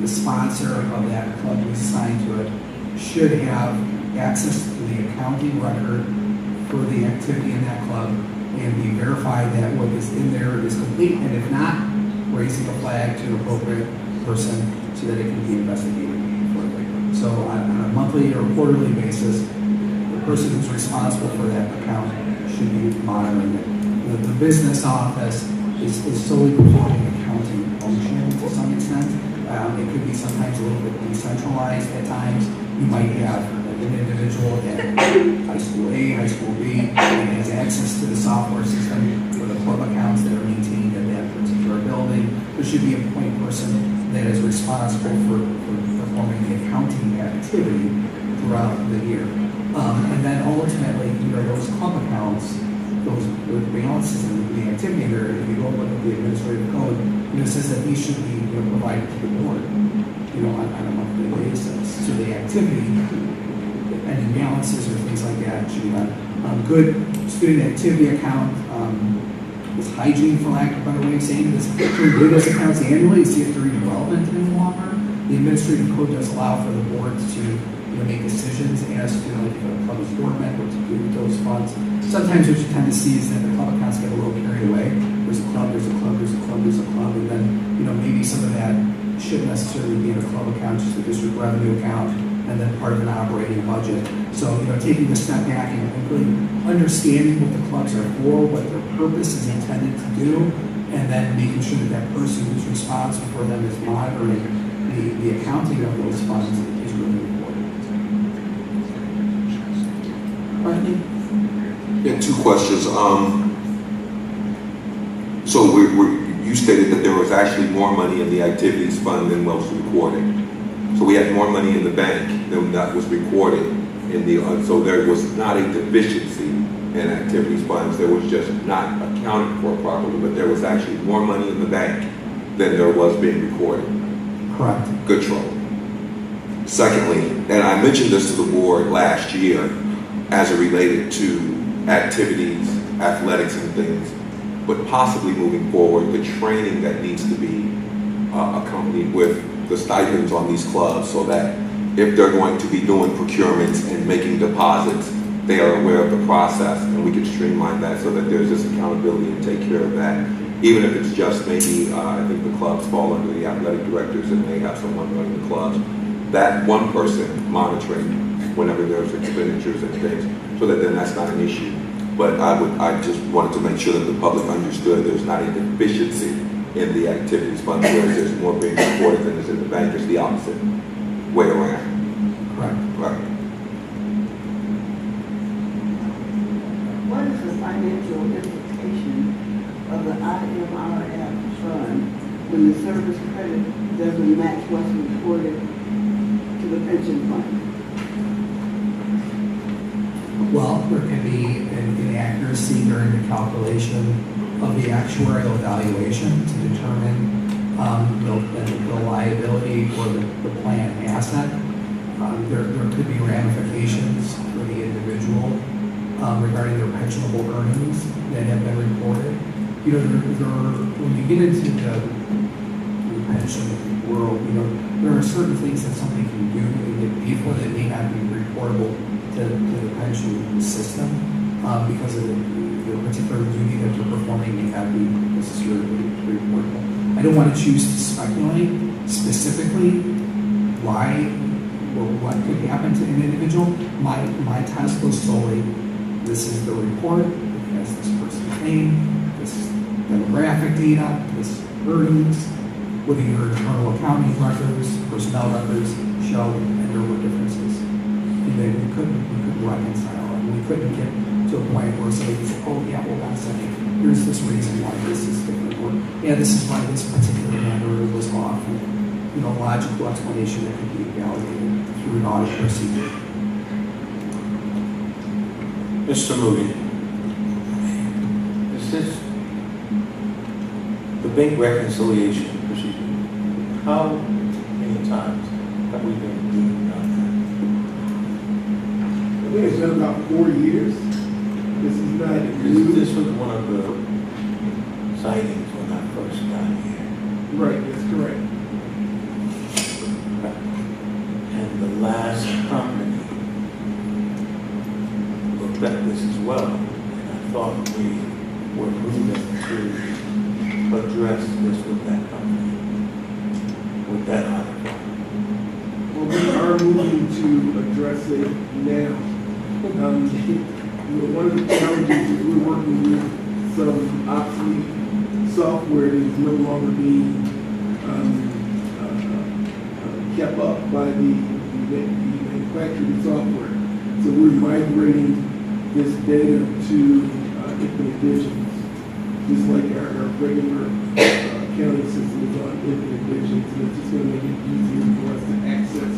the sponsor of that club who's assigned to it should have access to the accounting record for the activity in that club and be verified that what is in there is complete, and if not, raising a flag to an appropriate person so that it can be investigated further. So on a monthly or quarterly basis, the person who's responsible for that account should be monitoring it. The business office is solely performing accounting function to some extent. It could be sometimes a little bit decentralized at times. You might have an individual at high school A, high school B, and has access to the software system for the club accounts that are maintained in that particular building. There should be a point person that is responsible for performing the accounting activity throughout the year. And then ultimately, those club accounts, those balances and the activity there, if you go look at the administrative code, it says that these should be provided to the board, on a monthly basis. So the activity, any balances or things like that should be done. Good student activity account is hygiene, for lack of a better way of saying this. We review those accounts annually to see if they're even relevant any longer. The administrative code does allow for the boards to make decisions as to like if a club is dormant, what to do with those funds. Sometimes what you tend to see is that the club accounts get a little carried away. There's a club, there's a club, there's a club, there's a club, and then maybe some of that shouldn't necessarily be in a club account, just a district revenue account, and then part of an operating budget. So taking a step back and really understanding what the clubs are for, what their purpose is intended to do, and then making sure that that person who's responsible for them is monitoring the accounting of those funds is really important. Yeah, two questions. So you stated that there was actually more money in the activities fund than was recorded. So we had more money in the bank than that was recorded in the. So there was not a deficiency in activities funds. There was just not accounted for properly, but there was actually more money in the bank than there was being recorded. Correct. Good trouble. Secondly, and I mentioned this to the board last year as it related to activities, athletics and things, but possibly moving forward, the training that needs to be accompanied with the stipends on these clubs so that if they're going to be doing procurements and making deposits, they are aware of the process and we can streamline that so that there's this accountability and take care of that. Even if it's just maybe, I think the clubs fall under the athletic directors and they have someone running the clubs. That one person monitoring whenever there's expenditures and things, so that then that's not an issue. But I just wanted to make sure that the public understood there's not a deficiency in the activities fund, whereas there's more being reported than is in the bank. It's the opposite way around. Correct. Right. What is the financial implication of the IMRF fund when the service credit doesn't match what's reported to the pension fund? Well, there can be an inaccuracy during the calculation of the actuarial evaluation to determine the liability or the plan asset. There could be ramifications for the individual regarding their pensionable earnings that have been reported. When you get into the pension world, there are certain things that somebody can do and get paid for that may not be reportable to the pension system because of the particular duty that they're performing may not be necessarily reportable. I don't want to choose to speculate specifically why or what could happen to an individual. My task was solely, this is the report, it has this person's name, this demographic data, this earnings, what are your internal accounting records, personnel records show, and there were differences. And then we couldn't reconcile it. We couldn't get to a point where somebody would say, oh yeah, well that's it. Here's this reason why this is different. Or yeah, this is why this particular matter was off. And, logical explanation that could be validated through an audit procedure. Mr. Moody, is this the bank reconciliation procedure? How many times have we been doing that? I think it's been about 4 years. This is not new. This was one of the sightings when I first got here. Right, that's correct. And the last company looked at this as well. And I thought we were moving to address this with that company, with that audit. Well, we are moving to address it now. One of the challenges is we're working with some obsolete software that is no longer being kept up by the manufacturing software. So we're migrating this data to infinite visions, just like our regular accounting system is on infinite visions. And it's just going to make it easier for us to access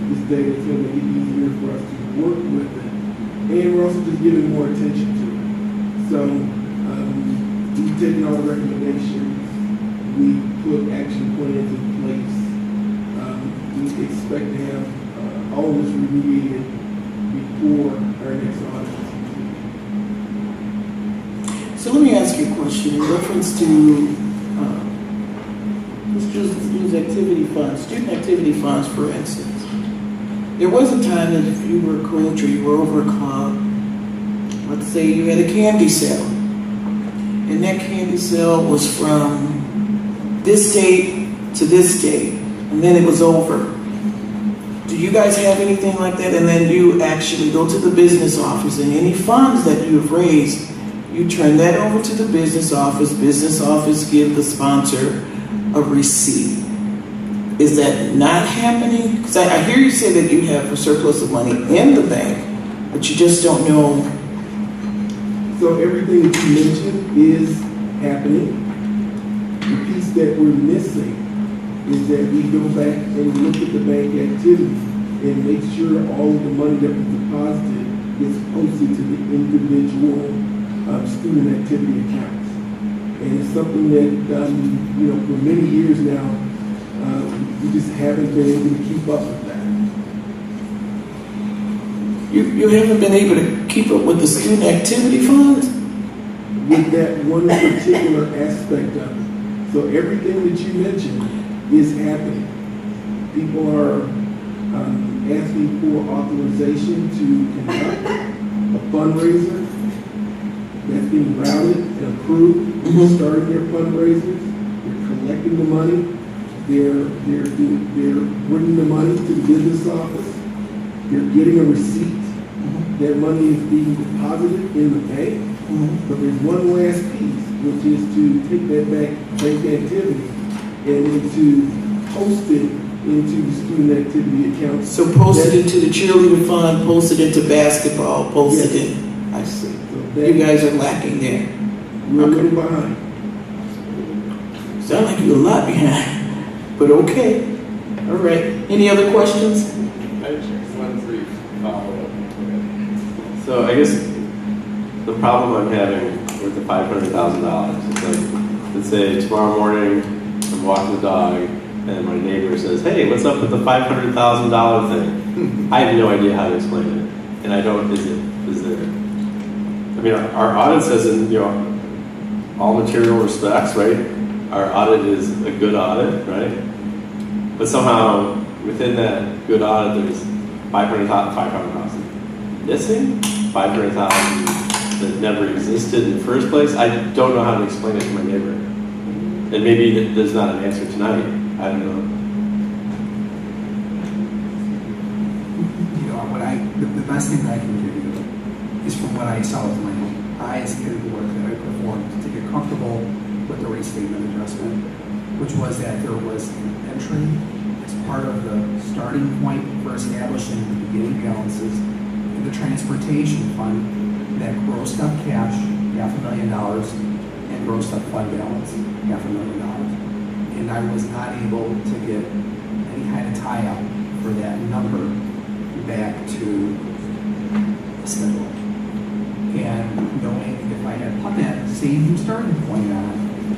this data. It's going to make it easier for us to work with it. And we're also just giving more attention to it. So we've taken all the recommendations. We put action plans in place. We expect to have all of this remediated before our next audit. So So let me ask you a question in reference to, let's use activity funds, student activity funds, for instance. There was a time that if you were a coach or you were over a club, let's say you had a candy sale, and that candy sale was from this date to this date, and then it was over. Do you guys have anything like that? And then you actually go to the business office, and any funds that you've raised, you turn that over to the business office give the sponsor a receipt. Is that not happening? Because I hear you say that you have a surplus of money in the bank, but you just don't know. So everything that you mentioned is happening. The piece that we're missing is that we go back and look at the bank activity and make sure all of the money that was deposited gets posted to the individual student activity accounts. And it's something that, for many years now, we just haven't been able to keep up with that. You haven't been able to keep up with the student activity funds? With that one particular aspect of it. So everything that you mentioned is happening. People are asking for authorization to conduct a fundraiser that's being routed and approved. They're starting their fundraisers. They're collecting the money. They're bringing the money to the business office. They're getting a receipt. That money is being deposited in the bank. But there's one last piece, which is to take that bank activity and then to post it into the student activity account. So post it into the cheerleader fund, post it into basketball, post it in. I see. So you guys are lacking there. We're a little behind. Sound like you're a lot behind, but okay. All right. Any other questions? One brief follow-up. So I guess the problem I'm having with the $500,000 is like, let's say tomorrow morning I'm walking the dog and my neighbor says, "Hey, what's up with the $500,000 thing?" I have no idea how to explain it, and I don't. Is there? I mean, our audit says in all material respects, right? Our audit is a good audit, right? But somehow within that good audit, there's $500,000 missing, $500,000 that never existed in the first place. I don't know how to explain it to my neighbor, and maybe there's not an answer tonight. I don't know. The best thing that I can give you is from what I saw with my own eyes and the work that I performed to get comfortable with the restatement adjustment, which was that there was an entry as part of the starting point for establishing the beginning balances in the transportation fund that grossed up cash, $500,000, and grossed up fund balance, $500,000. And I was not able to get any kind of tie-up for that number back to the schedule. And knowing if I had put that same starting point on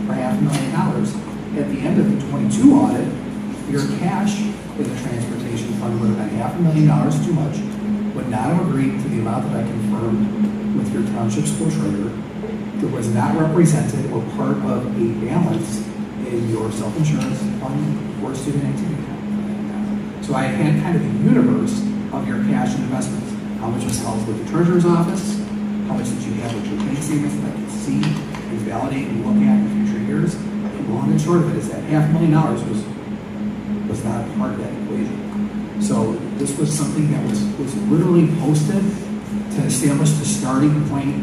for $500,000, at the end of the 22 audit, your cash in the transportation fund would have been $500,000 too much, would not have agreed to the amount that I confirmed with your township school treasurer, that was not represented or part of a balance in your self-insurance fund or student activity account. So I had kind of a universe of your cash and investments. How much was held with the treasurer's office? How much did you have with your bank statements that I could see and validate and look at in future years? And long and short of it is that $500,000 was not part of that equation. So this was something that was literally posted to establish the starting point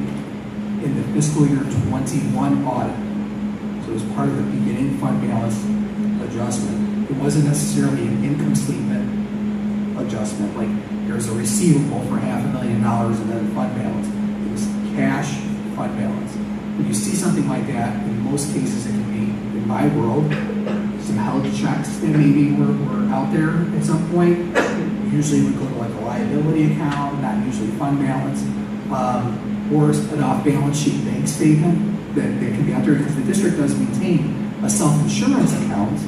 in the fiscal year 21 audit. So it was part of the beginning fund balance adjustment. It wasn't necessarily an income statement adjustment, like there's a receivable for $500,000 and then fund balance. It was cash fund balance. When you see something like that, in most cases it can be, in my world, some held checks that maybe were out there at some point. Usually would go to like a liability account, not usually fund balance, or an off-balance sheet bank statement that can be out there because the district does maintain a self-insurance account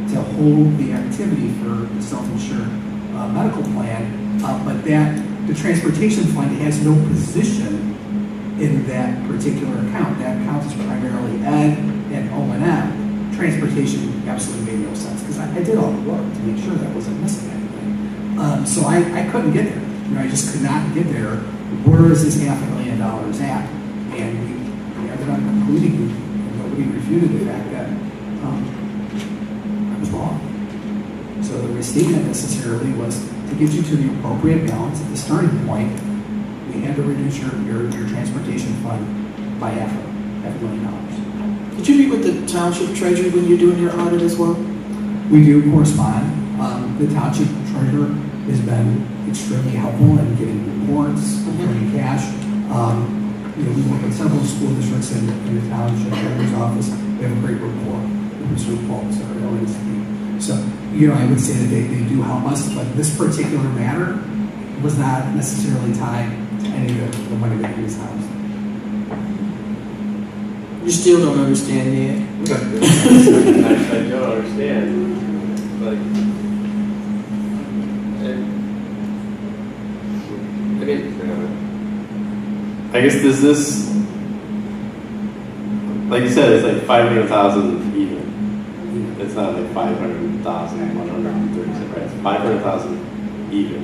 to hold the activity for the self-insured medical plan, but that the transportation fund has no position in that particular account. That account is primarily Ed and O&M. Transportation absolutely made no sense because I did all the work to make sure that I wasn't missing anything. So I couldn't get there. I just could not get there. Where is this $500,000 at? And we ended up concluding, and nobody refuted the fact that I was wrong. So the restatement necessarily was to get you to the appropriate balance at the starting point. We had to reduce your transportation fund by $500,000. Did you meet with the township treasurer when you're doing your audit as well? We do correspond. The township treasurer has been extremely helpful in getting reports, returning cash. We work with several school districts in the township treasurer's office. We have a great rapport with Mr. Paul, so I would say that they do help us, but this particular matter was not necessarily tied to any of the money that he was housed. You still don't understand that? I don't understand. I guess does this, like you said, it's like 500,000 even. It's not like 500,136, right? It's 500,000 even.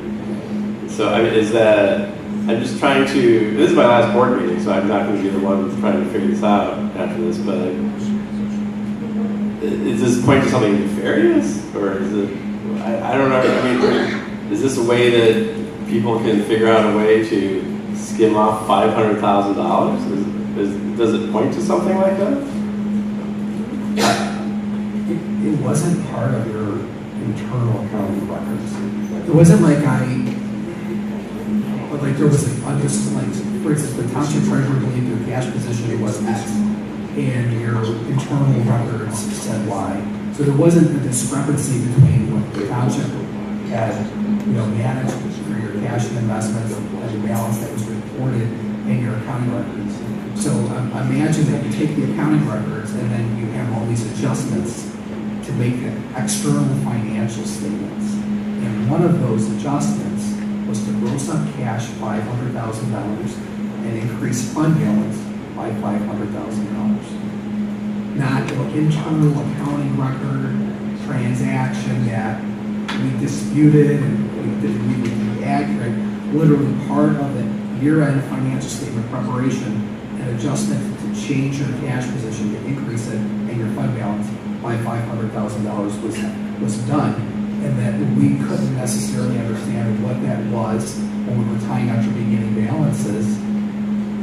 So is that? I'm just trying to. This is my last board meeting, so I'm not going to be the one trying to figure this out after this. But is this point to something nefarious, or is it? I don't know. Is this a way that people can figure out a way to skim off $500,000? Does it point to something like that? It wasn't part of your internal accounting records. It wasn't like there was for instance, the township treasurer believed your cash position was X, and your internal records said Y. So there wasn't a discrepancy between what the township had, managed for your cash and investments and the balance that was reported in your accounting records. So imagine that you take the accounting records and then you have all these adjustments to make the external financial statements. And one of those adjustments was to gross up cash $500,000 and increase fund balance by $500,000. Not an internal accounting record transaction that we disputed and we didn't need to be accurate. Literally part of the year-end financial statement preparation, an adjustment to change your cash position to increase it and your fund balance by $500,000 was done. And that we couldn't necessarily understand what that was when we were tying out your beginning balances.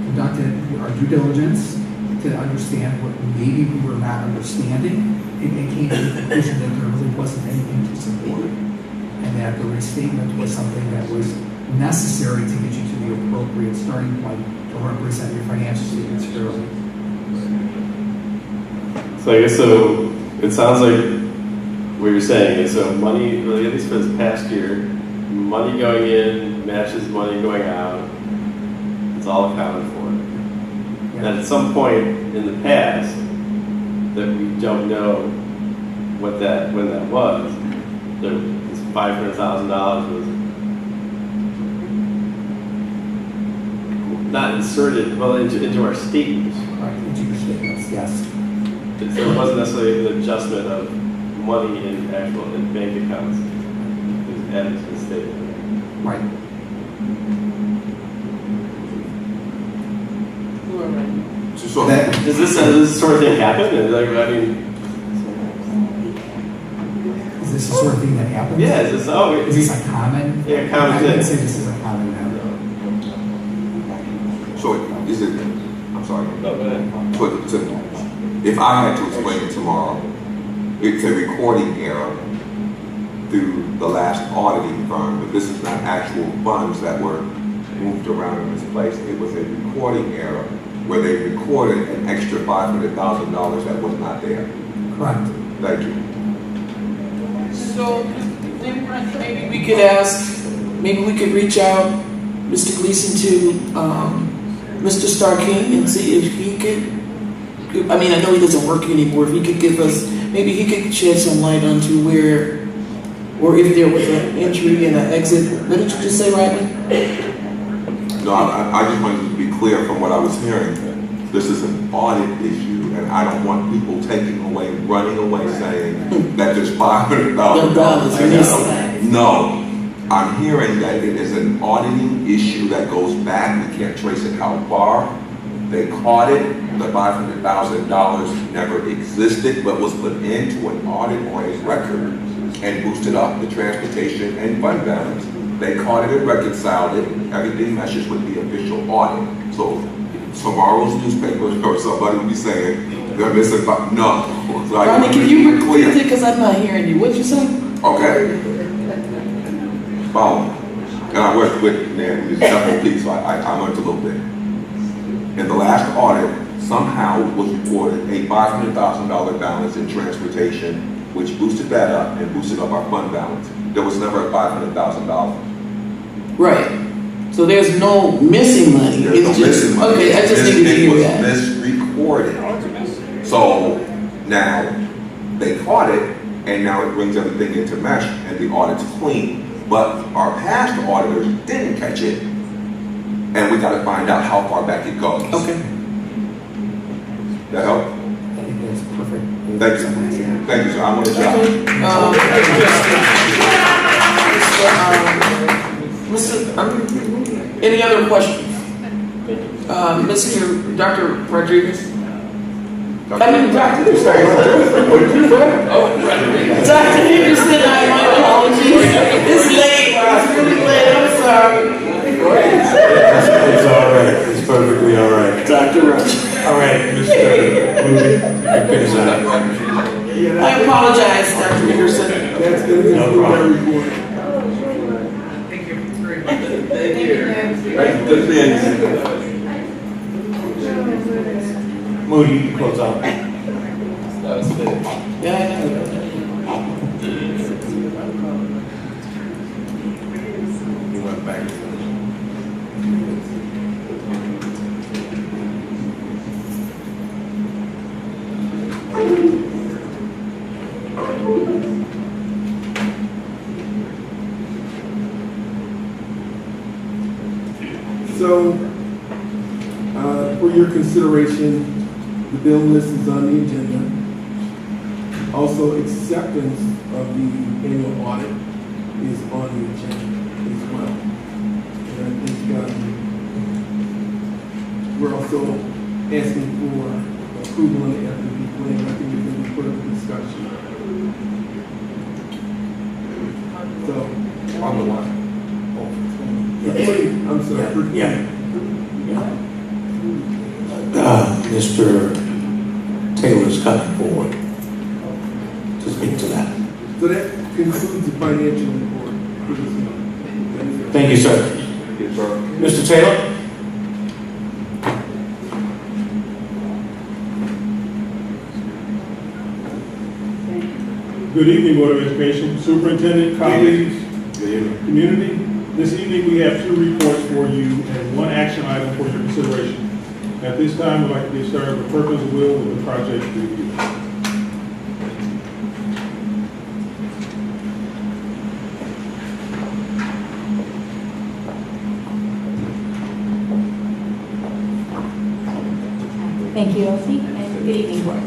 Conducted our due diligence to understand what maybe we were not understanding, and came to the conclusion that there really wasn't anything to support it, and that the restatement was something that was necessary to get you to the appropriate starting point to represent your financial statements fairly. So I guess it sounds like what you're saying is money, at least for this past year, money going in matches money going out. It's all accounted for. Yeah. And at some point in the past that we don't know when that was, this $500,000 was not inserted into our statements. Right, into your statements, yes. So it wasn't necessarily an adjustment of money in bank accounts. It was added to the statement. Right. Does this sort of thing happen? Is this the sort of thing that happens? Yeah. Is this a common? Yeah, common thing. I would say this is a common matter. So is it? I'm sorry. No, go ahead. So if I had to explain it tomorrow, it's a recording error through the last auditing firm, but this is not actual funds that were moved around in this place. It was a recording error where they recorded an extra $500,000 that was not there. Correct. Thank you. So maybe we could maybe we could reach out, Mr. Gleason, to Mr. Starking and see if he could, I know he doesn't work anymore, if he could give us, maybe he could shed some light onto where, or if there was an entry and an exit. What did you just say, Riley? No, I just wanted to be clear from what I was hearing. This is an audit issue, and I don't want people running away saying that there's $500,000. No, I'm hearing that it is an auditing issue that goes back. We can't trace it how far. They caught it. The $500,000 never existed, but was put into an audit or a record and boosted up the transportation and fund balance. They caught it and reconciled it. Everything meshes with the official audit. So tomorrow's newspaper or somebody will be saying they're missing. No. Like, Ronnie, can you repeat it? Because I'm not hearing you. What'd you say? Okay. And I worked with Nan, who's FOP, so I learned a little bit. In the last audit, somehow was reported a $500,000 balance in transportation, which boosted that up and boosted up our fund balance. There was never a $500,000. Right. So there's no missing money. There's no missing money. Okay, I just need to hear that. It was misreported. So now they caught it, and now it brings everything into mesh, and the audit's clean. But our past auditors didn't catch it, and we got to find out how far back it goes. Okay. That help? I think that's perfect. Thank you. Thank you, sir. I'm on the job. Any other questions? Dr. Rodriguez? Dr. Henderson, my apologies. It's late. It's really late. I'm sorry. It's all right. It's perfectly all right. Dr. Rush. All right, Mr. Moody, finish that up. I apologize, Dr. Henderson. No problem. Good seeing you. Moody, you can close out. You went back. So, for your consideration, the bill list is on the agenda. Also, acceptance of the annual audit is on the agenda as well. And I think we're also asking for approval on the FDB plan. I think we're going to put up a discussion. So, On the line. I'm sorry. Yeah. Mr. Taylor's coming forward to speak to that. So that concludes the financial report for this month. Thank you, sir. Yes, sir. Mr. Taylor? Good evening, Board of Education, Superintendent, colleagues, community. This evening we have two reports for you and one action item for your consideration. At this time, we'd like to get started with purpose of will with the project review. Thank you, Elsie, and good evening, Board.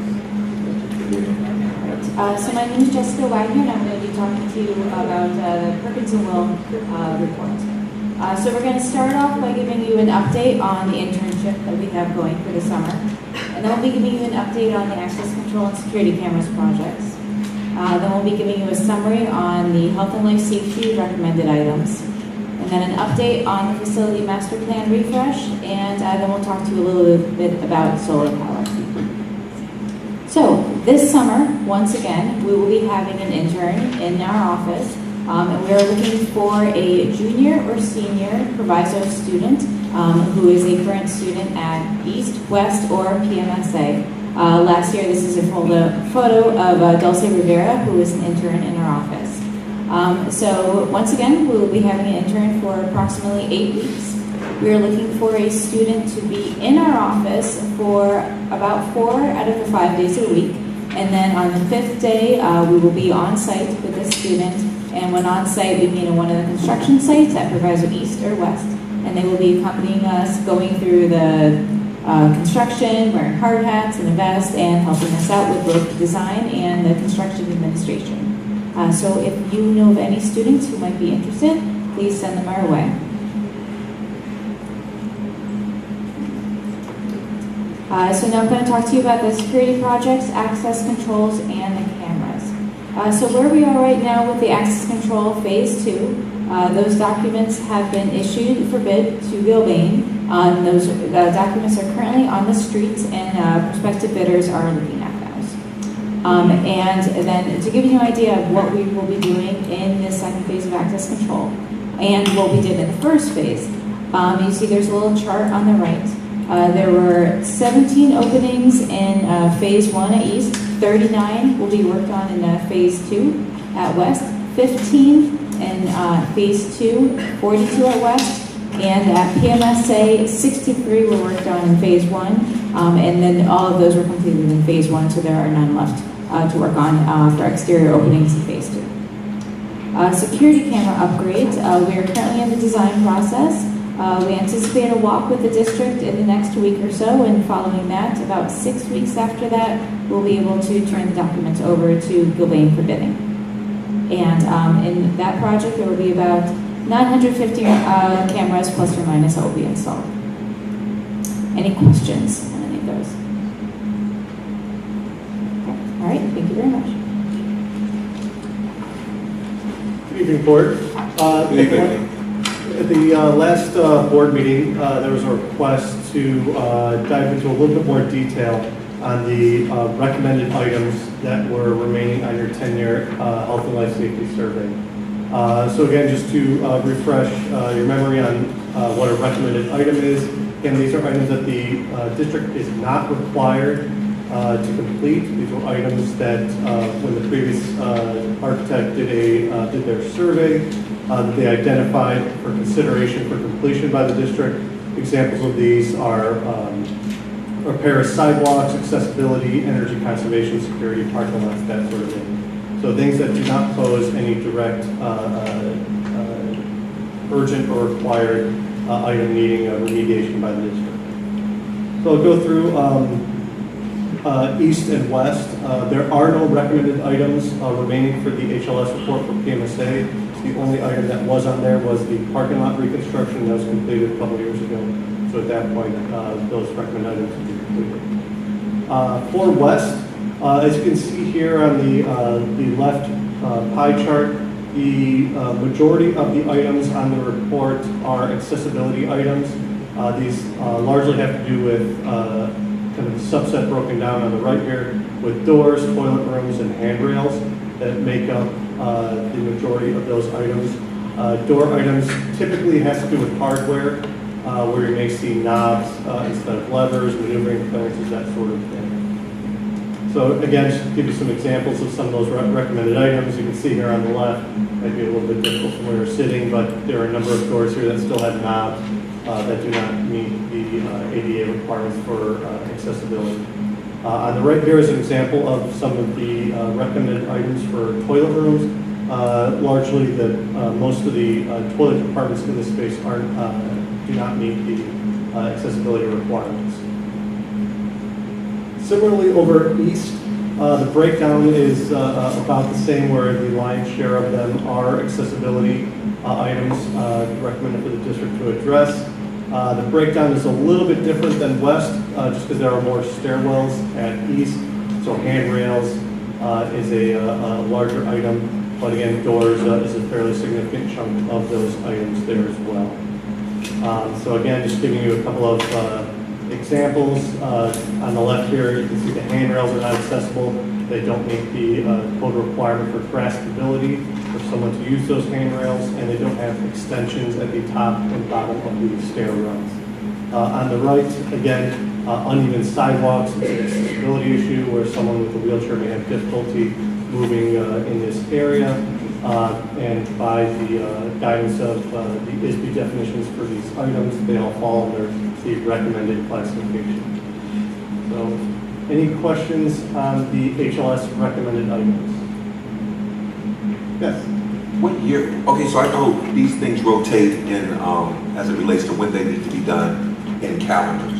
So my name is Jessica Wagner, and I'm going to be talking to you about the Perkins and Will report. So we're going to start off by giving you an update on the internship that we have going for the summer. And then we'll be giving you an update on the access control and security cameras projects. Then we'll be giving you a summary on the health and life safety recommended items. And then an update on the facility master plan refresh. And then we'll talk to you a little bit about solar power. So this summer, once again, we will be having an intern in our office. And we are looking for a junior or senior Proviso student who is a current student at East, West, or PMSA. Last year, this is a photo of Dulce Rivera, who is an intern in our office. So once again, we will be having an intern for approximately 8 weeks. We are looking for a student to be in our office for about 4 out of the 5 days a week. And then on the 5th day, we will be on site with the student. And when on site, we meet in one of the construction sites at Proviso East or West. And and they will be accompanying us, going through the construction, wearing hard hats and a vest, and helping us out with both the design and the construction administration. So if you know of any students who might be interested, please send them our way. So now I'm going to talk to you about the security projects, access controls, and the cameras. So where we are right now with the access control phase 2, those documents have been issued for bid to Gilbane. Those documents are currently on the streets, and prospective bidders are looking at those. And then to give you an idea of what we will be doing in this second phase of access control and what we did in the first phase, you see there's a little chart on the right. There were 17 openings in phase 1 at East, 39 will be worked on in phase 2 at West, 15 in phase 2, 42 at West, and at PMSA, 63 were worked on in phase 1, and then all of those were completed in phase 1, so there are none left to work on for exterior openings in phase 2. Security camera upgrades, we are currently in the design process. We anticipate a walk with the district in the next week or so, and following that, about 6 weeks after that, we'll be able to turn the documents over to Gilbane for bidding. And in that project, there will be about 950 cameras plus or minus that will be installed. Any questions on any of those? All right, thank you very much. Good evening, board. Good evening. At the last board meeting, there was a request to dive into a little bit more detail on the recommended items that were remaining on your 10-year health and life safety survey. So again, just to refresh your memory on what a recommended item is, again, these are items that the district is not required to complete. These were items that when the previous architect did their survey, that they identified for consideration for completion by the district. Examples of these are repair of sidewalks, accessibility, energy conservation, security, parking lots, that sort of thing. So things that do not pose any direct urgent or required item needing remediation by the district. So I'll go through East and West. There are no recommended items remaining for the HLS report for PMSA. The only item that was on there was the parking lot reconstruction that was completed a couple of years ago. So at that point, those recommended items will be completed. For West, as you can see here on the left pie chart, the majority of the items on the report are accessibility items. These largely have to do with kind of the subset broken down on the right here with doors, toilet rooms, and handrails that make up the majority of those items. Door items typically has to do with hardware, where you may see knobs instead of levers, maneuvering clearances, that sort of thing. So again, just to give you some examples of some of those recommended items, you can see here on the left, might be a little bit difficult from where you're sitting, but there are a number of doors here that still have knobs that do not meet the ADA requirements for accessibility. On the right here is an example of some of the recommended items for toilet rooms. Largely, most of the toilet compartments in this space do not meet the accessibility requirements. Similarly, over East, the breakdown is about the same, where the lion's share of them are accessibility items recommended for the district to address. The breakdown is a little bit different than West, just because there are more stairwells at East. So handrails is a larger item, but again, doors is a fairly significant chunk of those items there as well. So again, just giving you a couple of examples. On the left here, you can see the handrails are not accessible. They don't meet the code requirement for graspability for someone to use those handrails, and they don't have extensions at the top and bottom of the stair rungs. On the right, again, uneven sidewalks is an accessibility issue where someone with a wheelchair may have difficulty moving in this area. And by the guidance of the ISB definitions for these items, they all fall under the recommended classification. So, any questions on the HLS recommended items? Yes? What year? Okay, so I know these things rotate in, as it relates to when they need to be done in calendars.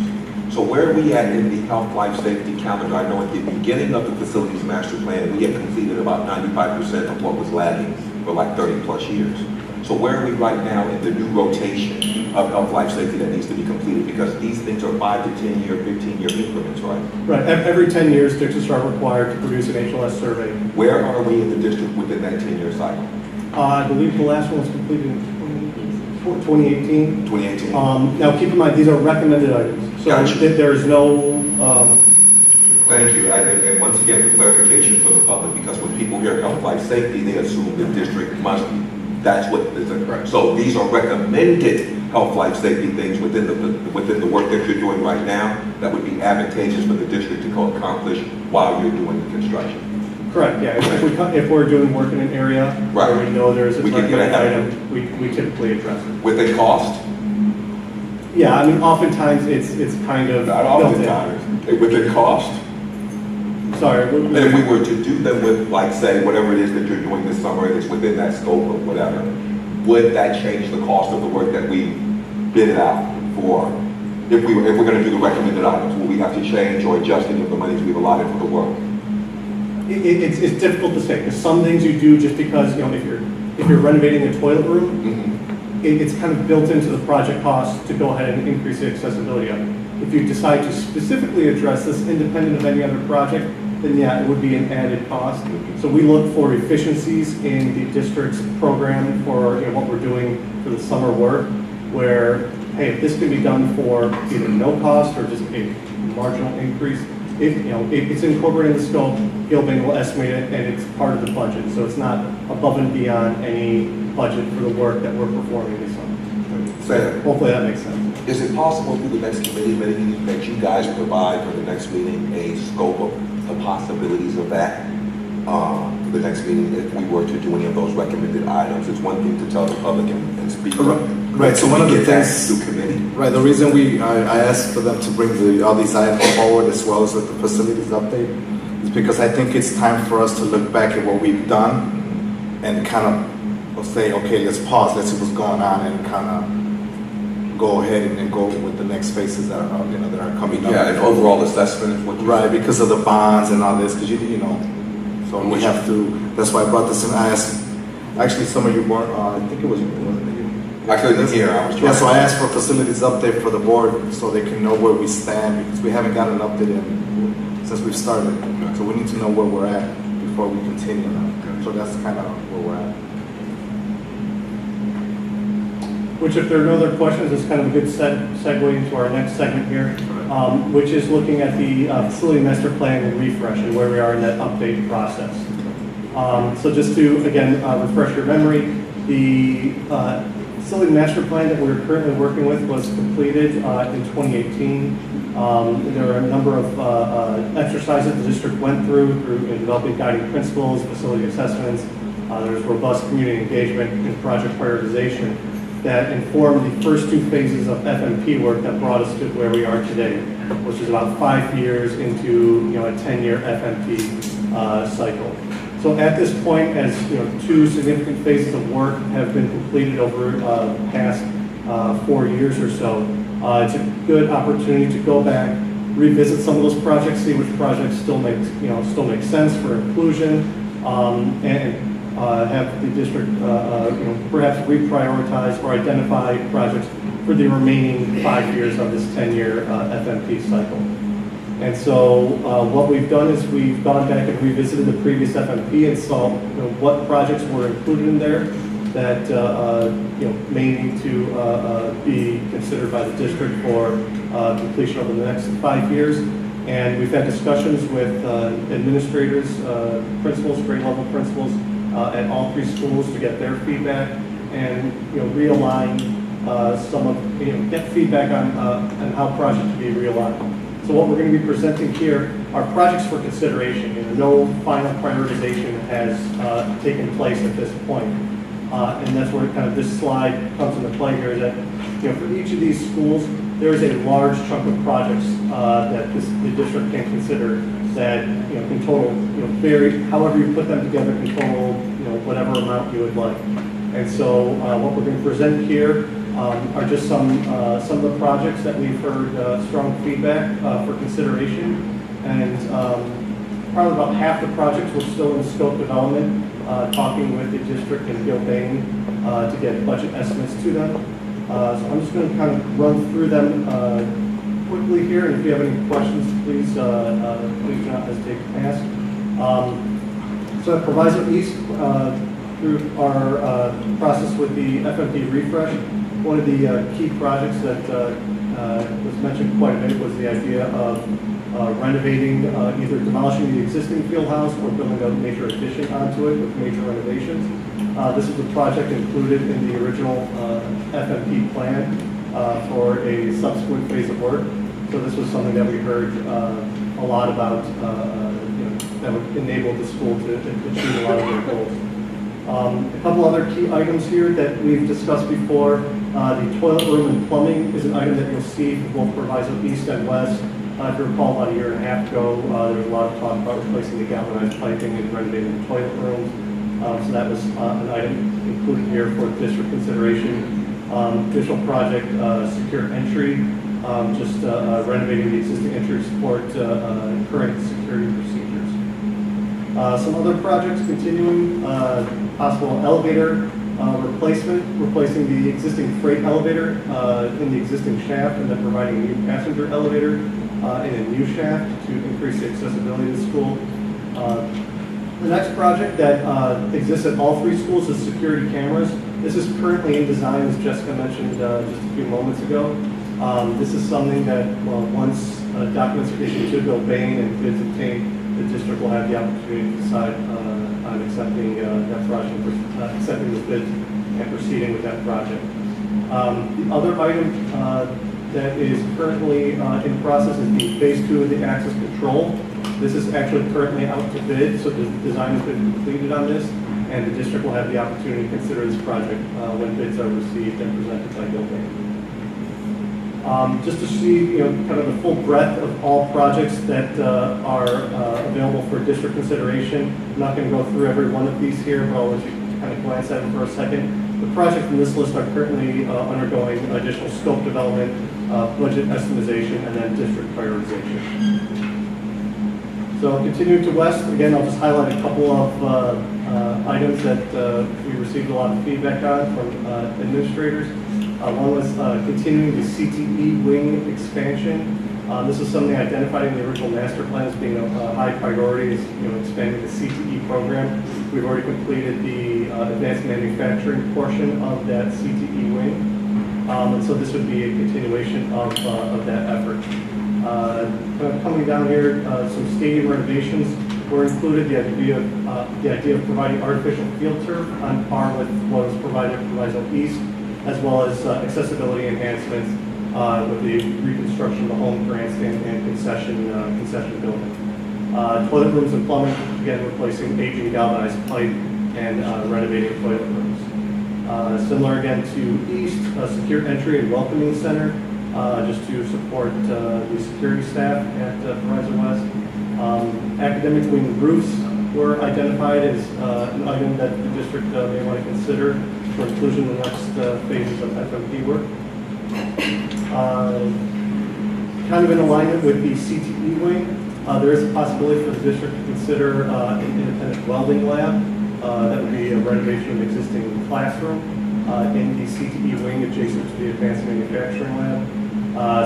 So where are we at in the health, life, safety calendar? I know at the beginning of the facilities master plan, we had completed about 95% of what was lagging for like 30 plus years. So where are we right now in the new rotation of health, life, safety that needs to be completed? Because these things are 5 to 10 year, 15 year increments, right? Right, every 10 years, districts are required to produce an HLS survey. Where are we in the district within that 10-year cycle? I believe the last one was completed in 2018. 2018. Now keep in mind, these are recommended items. So Gotcha. there's no, Thank you. And once again, for clarification for the public, because when people hear health, life, safety, they assume the district must, that's what is correct. So these are recommended health, life, safety things within the work that you're doing right now that would be advantageous for the district to accomplish while you're doing the construction. correct, yeah. If we're doing work in an area Right. where we know there's a We can get recommended ahead of item, we typically address it. With a cost? Yeah, I mean, oftentimes it's kind of Not built in. oftentimes. With a cost? Sorry. And if we were to do them with, like, say, whatever it is that you're doing this summer, and it's within that scope or whatever, would that change the cost of the work that we bid it out for? If we're going to do the recommended items, will we have to change or adjust any of the monies we've allotted for the work? It's difficult to say, because some things you do just because, you know, if you're renovating a toilet room, it's kind of built into the project cost to go ahead and increase the accessibility of it. If you decide to specifically address this independent of any other project, then yeah, it would be an added cost. So we look for efficiencies in the district's program for, you know, what we're doing for the summer work, where, hey, if this can be done for either no cost or just a marginal increase, if it's incorporated in the scope, Gilbane will estimate it, and it's part of the budget. So it's not above and beyond any budget for the work that we're performing this summer. Sam, hopefully that makes sense. Is it possible through the next committee meeting that you guys provide for the next meeting a scope of the possibilities of that for the next meeting if we were to do any of those recommended items? It's one thing to tell the public and speak. Right, so one of the things, through committee. right, the reason I asked for them to bring all these items forward as well as with the facilities update is because I think it's time for us to look back at what we've done and kind of say, okay, let's pause, let's see what's going on, and kind of go ahead and then go with the next phases that are, that are coming up. Yeah, an overall assessment of what you right, because of the bonds and all this, because you know, so we have to. That's why I brought this in. I asked, actually, some of you weren't. I think it was. I couldn't hear. I was trying. Yeah, so I asked for facilities update for the board so they can know where we stand because we haven't gotten an update since we've started. So we need to know where we're at before we continue. So that's kind of where we're at. Which, if there are no other questions, is kind of a good segue into our next segment here, which is looking at the facility master plan and refresh and where we are in that update process. So just to, again, refresh your memory, the facility master plan that we're currently working with was completed in 2018. There are a number of exercises the district went through developing guiding principles, facility assessments. There's robust community engagement and project prioritization that informed the first two phases of FMP work that brought us to where we are today, which is about 5 years into a 10-year FMP cycle. So at this point, as two significant phases of work have been completed over the past 4 years or so, it's a good opportunity to go back, revisit some of those projects, see which projects still make sense for inclusion, and have the district perhaps reprioritize or identify projects for the remaining 5 years of this 10-year FMP cycle. And so what we've done is we've gone back and revisited the previous FMP and saw what projects were included in there that may need to be considered by the district for completion over the next 5 years. And we've had discussions with administrators, principals, grade level principals at all 3 schools to get their feedback and realign some of get feedback on how projects should be realigned. So what we're going to be presenting here are projects for consideration. No final prioritization has taken place at this point. And that's where kind of this slide comes into play here, is that for each of these schools, there is a large chunk of projects that the district can consider that, can total, vary, however you put them together can total, whatever amount you would like. And so what we're going to present here are just some of the projects that we've heard strong feedback for consideration. And probably about half the projects were still in scope development, talking with the district and Bill Bain to get budget estimates to them. So I'm just going to kind of run through them quickly here, and if you have any questions, please do not hesitate to ask. So at Proviso East, through our process with the FMP refresh, one of the key projects that was mentioned quite a bit was the idea of renovating, either demolishing the existing field house or building a major addition onto it with major renovations. This is a project included in the original FMP plan for a subsequent phase of work. So this was something that we heard a lot about, that would enable the school to achieve a lot of their goals. A couple other key items here that we've discussed before. The toilet room and plumbing is an item that you'll see for both Proviso East and West. If you recall, about a year and a half ago, there was a lot of talk about replacing the galvanized piping and renovating the toilet rooms. So that was an item included here for district consideration. Additional project, secure entry, just renovating the existing entry to support current security procedures. Some other projects continuing, possible elevator replacement, replacing the existing freight elevator in the existing shaft and then providing a new passenger elevator in a new shaft to increase the accessibility of the school. The next project that exists at all three schools is security cameras. This is currently in design, as Jessica mentioned just a few moments ago. This is something that, once documents are issued to Bill Bain and bids obtained, the district will have the opportunity to decide on accepting that project, accepting the bid and proceeding with that project. The other item that is currently in process is the phase 2 of the access control. This is actually currently out to bid, so the design has been completed on this, and the district will have the opportunity to consider this project when bids are received and presented by Bill Bain. Just to see, kind of the full breadth of all projects that are available for district consideration. I'm not going to go through every one of these here, but I'll let you kind of glance at them for a second. The projects in this list are currently undergoing additional scope development, budget estimation, and then district prioritization. So continuing to West, again, I'll just highlight a couple of items that we received a lot of feedback on from administrators. One was continuing the CTE wing expansion. This is something identified in the original master plan as being a high priority, is expanding the CTE program. We've already completed the advanced manufacturing portion of that CTE wing, and so this would be a continuation of that effort. Coming down here, some stadium renovations were included. The idea of providing artificial field turf on par with what was provided at Proviso East, as well as accessibility enhancements with the reconstruction of the home grandstand and concession building. Toilet rooms and plumbing, again replacing aging galvanized pipe and renovating toilet rooms. Similar again to East, secure entry and welcoming center, just to support the security staff at Proviso West. Academic wing roofs were identified as an item that the district may want to consider for inclusion in the next phases of FMP work. Kind of in alignment with the CTE wing, there is a possibility for the district to consider an independent welding lab. That would be a renovation of an existing classroom in the CTE wing adjacent to the advanced manufacturing lab.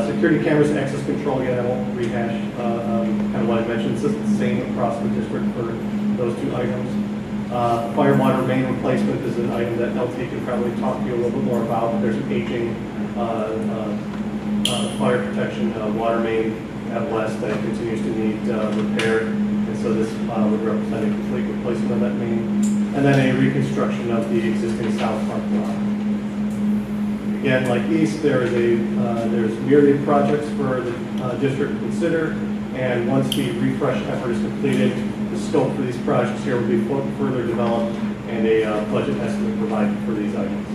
Security cameras and access control, again, I won't rehash kind of what I mentioned. This is the same across the district for those two items. Fire water main replacement is an item that LT can probably talk to you a little bit more about. There's an aging fire protection water main at West that continues to need repair, and so this would represent a complete replacement of that main, and then a reconstruction of the existing south parking lot. Again, like East, there's myriad projects for the district to consider, and once the refresh effort is completed, the scope for these projects here will be further developed and a budget estimate provided for these items.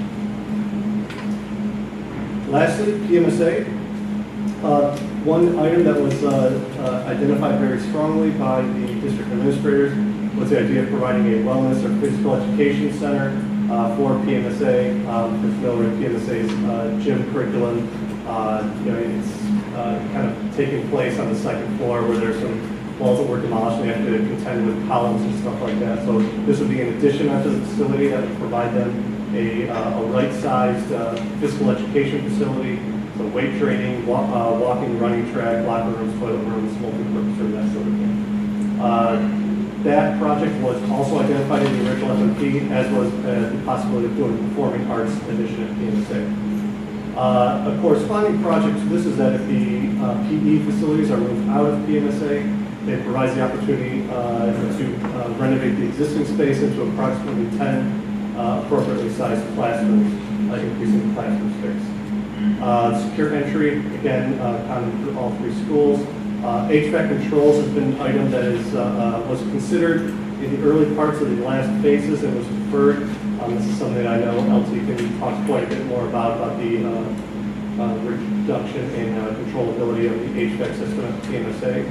Lastly, PMSA. One item that was identified very strongly by the district administrators was the idea of providing a wellness or physical education center for PMSA. For familiar with PMSA's gym curriculum, it's kind of taking place on the second floor where there's some walls that were demolished and we have to contend with columns and stuff like that. So this would be an addition onto the facility that would provide them a right-sized physical education facility, so weight training, walking, running track, locker rooms, toilet rooms, multi-purpose room, that sort of thing. That project was also identified in the original FMP, as was the possibility of doing a performing arts addition at PMSA. A corresponding project to this is that if the PE facilities are moved out of PMSA, it provides the opportunity to renovate the existing space into approximately 10 appropriately sized classrooms, increasing the classroom space. Secure entry, again, common for all three schools. HVAC controls has been an item that was considered in the early parts of the last phases and was deferred. This is something that I know LT can talk quite a bit more about the reduction in controllability of the HVAC system at PMSA.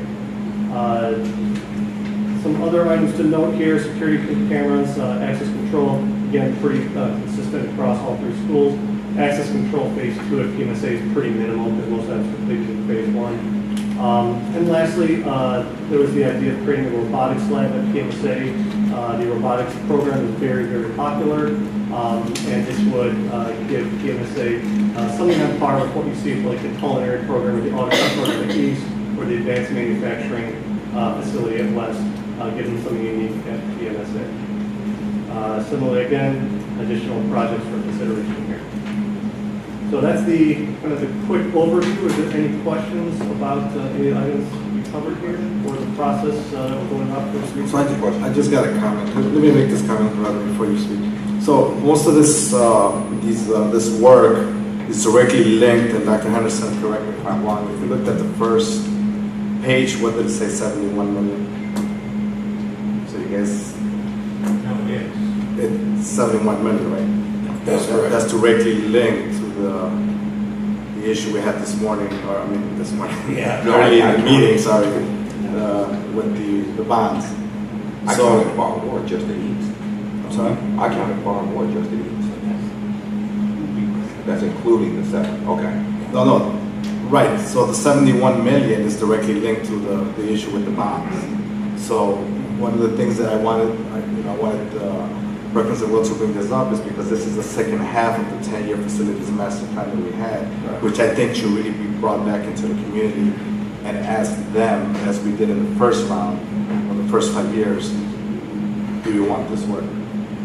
Some other items to note here: security cameras, access control, again, pretty consistent across all three schools. Access control phase 2 at PMSA is pretty minimal because most of that's completed in phase 1. And lastly, there was the idea of creating a robotics lab at PMSA. The robotics program is very, very popular, and this would give PMSA something on par with what you see for like the culinary program or the audit program at East or the advanced manufacturing facility at West, giving them something unique at PMSA. Similarly, again, additional projects for consideration here. So that's the kind of the quick overview. Is there any questions about any items we covered here or the process that we're going up for? So I just got a comment. Let me make this comment rather before you speak. So most of this this work is directly linked, and Dr. Henderson, correct me if I'm wrong. If you looked at the first page, what did it say? 71 million. So you guys, it's 71 million, right? That's directly linked to the issue we had this morning, or I mean this morning, early in the meeting, sorry, with the bonds. I counted far more just at East. I'm sorry? I counted far more just at East. That's including the 7, okay. No, right, so the 71 million is directly linked to the issue with the bonds. So one of the things that I wanted Representative Will to bring this up is because this is the second half of the 10-year facilities master plan that we had, which I think should really be brought back into the community and ask them, as we did in the first round, or the first 5 years, do you want this work?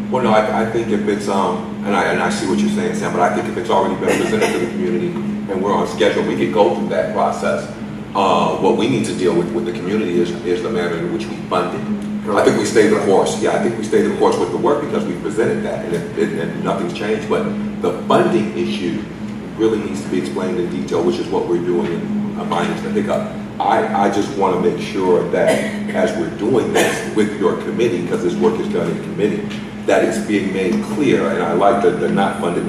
Well, no, I think if it's, and I see what you're saying, Sam, but I think if it's already been presented to the community and we're on schedule, we could go through that process. What we need to deal with the community is the manner in which we fund it. I think we stayed the course. Yeah, I think we stayed the course with the work because we presented that and nothing's changed. But the funding issue really needs to be explained in detail, which is what we're doing in Minus the Hiccup. I just want to make sure that as we're doing this with your committee, because this work is done in committee, that it's being made clear. And I like the not funded,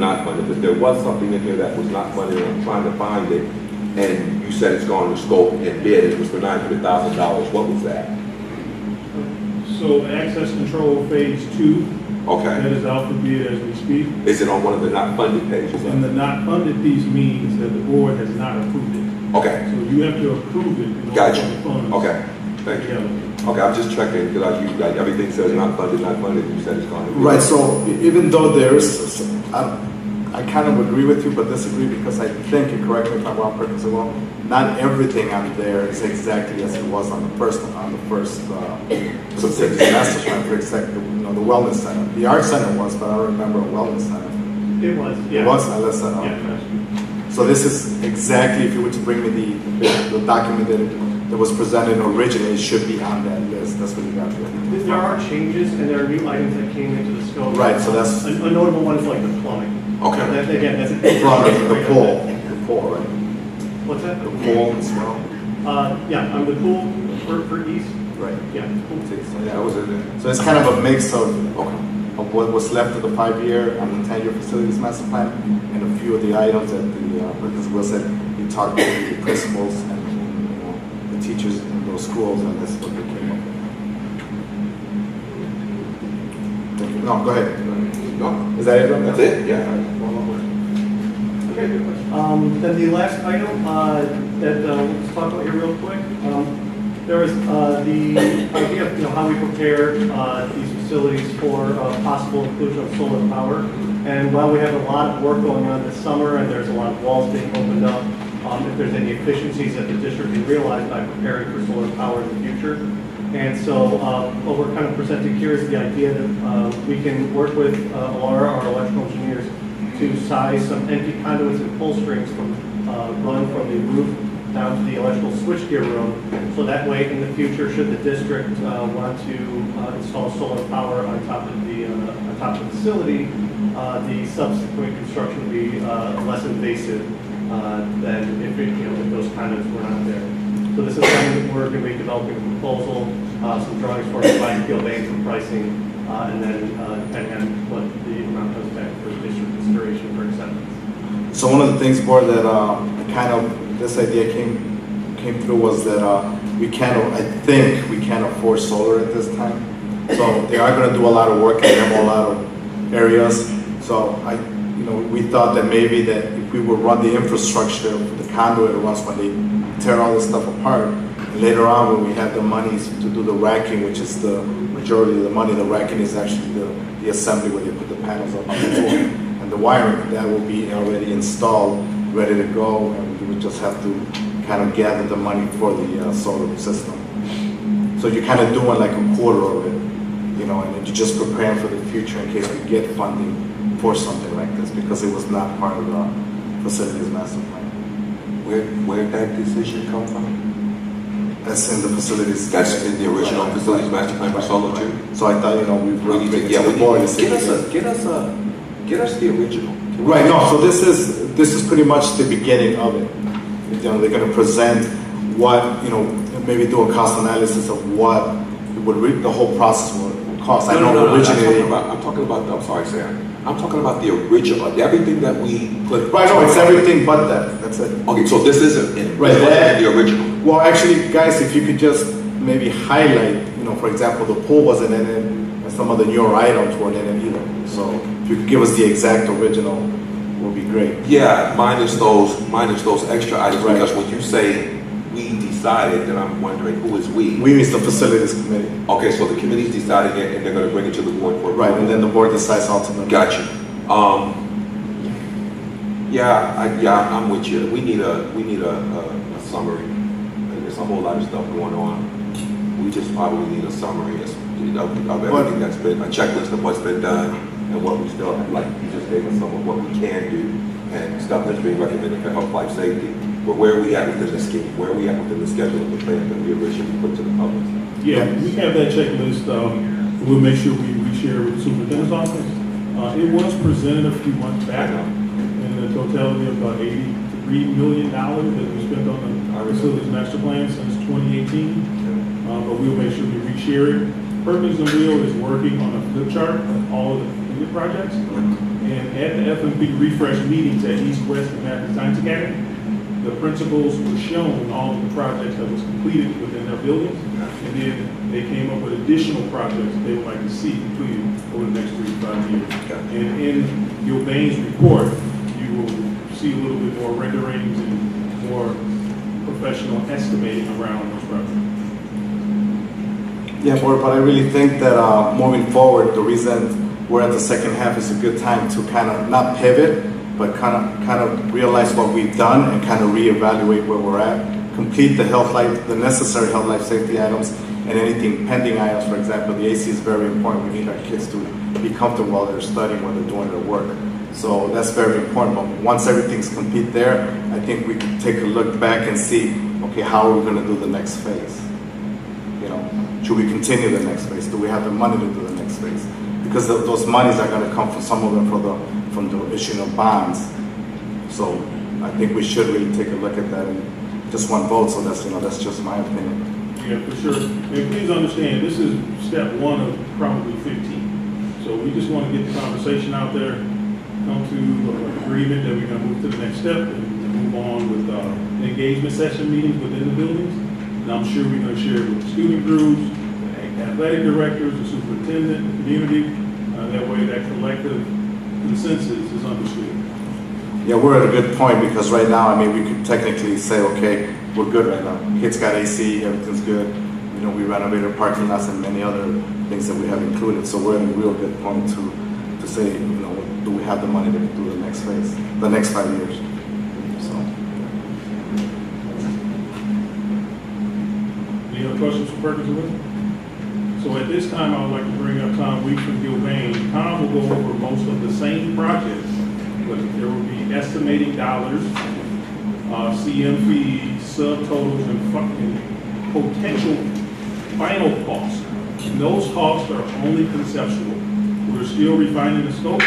but there was something in here that was not funded, and I'm trying to find it. And you said it's gone to scope and bid. It was for $900,000. What was that? So access control phase 2. Okay. That is out for bid as we speak. Is it on one of the not funded pages? And the not funded piece means that the board has not approved it. Okay. So you have to approve it in order Gotcha. for the funds. Okay. Thank you. Okay, I'm just checking because everything says not funded. You said it's gone to bid. Right, so even though there's, I kind of agree with you, but disagree because I think, and correct me if I'm wrong, Perkins, well, not everything on there is exactly as it was on the first master plan for exactly, the wellness center. The art center was, but I don't remember a wellness center. It was, yeah. It was, unless I So this is exactly, if you were to bring me the document that was presented originally, it should be on that list. That's what you got there. There are changes and there are new items that came into the scope. Right, so that's a notable one is like the plumbing. Okay. Again, that's the pool, right? What's that? The pool as well. Yeah, on the pool for East. Right. Yeah. So that was it. So it's kind of a mix of what was left of the 5-year and the 10-year facilities master plan, and a few of the items that the Perkins Will said he we talked to the principals and the teachers in those schools, and that's what they came up with. No, go ahead. No. Is that it? That's it, yeah. Then the last item, let's talk about here real quick. There was the idea of how we prepare these facilities for possible inclusion of solar power. And while we have a lot of work going on this summer and there's a lot of walls being opened up, if there's any efficiencies that the district can realize by preparing for solar power in the future. And so what we're kind of presenting here is the idea that we can work with Laura, our electrical engineers, to size some empty conduits and pull strings from run from the roof down to the electrical switchgear room. So that way, in the future, should the district want to install solar power on top of the facility, the subsequent construction will be less invasive than if those conduits were not there. So this is something that we're going to be developing a proposal, some drawings for providing field aid for pricing, and then depending on what the amount comes back for district consideration for acceptance. So one of the things, board, that this idea came through was that I think we can't afford solar at this time. So they are going to do a lot of work and demo a lot of areas. So we thought that maybe that if we would run the infrastructure, the conduit runs when they tear all this stuff apart, and later on when we have the monies to do the racking, which is the majority of the money, the racking is actually the assembly where they put the panels up on the floor, and the wiring that will be already installed, ready to go, and we would just have to kind of gather the money for the solar system. So you're kind of doing like a quarter of it, and then you're just preparing for the future in case we get funding for something like this, because it was not part of the facilities master plan. Where did that decision come from? That's in the facilities. That's in the original facilities master plan for solar too. So I thought, we've really get us the original. Right. No. So this is pretty much the beginning of it. They're going to present what maybe do a cost analysis of what it would the whole process would cost. No, I'm talking about. I'm sorry, Sam. I'm talking about the original, everything that we put. Right, no, it's everything but that. That's it. Okay, so this isn't in the original. Well, actually, guys, if you could just maybe highlight, for example, the pool wasn't in it, and some of the newer items weren't in it either. So if you could give us the exact original, would be great. Yeah, minus those extra items, right. Because when you say we decided, then I'm wondering who is we? We means the facilities committee. Okay, so the committee's deciding it, and they're going to bring it to the board for right, and then the board decides ultimately. Gotcha. I'm with you. We need a summary. There's a whole lot of stuff going on. We just probably need a summary of everything that's been a checklist of what's been done and what we still have. Like you just gave us some of what we can do and stuff that's being recommended for health, life, safety. But where are we at within the scheme? Where are we at within the schedule of the plan that we originally put to the public? Yeah, we have that checklist. We'll make sure we reshare with the superintendent's office. It was presented a few months back in the totality of about $83 million that we spent on our facilities master plan since 2018. But we'll make sure we reshare it. Purpose and Wheel is working on a flip chart of all of the completed projects. And at the FMP refresh meetings at East, West, and Math and Science Academy, the principals were shown all of the projects that was completed within their buildings, and then they came up with additional projects they would like to see completed over the next 3 to 5 years. And in Gilbane's report, you will see a little bit more renderings and more professional estimating around those projects. Yeah, but I really think that moving forward, the reason we're at the second half is a good time to kind of not pivot, but kind of realize what we've done and kind of reevaluate where we're at. Complete the the necessary health, life, safety items, and anything pending items. For example, the AC is very important. We need our kids to be comfortable while they're studying, while they're doing their work. So that's very important. But once everything's complete there, I think we can take a look back and see, okay, how are we going to do the next phase? Should we continue the next phase? Do we have the money to do the next phase? Because those monies are going to come from some of them from the issuing of bonds. So I think we should really take a look at that. And just one vote, so that's just my opinion. Yeah, for sure. And please understand, this is step 1 of probably 15. So we just want to get the conversation out there, come to an agreement that we're going to move to the next step and move move on with engagement session meetings within the buildings. And I'm sure we're going to share it with the student groups, the athletic directors, the superintendent, the community. That way that collective consensus is understood. Yeah, we're at a good point because right now, I mean, we could technically say, okay, we're good right now. Kids got AC, everything's good. You know, we renovated parking lots and many other things that we have included. So we're in a real good point to say, you know, do we have the money to do the next phase, the next 5 years? So. Any other questions for Perkins and Will? So at this time, I would like to bring up Tom Weeks from Gilbane. Tom will go over most of the same projects, but there will be estimating dollars, CM fees, subtotals, and potential final costs. And those costs are only conceptual. We're still refining the scope.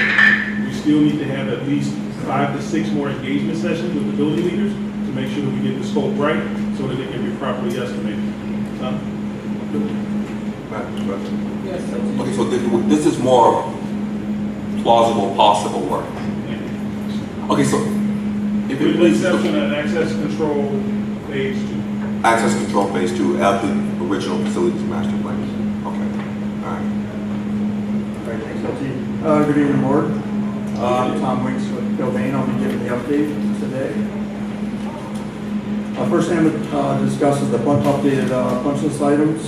We still need to have at least 5 to 6 more engagement sessions with the building leaders to make sure that we get the scope right so that it can be properly estimated. Tom? Okay, so this is more plausible, possible work. Okay, so if With the exception of access control phase 2. access control phase 2 of the original facilities master plan. Okay, all right. All right, thanks, LT. Good evening, board. Tom Weeks with Gilbane. I'll be giving the update today. First thing I'm going to discuss is the updated punch list items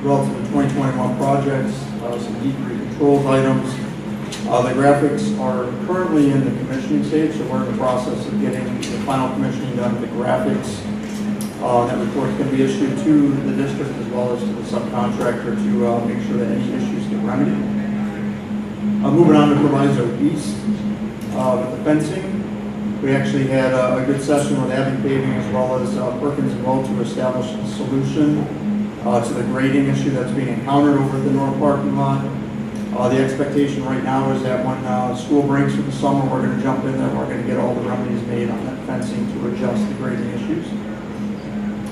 relative to 2021 projects, some degree controls items. The graphics are currently in the commissioning stage, so we're in the process of getting the final commissioning done of the graphics. That report can be issued to the district as well as to the subcontractor to make sure that any issues get remedied. Moving on to Proviso East, with the fencing. We actually had a good session with Abbey Paving as well as Perkins and Will to establish a solution to the grading issue that's being encountered over at the north parking lot. The expectation right now is that when school breaks for the summer, we're going to jump in there, we're going to get all the remedies made on that fencing to adjust the grading issues.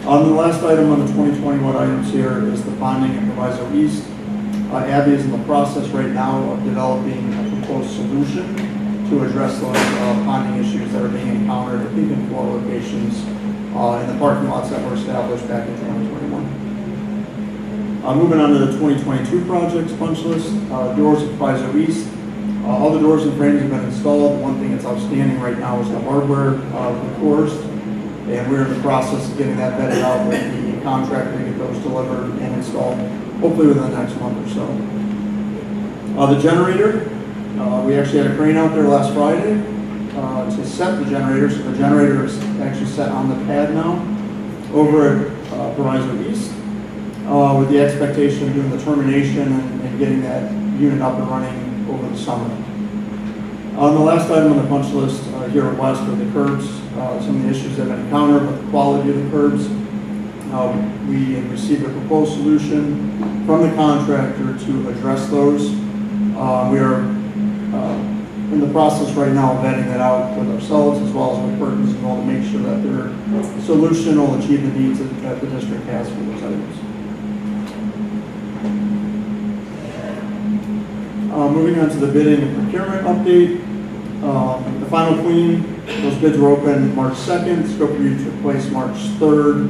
The last item on the 2021 items here is the bonding at Proviso East. Abby is in the process right now of developing a proposed solution to address those bonding issues that are being encountered at in 4 locations in the parking lots that were established back in 2021. Moving on to the 2022 projects punch list, doors at Proviso East. All the doors and frames have been installed. One thing that's outstanding right now is the hardware cores, and we're in the process of getting that vetted out with the contractor to get those delivered and installed, hopefully within the next month or so. The generator, we actually had a crane out there last Friday to set the generator, so the generator is actually set on the pad now over at Proviso East. With the expectation of doing the termination and getting that unit up and running over the summer. The last item on the punch list here at West are the curbs. Some of the issues that have been encountered with the quality of the curbs. We received a proposed solution from the contractor to address those. We are in the process right now of vetting that out with ourselves as well as with Perkins and all to make sure that their solution will achieve the needs that the district has for those items. Moving on to the bidding and procurement update. The final clean, those bids were open March 2nd. Scope review took place March 3rd.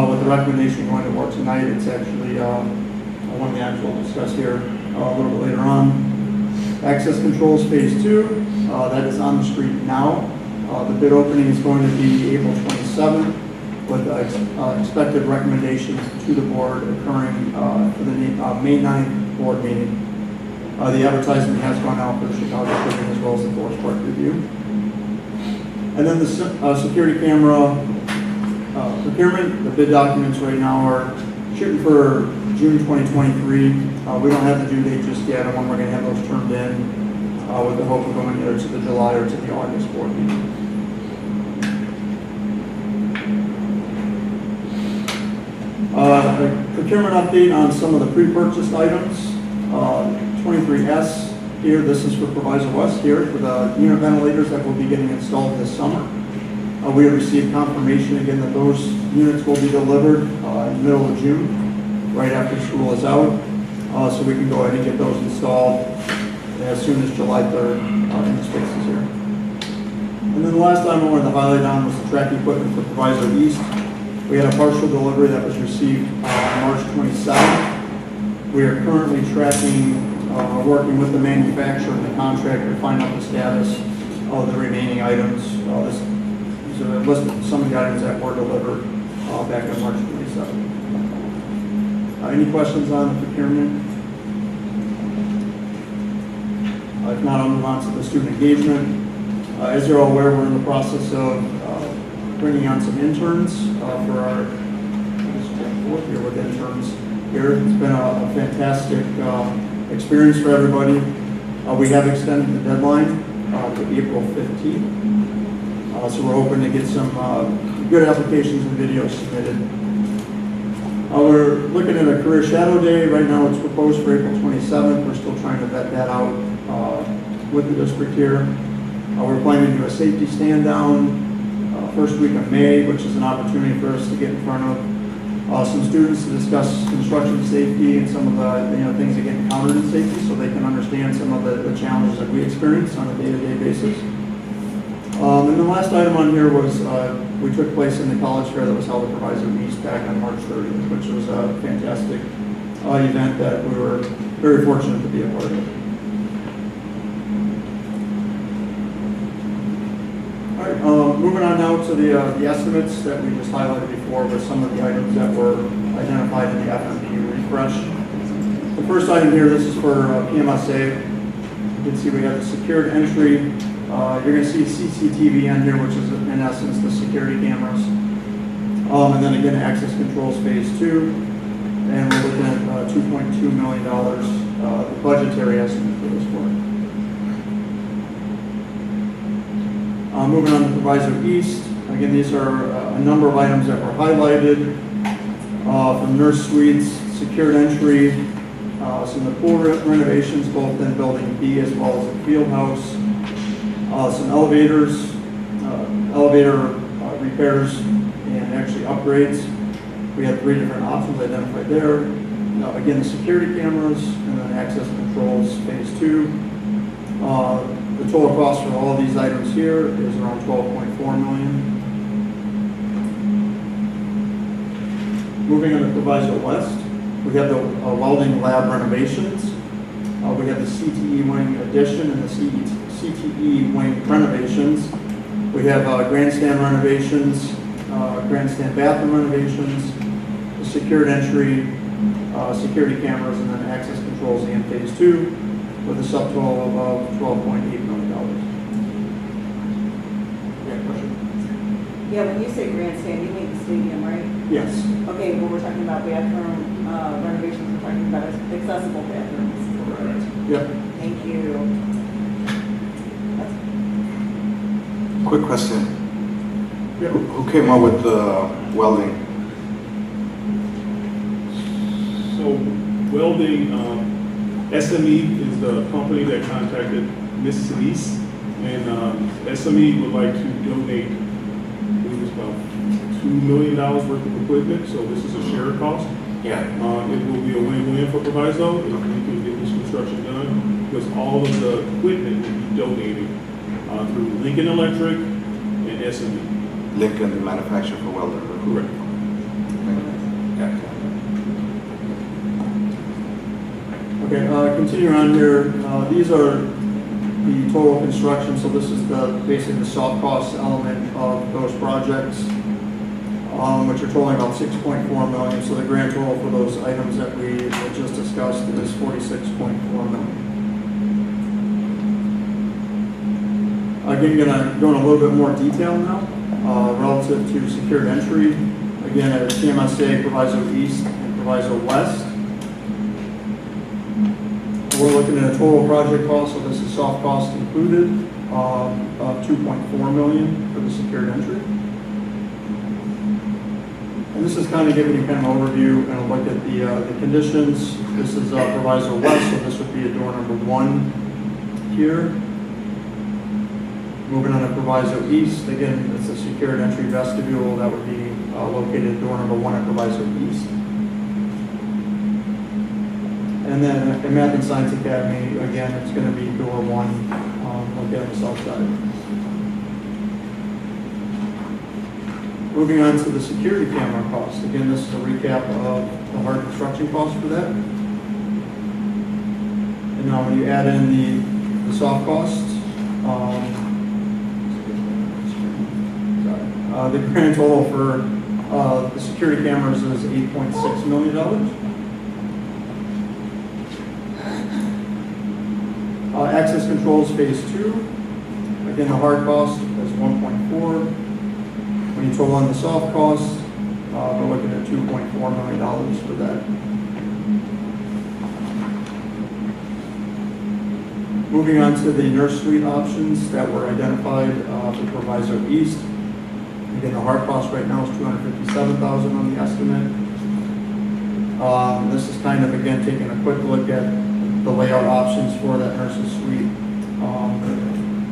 With the recommendation going to work tonight, it's actually one of the items we'll discuss here a little bit later on. Access controls phase 2, that is on the street now. The bid opening is going to be April 27th with expected recommendations to the board occurring for the May 9th board meeting. The advertisement has gone out for the Chicago Tribune as well as the Forest Park Review. And then the security camera procurement, the bid documents right now are shooting for June 2023. We don't have the due date just yet on when we're going to have those turned in with the hope of going either to the July or to the August board meeting. A procurement update on some of the pre-purchased items. 23S here, this is for Proviso West here for the unit ventilators that will be getting installed this summer. We have received confirmation again that those units will be delivered in the middle of June, right after school is out. So we can go ahead and get those installed as soon as July 3rd in the spaces here. And then the last item I wanted to highlight on was the tracking equipment for Proviso East. We had a partial delivery that was received on March 27th. We are currently tracking, working with the manufacturer and the contractor to find out the status of the remaining items. These are a list of some of the items that were delivered back on March 27th. Any questions on the procurement? If not, I'll move on to the student engagement. As you're all aware, we're in the process of bringing on some interns for our fourth year with interns here. It's been a fantastic experience for everybody. We have extended the deadline to April 15th. So we're hoping to get some good applications and videos submitted. We're looking at a career shadow day. Right now it's proposed for April 27th. We're still trying to vet that out with the district here. We're planning to do a safety stand down first week of May, which is an opportunity for us to get in front of some students to discuss construction safety and some of the things that get encountered in safety, so they can understand some of the challenges that we experience on a day-to-day basis. And the last item on here was we took place in the college fair that was held at Proviso East back on March 30th, which was a fantastic event that we were very fortunate to be a part of. All right, moving on now to the estimates that we just highlighted before with some of the items that were identified in the FMP refresh. The first item here, this is for PMSA. You can see we have the secured entry. You're going to see CCTV on here, which is in essence the security cameras. And then again, access controls phase 2. And we're looking at $2.2 million, the budgetary estimate for this work. Moving on to Proviso East. Again, these are a number of items that were highlighted. From nurse suites, secured entry, some of the pool renovations, both in building B as well as the field house. Some elevators, elevator repairs, and actually upgrades. We had 3 different options identified there. Again, the security cameras and then access controls phase 2. The total cost for all of these items here is around $12.4 million. Moving on to Proviso West, we have the welding lab renovations. We have the CTE wing addition and the CTE wing renovations. We have grandstand renovations, grandstand bathroom renovations, the secured entry, security cameras, and then access controls in phase 2 with a subtotal of $12.8 million. Yeah, question? Yeah, when you say grandstand, you mean the stadium, right? Yes. Okay, when we're talking about bathroom renovations, we're talking about accessible bathrooms. Correct. Yep. Thank you. Quick question. Yep. Who came up with the welding? So welding, SME is the company that contacted Miss Denise, and SME would like to donate, I believe it's about $2 million worth of equipment, so this is a shared cost. Yeah. It will be a win-win for Proviso if we can get this construction done, because all of the equipment will be donated through Lincoln Electric and SME. Lincoln, the manufacturer for welding. Correct. Okay, continue on here. These are the total construction, so this is basically the soft cost element of those projects, which are totaling about $6.4 million. So the grand total for those items that we just discussed is $46.4 million. Again, going to go in a little bit more detail now relative to secured entry. Again, at TMSA, Proviso East, and Proviso West. We're looking at a total project cost, so this is soft cost included, of $2.4 million for the secured entry. And this is kind of giving you kind of an overview and a look at the conditions. This is Proviso West, so this would be a door number 1 here. Moving on to Proviso East, again, it's a secured entry vestibule that would be located at door number 1 at Proviso East. And then at Math and Science Academy, again, it's going to be door 1 located on the south side. Moving on to the security camera cost. Again, this is a recap of the hard construction cost for that. And now when you add in the soft costs, the grand total for the security cameras is $8.6 million. Access controls phase 2. Again, the hard cost is 1.4. When you total in the soft costs, we're looking at $2.4 million for that. Moving on to the nurse suite options that were identified for Proviso East. Again, the hard cost right now is $257,000 on the estimate. This is kind of, again, taking a quick look at the layout options for that nurse's suite.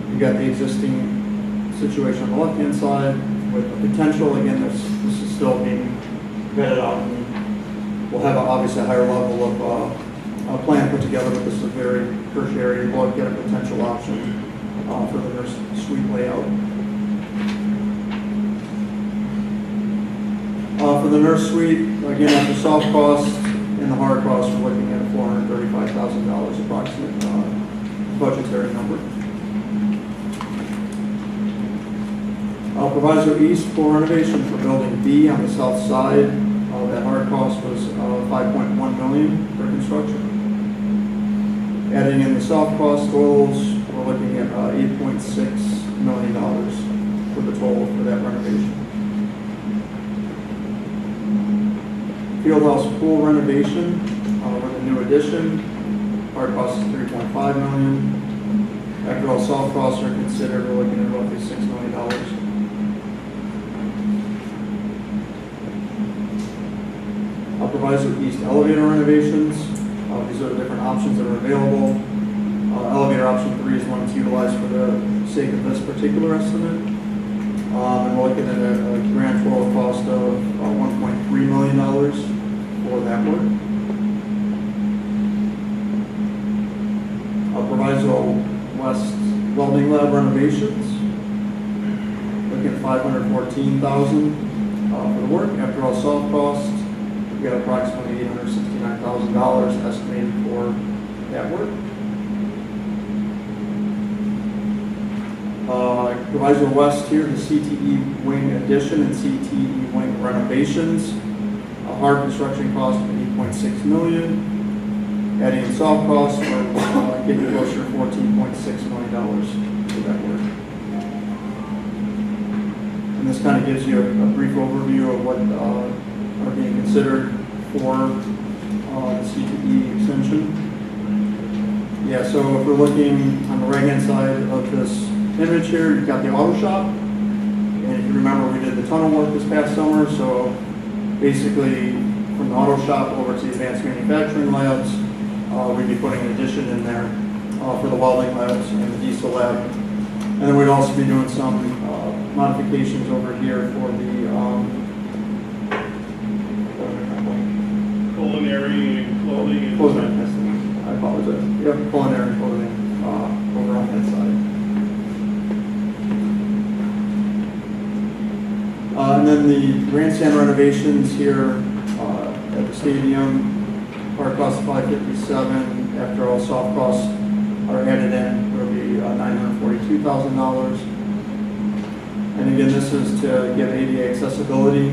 You got the existing situation on the left-hand side with the potential. Again, this is still being vetted out, and we'll have obviously a higher level of a plan put together, but this is a very tertiary look at a potential option for the nurse suite layout. For the nurse suite, again, after soft costs and the hard costs, we're looking at a $435,000 approximate budgetary number. Proviso East full renovation for building B on the south side. That hard cost was $5.1 million for construction. Adding in the soft cost totals, we're looking at $8.6 million for the total for that renovation. Fieldhouse pool renovation with a new addition. Hard cost is $3.5 million. After all soft costs are considered, we're looking at roughly $6 million. Proviso East elevator renovations. These are the different options that are available. Elevator option 3 is one that's utilized for the sake of this particular estimate. And we're looking at a grand total cost of $1.3 million for that work. Proviso West welding lab renovations. Looking at $514,000 for the work. After all soft costs, we got approximately $869,000 estimated for that work. Proviso West here, the CTE wing addition and CTE wing renovations. A hard construction cost of $8.6 million. Adding in soft costs, we're getting closer to $14.6 million for that work. And this kind of gives you a brief overview of what are being considered for the CTE extension. Yeah, so if we're looking on the right-hand side of this image here, you've got the auto shop. And if you remember, we did the tunnel work this past summer, so basically from the auto shop over to the advanced manufacturing labs, we'd be putting an addition in there for the welding labs and the diesel lab. And then we'd also be doing some modifications over here for the culinary and clothing and clothing. I apologize. Yep, culinary and clothing over on that side. And then the grandstand renovations here at the stadium, hard cost of $557,000. After all soft costs are added in, will be $942,000. And again, this is to give ADA accessibility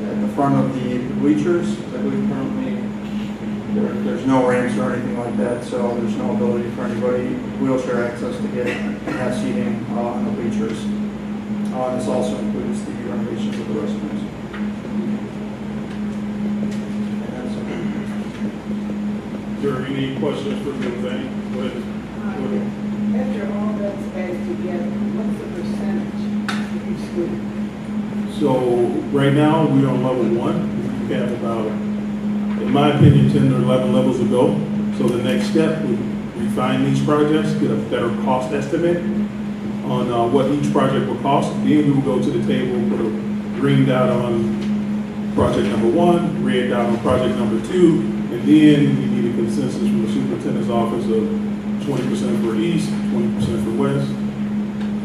at the front of the bleachers. I believe currently there's no ramps or anything like that, so there's no ability for anybody wheelchair access to get and have seating on the bleachers. This also includes the renovations of the restrooms. Is there any questions for Bill Zane? After all that's added together, what's the percentage of each school? So right now we're on level 1. We have about, in my opinion, 10 or 11 levels to go. So the next step would refine these projects, get a better cost estimate on what each project will cost. Then we will go to the table, put a green dot on project number 1, red dot on project number 2, and then we need a consensus from the superintendent's office of 20% for East, 20% for West,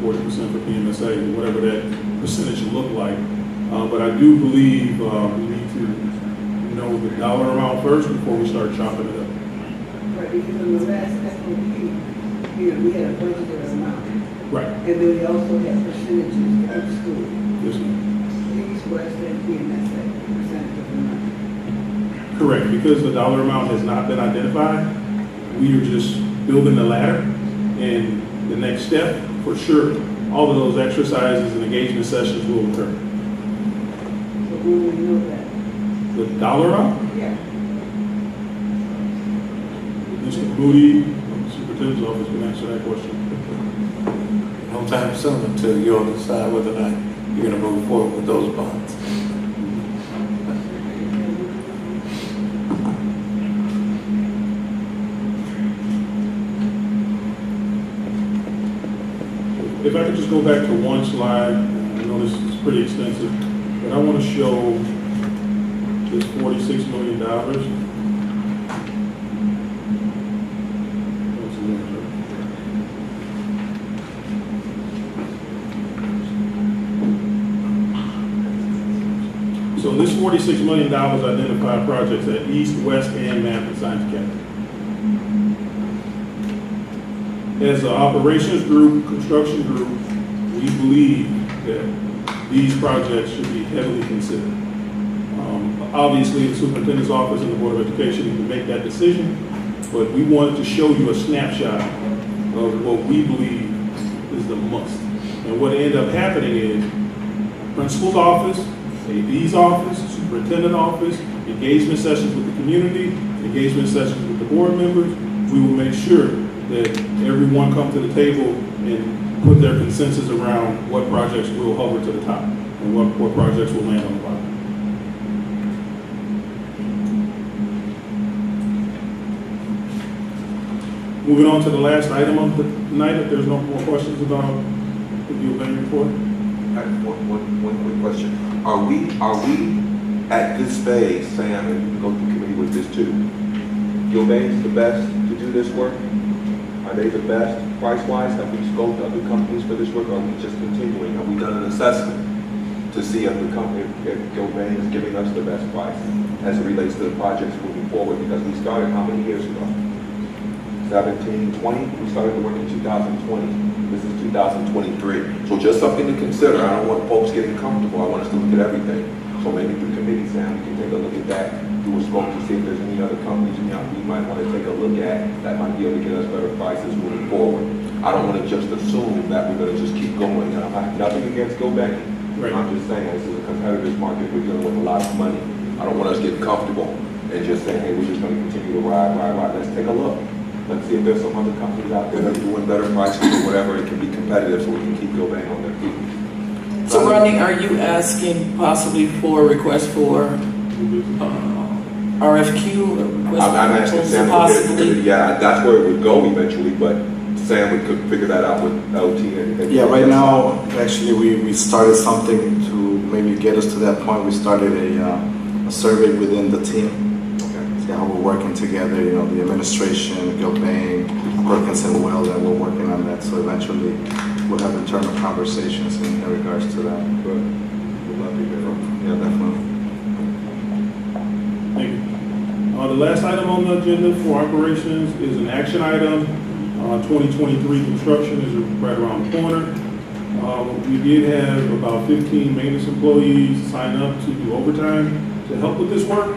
40% for PMSA, whatever that percentage look like. But I do believe we need to know the dollar amount first before we start chopping it up. Right, because in the last FOIA, we had a budgeted amount. Right. And then we also had percentages of school. Yes, ma'am. East, west, and PMS, that percentage of the money. Correct, because the dollar amount has not been identified, we are just building the ladder, and the next step, for sure, all of those exercises and engagement sessions will occur. So when we know that? The dollar amount? Yeah. Mr. Moody, Superintendent's office can answer that question. No time soon until you all decide whether or not you're going to move forward with those bonds. If I could just go back to one slide, I know this is pretty extensive, but I want to show this $46 million. So this $46 million identified projects at East, West, and Math and Science Academy. As an operations group, construction group, we believe that these projects should be heavily considered. Obviously, the superintendent's office and the Board of Education need to make that decision, but we wanted to show you a snapshot of what we believe is the must. And what ended up happening is principal's office, AD's office, superintendent office, engagement sessions with the community, engagement sessions with the board members. We will make sure that everyone come to the table and put their consensus around what projects will hover to the top and what projects will land on the bottom. Moving on to the last item of the night, if there's no more questions about the BOE report. I have one quick question. Are we at this phase, Sam, and you can go through committee with this too, BOE is the best to do this work? Are they the best price-wise? Have we scoped other companies for this work, or are we just continuing? Have we done an assessment to see if the company, if BOE is giving us the best price as it relates to the projects moving forward? Because we started how many years ago? 17, 20? We started the work in 2020. This is 2023. So just something to consider. I don't want folks getting comfortable. I want us to look at everything. So maybe through committee, Sam, we can take a look at that, do a scope to see if there's any other companies we might want to take a look at that might be able to get us better prices moving forward. I don't want to just assume that we're going to just keep going. And I'm not, nothing against GoBank. Right. I'm just saying this is a competitive market. We're dealing with a lot of money. I don't want us getting comfortable and just saying, hey, we're just going to continue to ride. Let's take a look. Let's see if there's some other companies out there that are doing better prices or whatever. It can be competitive so we can keep GoBank on their feet. So Rodney, are you asking possibly for a request for RFQ? I'm asking Sam to get it. Yeah, that's where it would go eventually, but Sam could figure that out with LT and yeah, right now, actually, we started something to maybe get us to that point. We started a survey within the team. See how we're working together, you know, the administration, Gilbane, Perkins and Will, and we're working on that. So eventually we'll have internal conversations in regards to that. But we'd love to hear from you. Yeah, definitely. Thank you. The last item on the agenda for operations is an action item. 2023 construction is right around the corner. We did have about 15 maintenance employees sign up to do overtime to help with this work.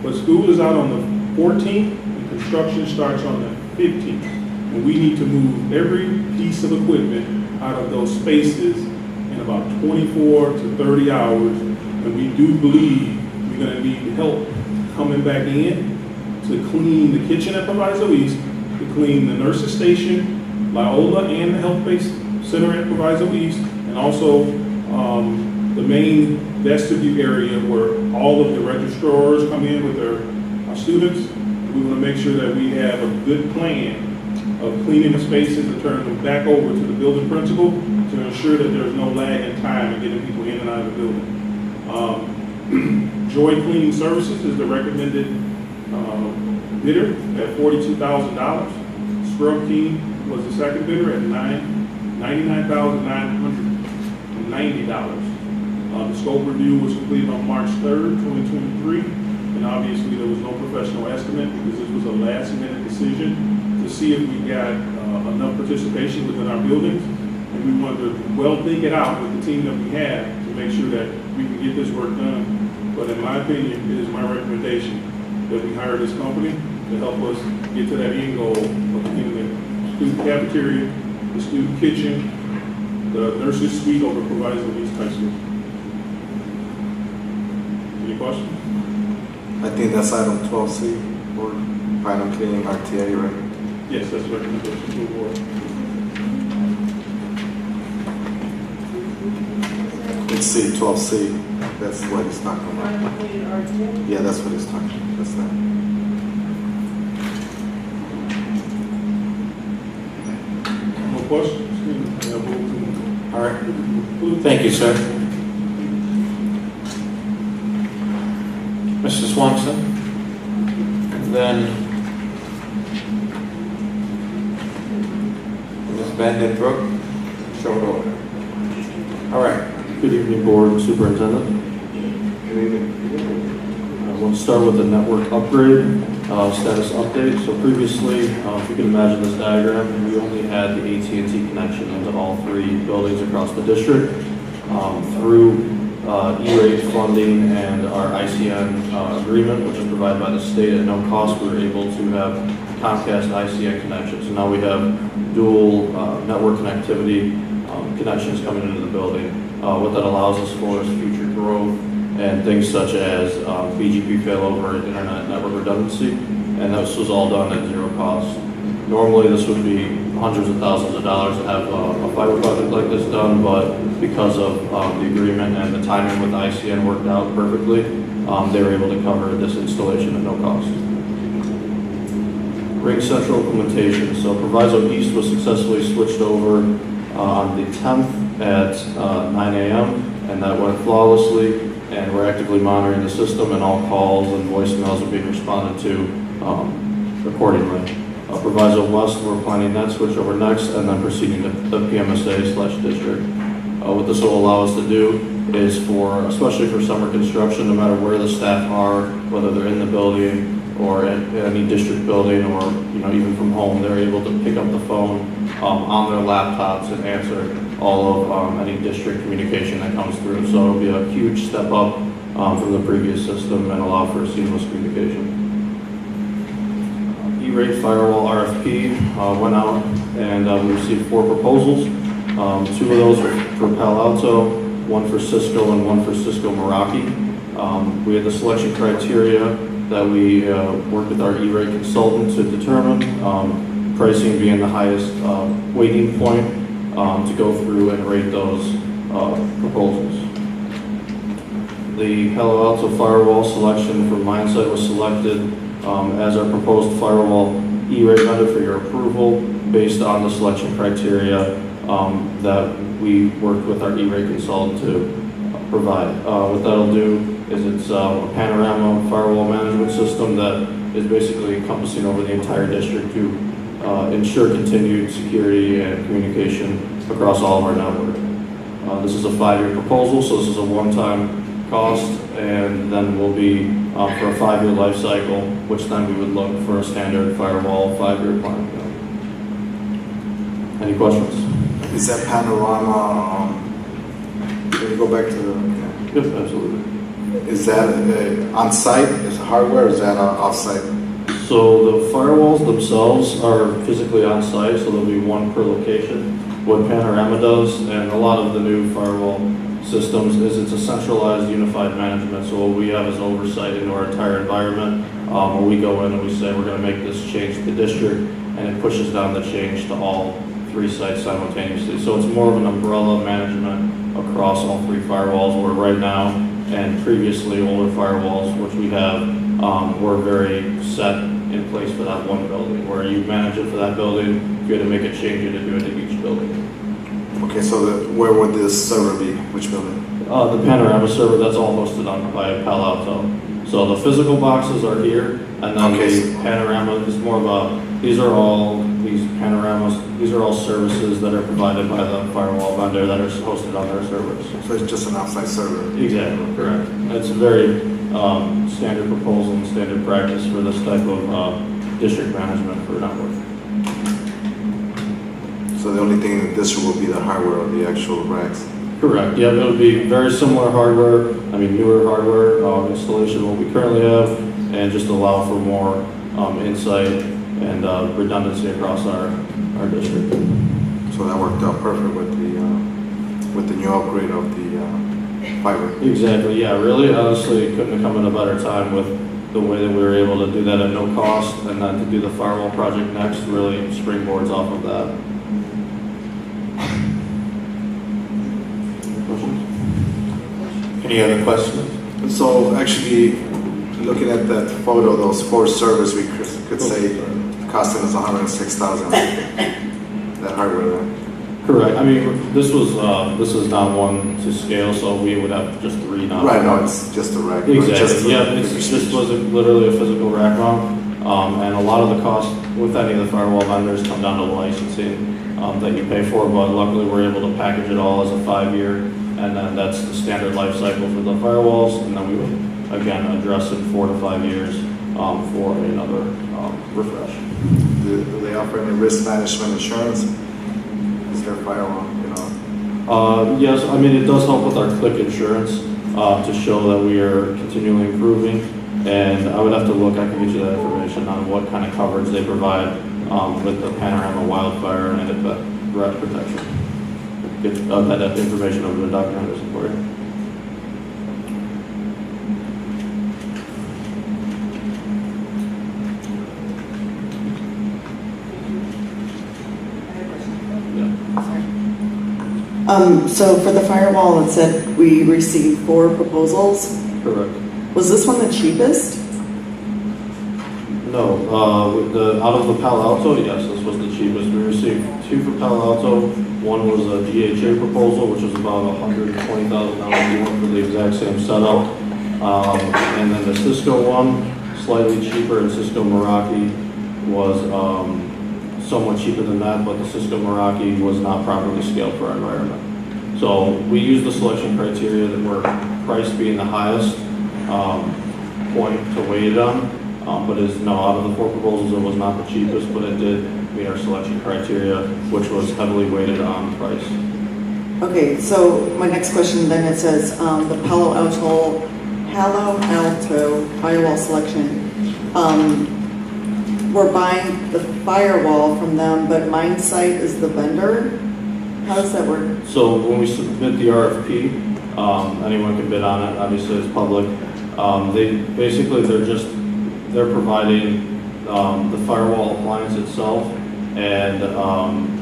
But school is out on the 14th and construction starts on the 15th. And we need to move every piece of equipment out of those spaces in about 24 to 30 hours. And we do believe we're going to need help coming back in to clean the kitchen at Proviso East, to clean the nurses station, Loyola, and the health-based center at Proviso East, and also the main vestibule area where all of the registrars come in with their students. We want to make sure that we have a good plan of cleaning the spaces and turning them back over to the building principal to ensure that there's no lag in time in getting people in and out of the building. Joy Cleaning Services is the recommended bidder at $42,000. Scrub King was the second bidder at $99,990. The scope review was completed on March 3rd, 2023, and obviously there was no professional estimate because this was a last-minute decision to see if we got enough participation within our buildings, and we wanted to well think it out with the team that we had to make sure that we can get this work done. But in my opinion, it is my recommendation that we hire this company to help us get to that end goal of getting the student cafeteria, the student kitchen, the nurse's suite over Proviso East High School. Any questions? I think that's item 12C, or final cleaning RTA, right? Yes, that's recommendation to the board. It's C, 12C. That's what he's talking about. Yeah, that's what he's talking about. That's that. No questions? All right. Thank you, sir. Mr. Swanson. And then Ms. Vandenbroek. Short order. All right. Good evening, Board Superintendent. Good evening. I want to start with the network upgrade status update. So previously, if you can imagine this diagram, we only had the AT&T connection into all 3 buildings across the district. Through E-rate funding and our ICN agreement, which is provided by the state at no cost, we were able to have Comcast ICN connections. So now we have dual network connectivity connections coming into the building. What that allows us for is future growth and things such as BGP failover, internet network redundancy, and this was all done at 0 cost. Normally this would be hundreds of thousands of dollars to have a fiber project like this done, but because of the agreement and the timing with ICN worked out perfectly, they were able to cover this installation at no cost. Ring Central implementation. So Proviso East was successfully switched over on the 10th at 9 a.m. and that went flawlessly, and we're actively monitoring the system, and all calls and voicemails are being responded to accordingly. Proviso West, we're planning that switch over next and then proceeding to the PMSA/district. What this will allow us to do is especially for summer construction, no matter where the staff are, whether they're in the building or at any district building or even from home, they're able to pick up the phone on their laptops and answer all of any district communication that comes through. So it'll be a huge step up from the previous system and allow for seamless communication. E-rate firewall RFP went out and we received 4 proposals. 2 of those were for Palo Alto, 1 for Cisco and 1 for Cisco Meraki. We had the selection criteria that we worked with our E-rate consultant to determine, pricing being the highest weighting point to go through and rate those proposals. The Palo Alto firewall selection from Mindset was selected as our proposed firewall E-rate vendor for your approval based on the selection criteria that we worked with our E-rate consultant to provide. What that'll do is it's a panorama firewall management system that is basically encompassing over the entire district to ensure continued security and communication across all of our network. This is a 5-year proposal, so this is a one-time cost, and then will be for a 5-year life cycle, which then we would look for a standard firewall 5-year plan. Any questions? Is that panorama, can you go back to the... Yep, absolutely. Is that on-site, is it hardware, or is that off-site? So the firewalls themselves are physically on-site, so there'll be 1 per location. What Panorama does, and a lot of the new firewall systems, is it's a centralized unified management. So what we have is oversight into our entire environment, where we go in and we say we're going to make this change to the district, and it pushes down the change to all 3 sites simultaneously. So it's more of an umbrella management across all 3 firewalls, where right now and previously older firewalls, which we have, were very set in place for that one building, where you manage it for that building. If you had to make a change, you had to do it in each building. Okay, so where would this server be? Which building? The Panorama server, that's all hosted on by Palo Alto. So the physical boxes are here, and then the Panorama is more of these are all these panoramas, these are all services that are provided by the firewall vendor that are hosted on their servers. So it's just an outside server? Exactly, correct. It's a very standard proposal and standard practice for this type of district management for network. So the only thing in the district will be the hardware of the actual racks? Correct, yeah, it'll be very similar hardware, I mean newer hardware installation than what we currently have, and just allow for more insight and redundancy across our district. So that worked out perfect with the new upgrade of the fiber? Exactly, yeah, really, honestly, it couldn't have come at a better time with the way that we were able to do that at no cost, and then to do the firewall project next really springboards off of that. Any other questions? So actually, looking at that photo, those 4 servers, we could say costing us $106,000. That hardware there. Correct. I mean, this was not one to scale, so we would have just 3 now. Right. No, it's just a rack. Exactly. Yeah, this was literally a physical rack mount, and a lot of the cost with any of the firewall vendors come down to licensing that you pay for. But luckily, we're able to package it all as a 5-year. And then that's the standard life cycle for the firewalls, and then we would again address it 4 to 5 years for another refresh. Do they offer any risk management insurance? Is there firewall? Yes, I mean it does help with our click insurance to show that we are continually improving. And I would have to look. I can get you that information on what kind of coverage they provide with the panorama wildfire and threat protection. Get that information over to Dr. Henderson for you. So for the firewall, it said we received 4 proposals. Correct. Was this one the cheapest? No, out of the Palo Alto, yes, this was the cheapest. We received 2 for Palo Alto. One was a DHA proposal, which was about $120,000 more for the exact same setup. And then the Cisco one, slightly cheaper, and Cisco Meraki was somewhat cheaper than that, but the Cisco Meraki was not properly scaled for our environment. So we used the selection criteria that were price being the highest point to weight it on. But out of the 4 proposals, it was not the cheapest, but it did meet our selection criteria, which was heavily weighted on price. Okay, so my next question then, it says the Palo Alto firewall selection. We're buying the firewall from them, but MindSite is the vendor. How does that work? So when we submit the RFP, anyone can bid on it. Obviously, it's public. They're providing the firewall appliance itself, and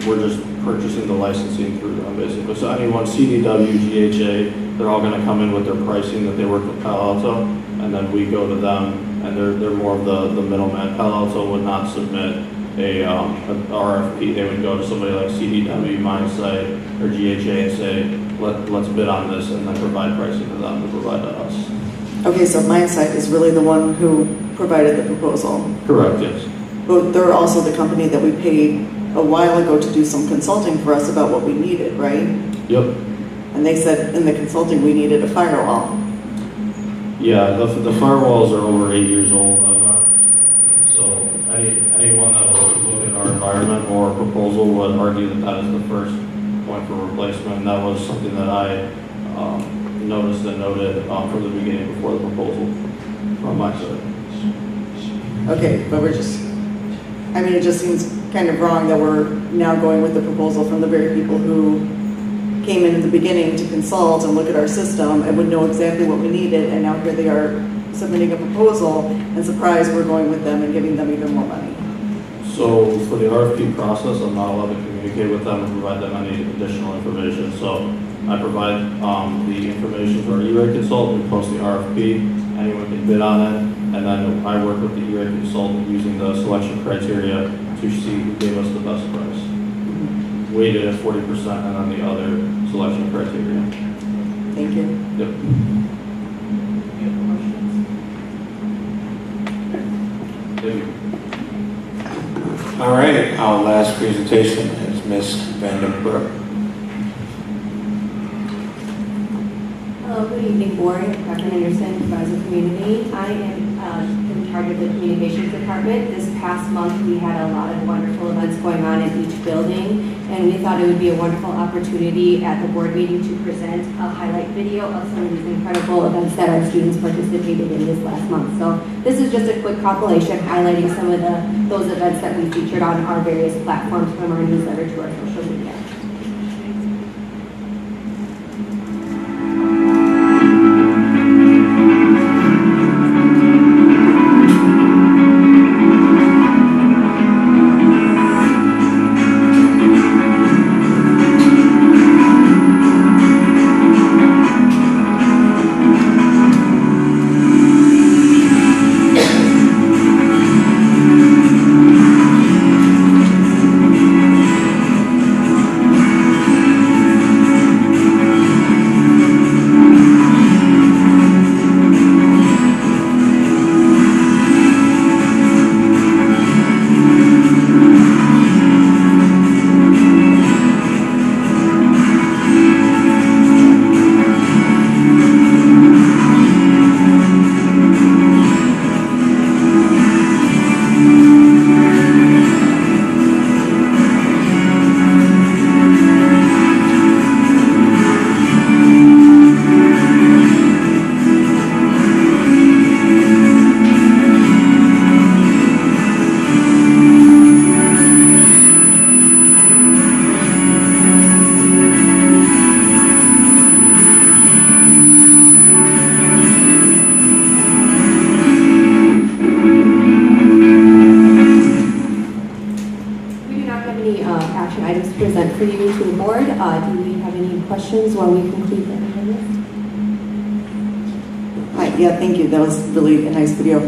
we're just purchasing the licensing through them, basically. So anyone, CDW, GHA, they're all going to come in with their pricing that they work with Palo Alto, and then we go to them, and they're more of the middleman. Palo Alto would not submit a RFP. They would go to somebody like CDW, MindSite, or GHA and say, let's bid on this, and then provide pricing to them to provide to us. Okay, so MindSite is really the one who provided the proposal. Correct, yes. But they're also the company that we paid a while ago to do some consulting for us about what we needed, right? Yep. And they said in the consulting we needed a firewall. Yeah, the firewalls are over 8 years old. So anyone that will look at our environment or proposal would argue that is the first point for replacement. And that was something that I noticed and noted from the beginning before the proposal from my side. Okay, but it just seems kind of wrong that we're now going with the proposal from the very people who came in the beginning to consult and look at our system and would know exactly what we needed, and now here they are submitting a proposal, and surprise, we're going with them and giving them even more money. So for the RFP process, I'm not allowed to communicate with them and provide them any additional information. So I provide the information to our E-rate consultant, we post the RFP, anyone can bid on it, and then I work with the E-rate consultant using the selection criteria to see who gave us the best price. Weighted at 40% and then the other selection criteria. Thank you. Yep. Thank you. All right, our last presentation is Ms. Vandenberg. Hello, good evening, board. Dr. Anderson, Proviso Community. I am in charge of the communications department. This past month, we had a lot of wonderful events going on in each building, and we thought it would be a wonderful opportunity at the board meeting to present a highlight video of some of these incredible events that our students participated in this last month. So this is just a quick compilation highlighting some of those events that we featured on our various platforms, from our newsletter to our social media. For you to the board. Do we have any questions while we conclude the interview? Hi, yeah, thank you. That was really a nice video.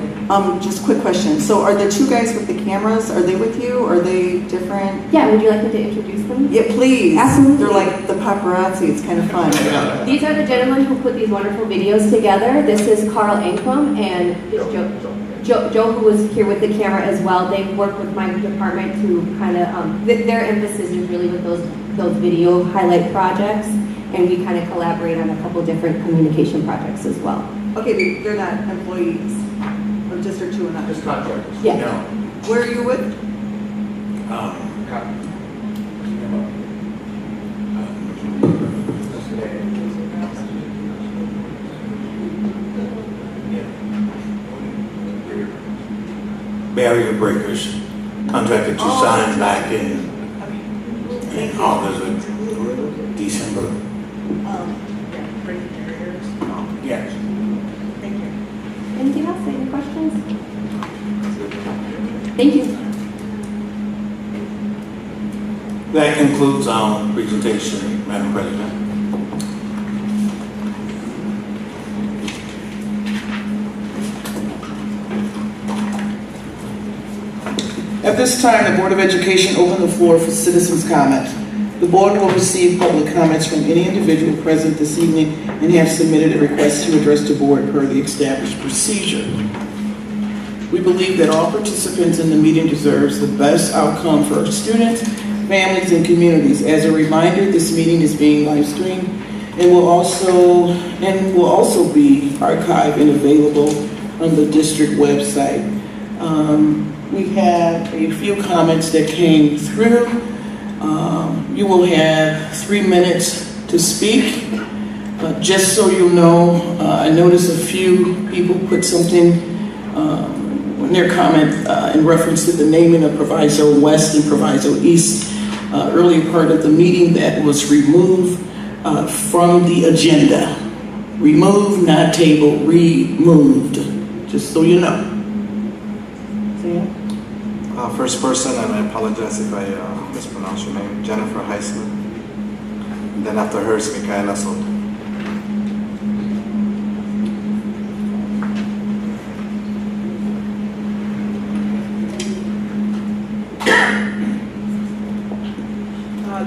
Just a quick question. So are the two guys with the cameras, are they with you? Are they different? Yeah, would you like me to introduce them? Yeah, please. Absolutely. They're like the paparazzi. It's kind of fun. These are the gentlemen who put these wonderful videos together. This is Carl Ancrum and Joe, who was here with the camera as well. They work with my department to kind of, their emphasis is really with those video highlight projects, and we kind of collaborate on a couple different communication projects as well. Okay, they're not employees of District 2 and not just contractors? Yeah. No. Where are you with? Barrier breakers, contract that you signed back in August or December. Yes. Thank you. Anything else? Any questions? Thank you. That concludes our presentation, Madam President. At this time, the Board of Education opened the floor for citizens' comment. The board will receive public comments from any individual present this evening and have submitted a request to address the board per the established procedure. We believe that all participants in the meeting deserves the best outcome for our students, families, and communities. As a reminder, this meeting is being live streamed and will also be archived and available on the district website. We have a few comments that came through. You will have 3 minutes to speak. Just so you know, I noticed a few people put something in their comment in reference to the naming of Proviso West and Proviso East earlier part of the meeting that was removed from the agenda. Removed, not table, removed. Just so you know. First person, and I apologize if I mispronounce your name, Jennifer Heisler. And then after her is Michaela Soto.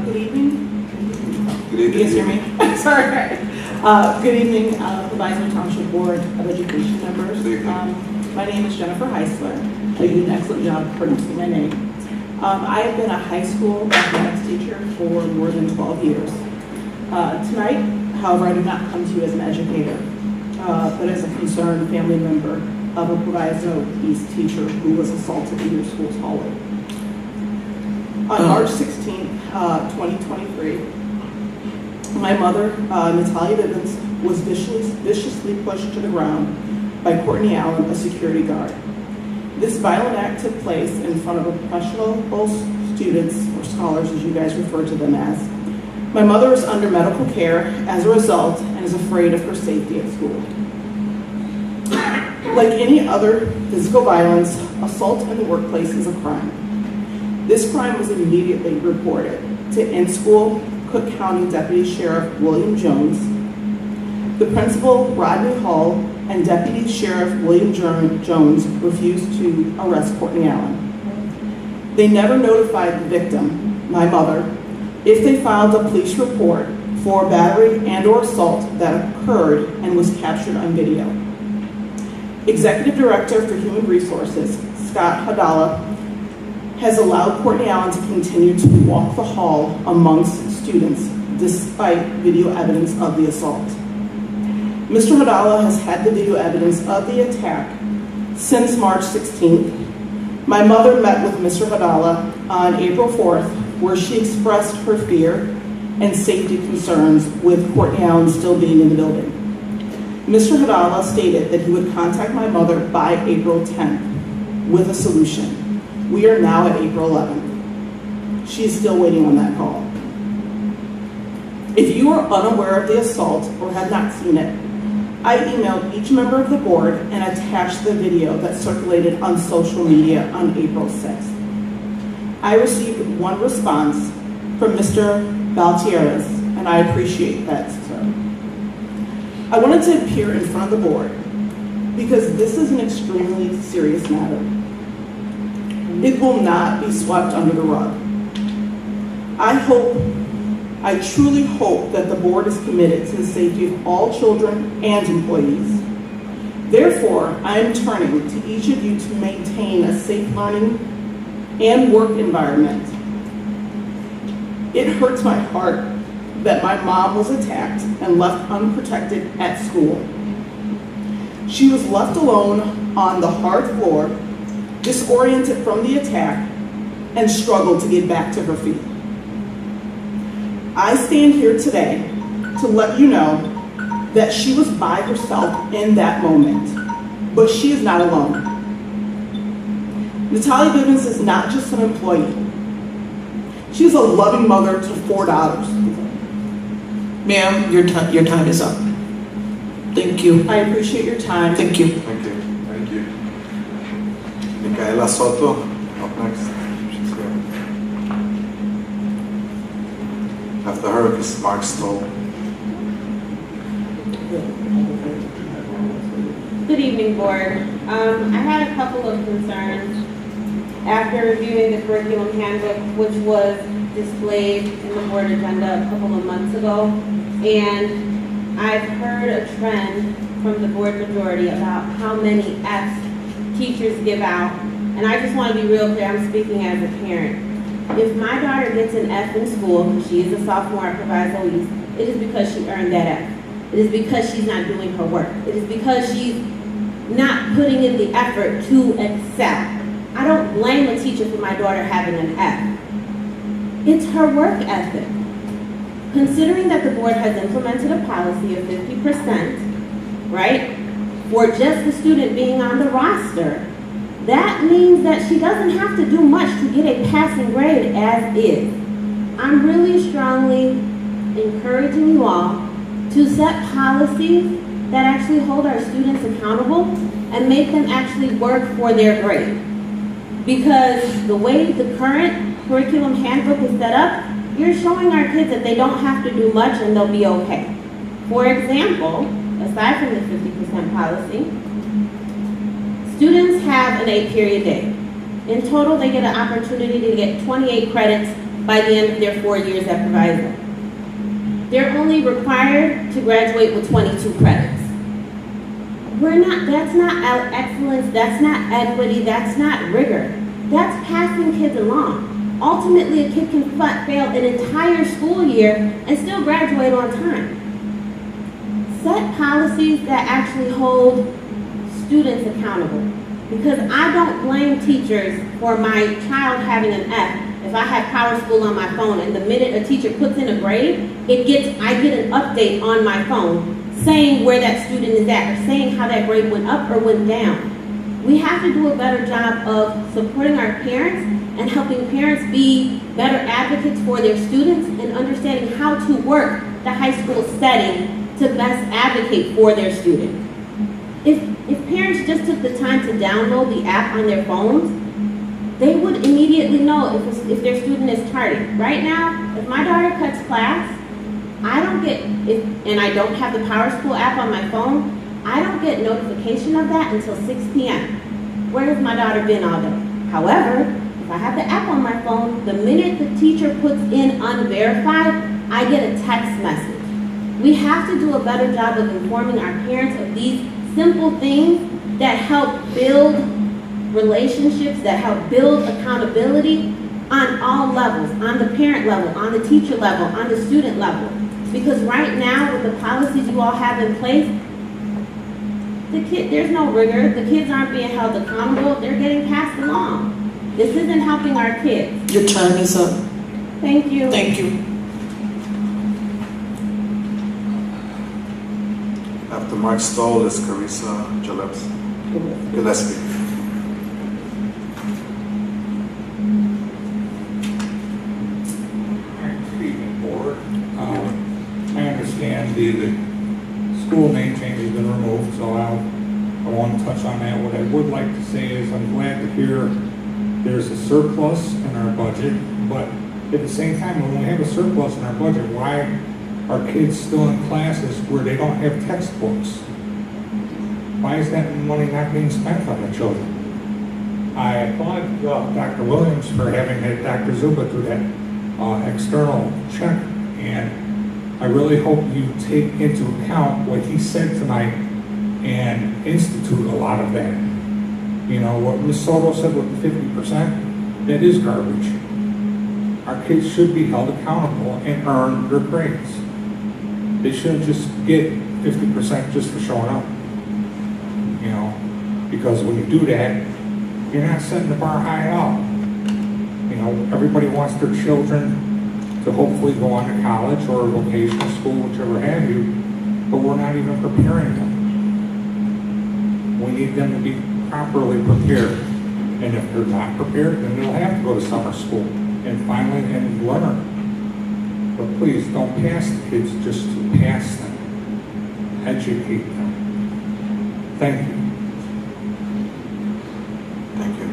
Good evening. Good evening. You guys hear me? Sorry. Good evening, Proviso Township Board of Education members. My name is Jennifer Heisler. You did an excellent job pronouncing my name. I have been a high school mathematics teacher for more than 12 years. Tonight, however, I do not come to you as an educator, but as a concerned family member of a Proviso East teacher who was assaulted in your school's hallway. On March 16, 2023, my mother, Natalia Bivens, was viciously pushed to the ground by Courtney Allen, a security guard. This violent act took place in front of professional students, or scholars as you guys refer to them as. My mother is under medical care as a result and is afraid of her safety at school. Like any other physical violence, assault in the workplace is a crime. This crime was immediately reported to in-school Cook County Deputy Sheriff William Jones, the principal Rodney Hall, and Deputy Sheriff William Jones refused to arrest Courtney Allen. They never notified the victim, my mother, if they filed a police report for battery and/or assault that occurred and was captured on video. Executive Director for Human Resources, Scott Hadala, has allowed Courtney Allen to continue to walk the hall amongst students despite video evidence of the assault. Mr. Hadala has had the video evidence of the attack since March 16th. My mother met with Mr. Hadala on April 4th, where she expressed her fear and safety concerns with Courtney Allen still being in the building. Mr. Hadala stated that he would contact my mother by April 10th with a solution. We are now at April 11th. She is still waiting on that call. If you are unaware of the assault or have not seen it, I emailed each member of the board and attached the video that circulated on social media on April 6th. I received one response from Mr. Baltieres, and I appreciate that, sir. I wanted to appear in front of the board because this is an extremely serious matter. It will not be swept under the rug. I truly hope that the board is committed to the safety of all children and employees. Therefore, I am turning to each of you to maintain a safe learning and work environment. It hurts my heart that my mom was attacked and left unprotected at school. She was left alone on the hard floor, disoriented from the attack, and struggled to get back to her feet. I stand here today to let you know that she was by herself in that moment, but she is not alone. Natalia Bivens is not just an employee. She is a loving mother to 4 daughters. Ma'am, your time is up. Thank you. I appreciate your time. Thank you. Thank you. Thank you. Micaela Soto, up next. She's here. After her is Mark Stoll. Good evening, board. I had a couple of concerns after reviewing the curriculum handbook, which was displayed in the board agenda a couple of months ago. And I've heard a trend from the board majority about how many F's teachers give out. And I just want to be real clear, I'm speaking as a parent. If my daughter gets an F in school, because she is a sophomore at Proviso East, it is because she earned that F. It is because she's not doing her work. It is because she's not putting in the effort to excel. I don't blame a teacher for my daughter having an F. It's her work ethic. Considering that the board has implemented a policy of 50%, right, for just the student being on the roster, that means that she doesn't have to do much to get a passing grade as is. I'm really strongly encouraging you all to set policies that actually hold our students accountable and make them actually work for their grade. Because the way the current curriculum handbook is set up, you're showing our kids that they don't have to do much and they'll be okay. For example, aside from the 50% policy, students have an 8-period day. In total, they get an opportunity to get 28 credits by the end of their 4 years at Proviso. They're only required to graduate with 22 credits. That's not excellence, that's not equity, that's not rigor. That's passing kids along. Ultimately, a kid can fail an entire school year and still graduate on time. Set policies that actually hold students accountable. Because I don't blame teachers for my child having an F if I have Power School on my phone and the minute a teacher puts in a grade, I get an update on my phone saying where that student is at or saying how that grade went up or went down. We have to do a better job of supporting our parents and helping parents be better advocates for their students and understanding how to work the high school setting to best advocate for their students. If parents just took the time to download the app on their phones, they would immediately know if their student is tardy. Right now, if my daughter cuts class, and I don't have the Power School app on my phone, I don't get notification of that until 6 p.m. Where has my daughter been all day? However, if I have the app on my phone, the minute the teacher puts in unverified, I get a text message. We have to do a better job of informing our parents of these simple things that help build relationships, that help build accountability on all levels, on the parent level, on the teacher level, on the student level. Because right now, with the policies you all have in place, there's no rigor. The kids aren't being held accountable. They're getting passed along. This isn't helping our kids. Your time is up. Thank you. Thank you. After Mark Stoll is Carissa Gillespie. Good evening, Board. I understand the school name change has been removed, so I won't touch on that. What I would like to say is I'm glad to hear there's a surplus in our budget, but at the same time, when we have a surplus in our budget, why are kids still in classes where they don't have textbooks? Why is that money not being spent on the children? I applaud Dr. Williams for having had Dr. Zuba do that external check, and I really hope you take into account what he said tonight and institute a lot of that. You know, what Ms. Soto said with the 50%, that is garbage. Our kids should be held accountable and earn their grades. They shouldn't just get 50% just for showing up. You know, because when you do that, you're not setting the bar high at all. You know, everybody wants their children to hopefully go on to college or vocational school, whichever have you, but we're not even preparing them. We need them to be properly prepared. And if they're not prepared, then they'll have to go to summer school and finally learn. But please don't pass the kids just to pass them. Educate them. Thank you. Thank you.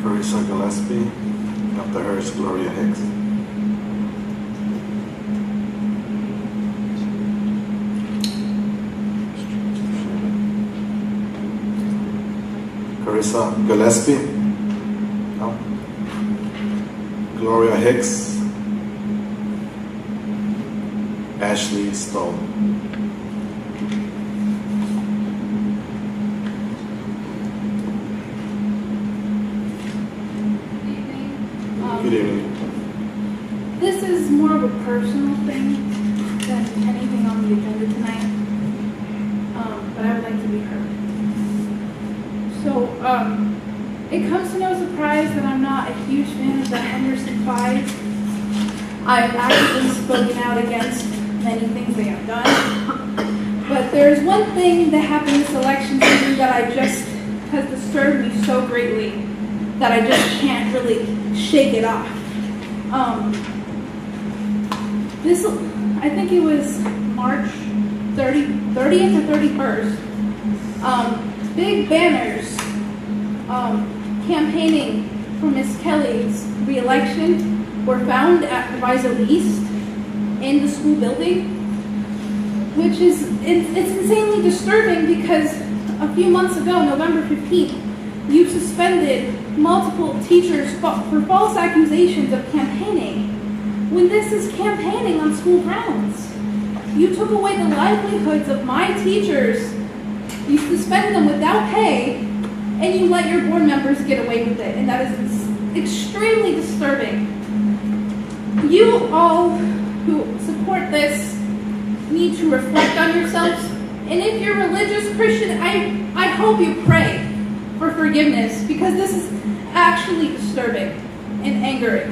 Carissa Gillespie. After her is Gloria Hicks. Carissa Gillespie. No. Gloria Hicks. Ashley Stoll. Good evening. This is more of a personal thing than anything on the agenda tonight, but I would like to be heard. So, it comes to no surprise that I'm not a huge fan of the Henderson Five. I've actually spoken out against many things they have done, but there's one thing that happened this election season that has disturbed me so greatly that I just can't really shake it off. I think it was March 30th or 31st. Big banners campaigning for Miss Kelly's re-election were found at Proviso East in the school building, which is it's insanely disturbing because a few months ago, November 15th, you suspended multiple teachers for false accusations of campaigning when this is campaigning on school grounds. You took away the livelihoods of my teachers You suspend them without pay, and you let your board members get away with it, and that is extremely disturbing. You all who support this need to reflect on yourselves, and if you're religious Christian, I hope you pray for forgiveness, because this is actually disturbing and angering.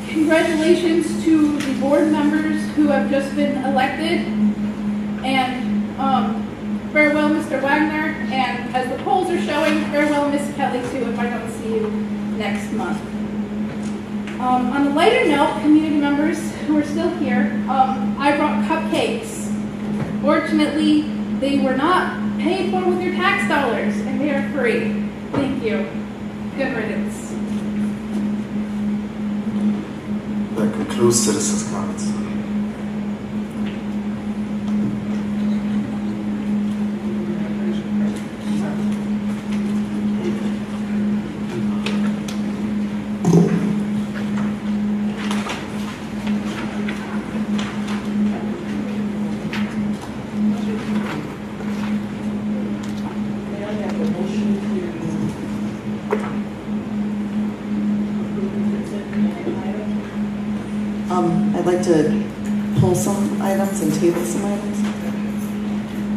Congratulations to the board members who have just been elected, and farewell, Mr. Wagner, and as the polls are showing, farewell, Miss Kelly, too, if I don't see you next month. On a lighter note, community members who are still here, I brought cupcakes. Fortunately, they were not paid for with your tax dollars, and they are free. Thank you. Good riddance. That concludes citizens' comments. May I have a motion to approve the consent item? I'd like to pull some items and table some items.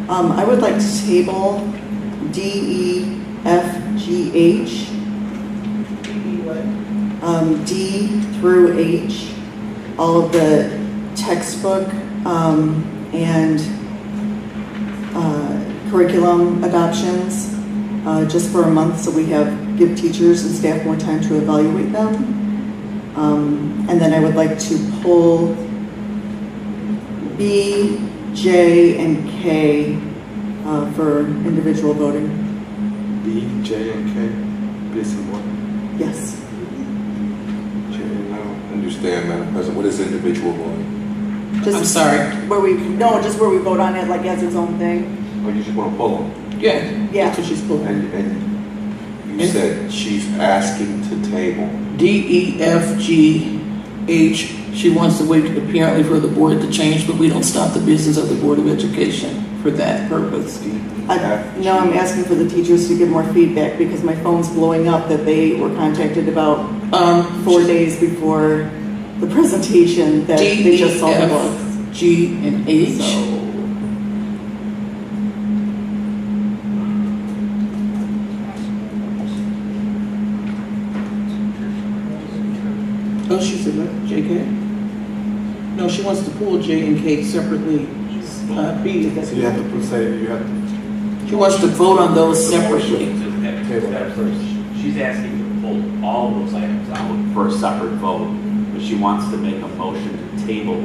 I would like to table D, E, F, G, H. D through H, all of the textbook and curriculum adoptions, just for a month, so we give teachers and staff more time to evaluate them. And then I would like to pull B, J, and K for individual voting. B, J, and K, B, C, what? Yes. J, I don't understand, Madam President. What is individual voting? Just I'm sorry. Just where we vote on it like as its own thing. Or you just want to pull them? Yeah. Yeah. That's what she's pulling. And you said she's asking to table. D, E, F, G, H. She wants to wait apparently for the board to change, but we don't stop the business of the Board of Education for that purpose. No, I'm asking for the teachers to give more feedback because my phone's blowing up that they were contacted about 4 days before the presentation that D, they just saw the F, books. G, and H. Oh, she said what? JK? No, she wants to pull J and K separately. B, is that? So you have to say, you have to. She wants to vote on those separately. She's asking to pull all of those items out for a separate vote, but she wants to make a motion to table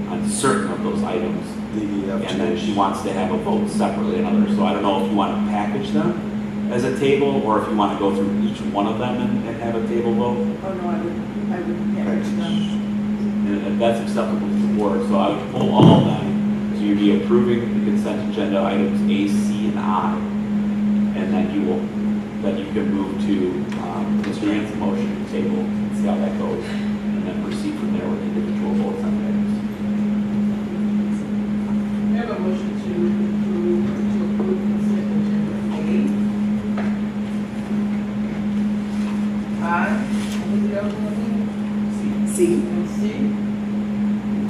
on certain of those items. And then she wants to have a vote separately on others. So I don't know if you want to package them as a table, or if you want to go through each one of them and have a table vote. Oh, no, I would package them. And that's acceptable to the board, so I would pull all of them. So you'd be approving the consent agenda items A, C, and I. And then you can move to Mr. Yant's motion to table and see how that goes. And then proceed from there with individual votes on the items. We have a motion to approve consent agenda A. I. What was the other one? C. And C.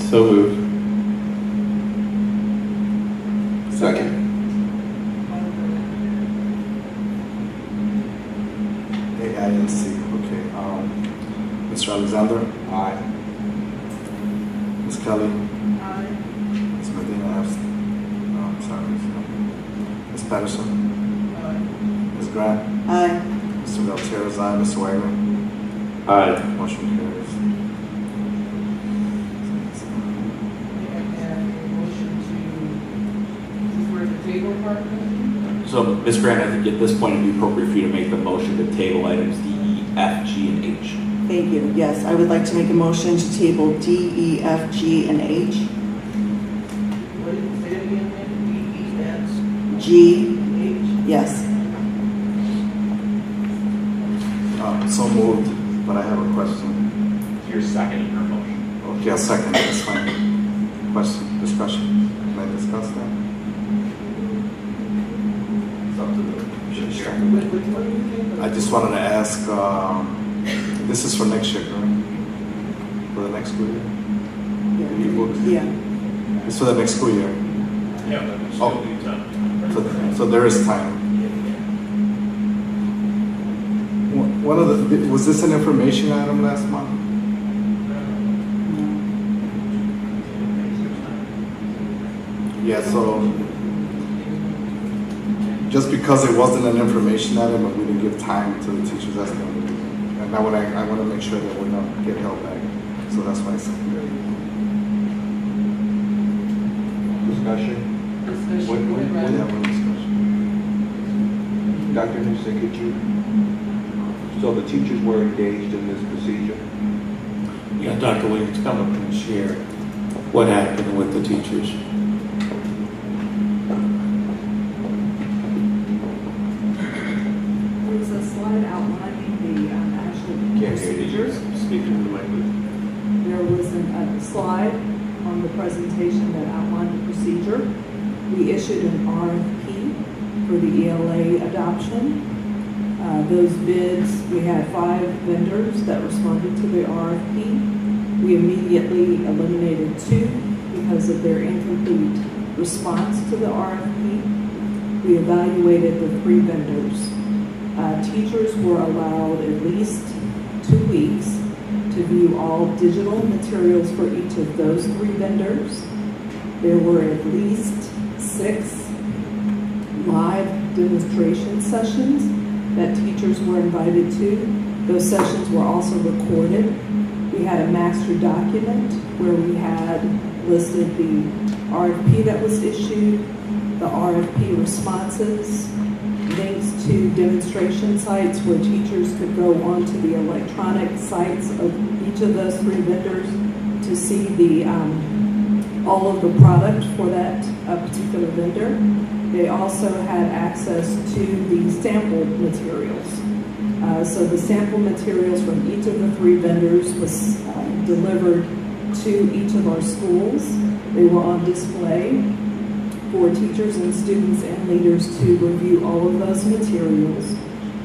So moved. Second. A, I, and C. Okay. Mr. Alexander? Aye. Ms. Kelly? Aye. Ms. Medina? I'm sorry. Ms. Patterson? Aye. Ms. Grant? Aye. Mr. Galtieri's aye. Mr. Wagner? Aye. Motion carries. May I have a motion to, this is where the table part is? So, Ms. Grant, I think at this point it'd be appropriate for you to make the motion to table items D, E, F, G, and H. Thank you. Yes, I would like to make a motion to table D, E, F, G, and H. What did you say again, ma'am? D, E, F, G, H? yes. So moved, but I have a question. You're seconding her motion. Okay, I'll second it. That's fine. Question, discussion. Can I discuss that? I just wanted to ask, this is for next year, correct? For the next school year? The new books? Yeah. It's for the next school year? Yeah, but we still need time. So there is time. One of the, was this an information item last month? Yeah, so just because it wasn't an information item, but we didn't give time to the teachers, that's the only reason. And I want to make sure that we don't get held back. So that's why I said. Discussion? Yeah, one discussion. Dr. Newsom, could you, so the teachers were engaged in this procedure? Yeah, Dr. Williams, come up and share what happened with the teachers. There's a slide outlining the actual procedures. Speak into the mic, please. There was a slide on the presentation that outlined the procedure. We issued an RFP for the ELA adoption. Those bids, we had 5 vendors that responded to the RFP. We immediately eliminated 2 because of their incomplete response to the RFP. We evaluated the 3 vendors. Teachers were allowed at least 2 weeks to view all digital materials for each of those 3 vendors. There were at least 6 live demonstration sessions that teachers were invited to. Those sessions were also recorded. We had a master document where we had listed the RFP that was issued, the RFP responses, links to demonstration sites where teachers could go onto the electronic sites of each of those 3 vendors to see the all of the product for that particular vendor. They also had access to the sample materials. So the sample materials from each of the 3 vendors was delivered to each of our schools. They were on display for teachers and students and leaders to review all of those materials.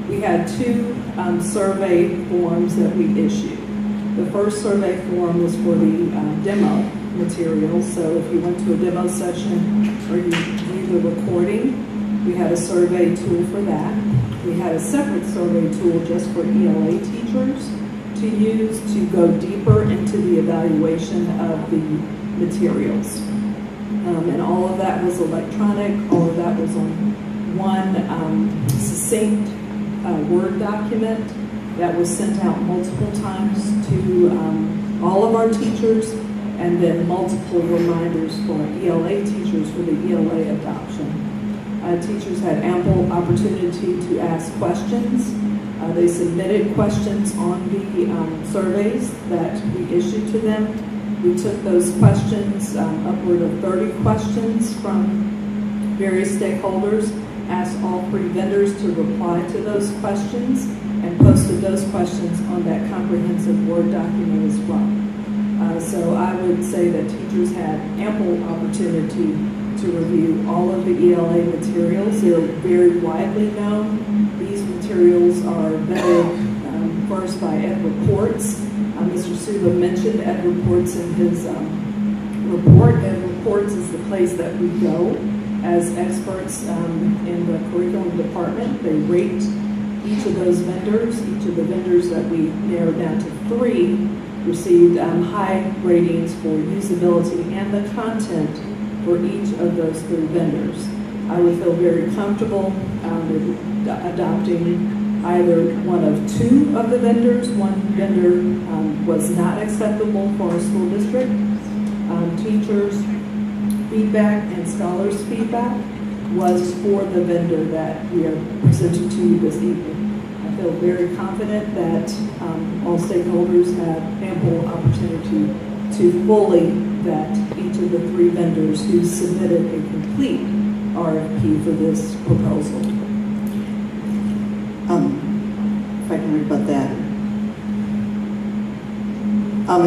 We had 2 survey forms that we issued. The first survey form was for the demo materials. So if you went to a demo session or you viewed the recording, we had a survey tool for that. We had a separate survey tool just for ELA teachers to use to go deeper into the evaluation of the materials. And all of that was electronic. All of that was on one succinct Word document that was sent out multiple times to all of our teachers, and then multiple reminders for ELA teachers for the ELA adoption. Teachers had ample opportunity to ask questions. They submitted questions on the surveys that we issued to them. We took those questions, upward of 30 questions from various stakeholders, asked all 3 vendors to reply to those questions, and posted those questions on that comprehensive Word document as well. So I would say that teachers had ample opportunity to review all of the ELA materials. They're very widely known. These materials are vetted first by Ed Reports. Mr. Suva mentioned Ed Reports in his report. Ed Reports is the place that we go as experts in the curriculum department. They rate each of those vendors. Each of the vendors that we narrowed down to 3 received high ratings for usability and the content for each of those 3 vendors. I would feel very comfortable with adopting either one of 2 of the vendors. One vendor was not acceptable for our school district. Teachers' feedback and scholars' feedback was for the vendor that we are presenting to you this evening. I feel very confident that all stakeholders have ample opportunity to fully vet each of the 3 vendors who submitted a complete RFP for this proposal. If I can rebut that.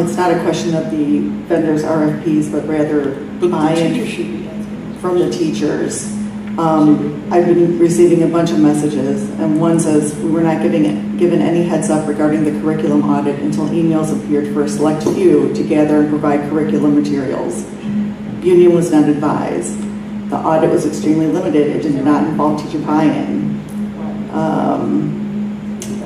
It's not a question of the vendors' RFPs, but rather buy-in from the teachers. I've been receiving a bunch of messages, and one says, we were not given any heads up regarding the curriculum audit until emails appeared for a select few to gather and provide curriculum materials. Union was not advised. The audit was extremely limited. It did not involve teacher buy-in.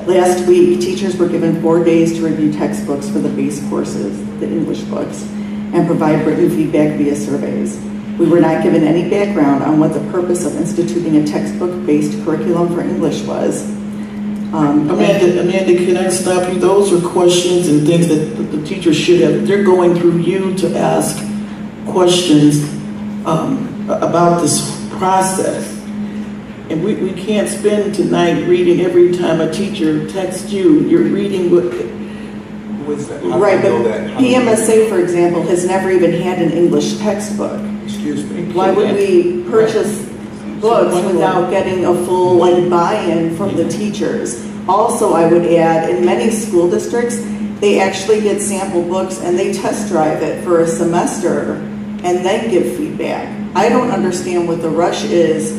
Last week, teachers were given 4 days to review textbooks for the base courses, the English books, and provide written feedback via surveys. We were not given any background on what the purpose of instituting a textbook-based curriculum for English was. Amanda, can I stop you? Those are questions and things that the teachers should have. They're going through you to ask questions about this process. And we can't spend tonight reading every time a teacher texts you. You're reading what... Right, but PMSA, for example, has never even had an English textbook. Excuse me. Why would we purchase books without getting a full buy-in from the teachers? Also, I would add, in many school districts, they actually get sample books and they test drive it for a semester and then give feedback. I don't understand what the rush is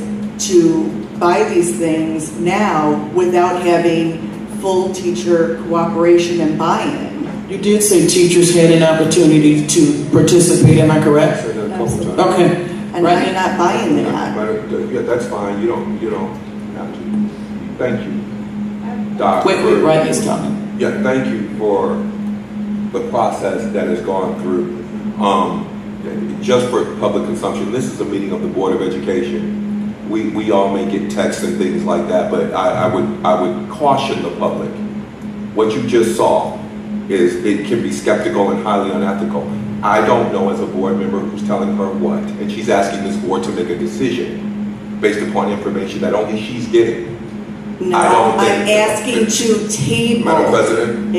to buy these things now without having full teacher cooperation and buy-in. You did say teachers had an opportunity to participate, am I correct? Okay. And I'm not buying that. Yeah, that's fine. You don't have to. Thank you, Doc. Wait, right, he's talking. Yeah, thank you for the process that has gone through. Just for public consumption, this is a meeting of the Board of Education. We all may get texts and things like that, but I would caution the public. What you just saw is it can be skeptical and highly unethical. I don't know as a board member who's telling her what, and she's asking this board to make a decision based upon information that only she's getting. No, I'm asking to table Madam President,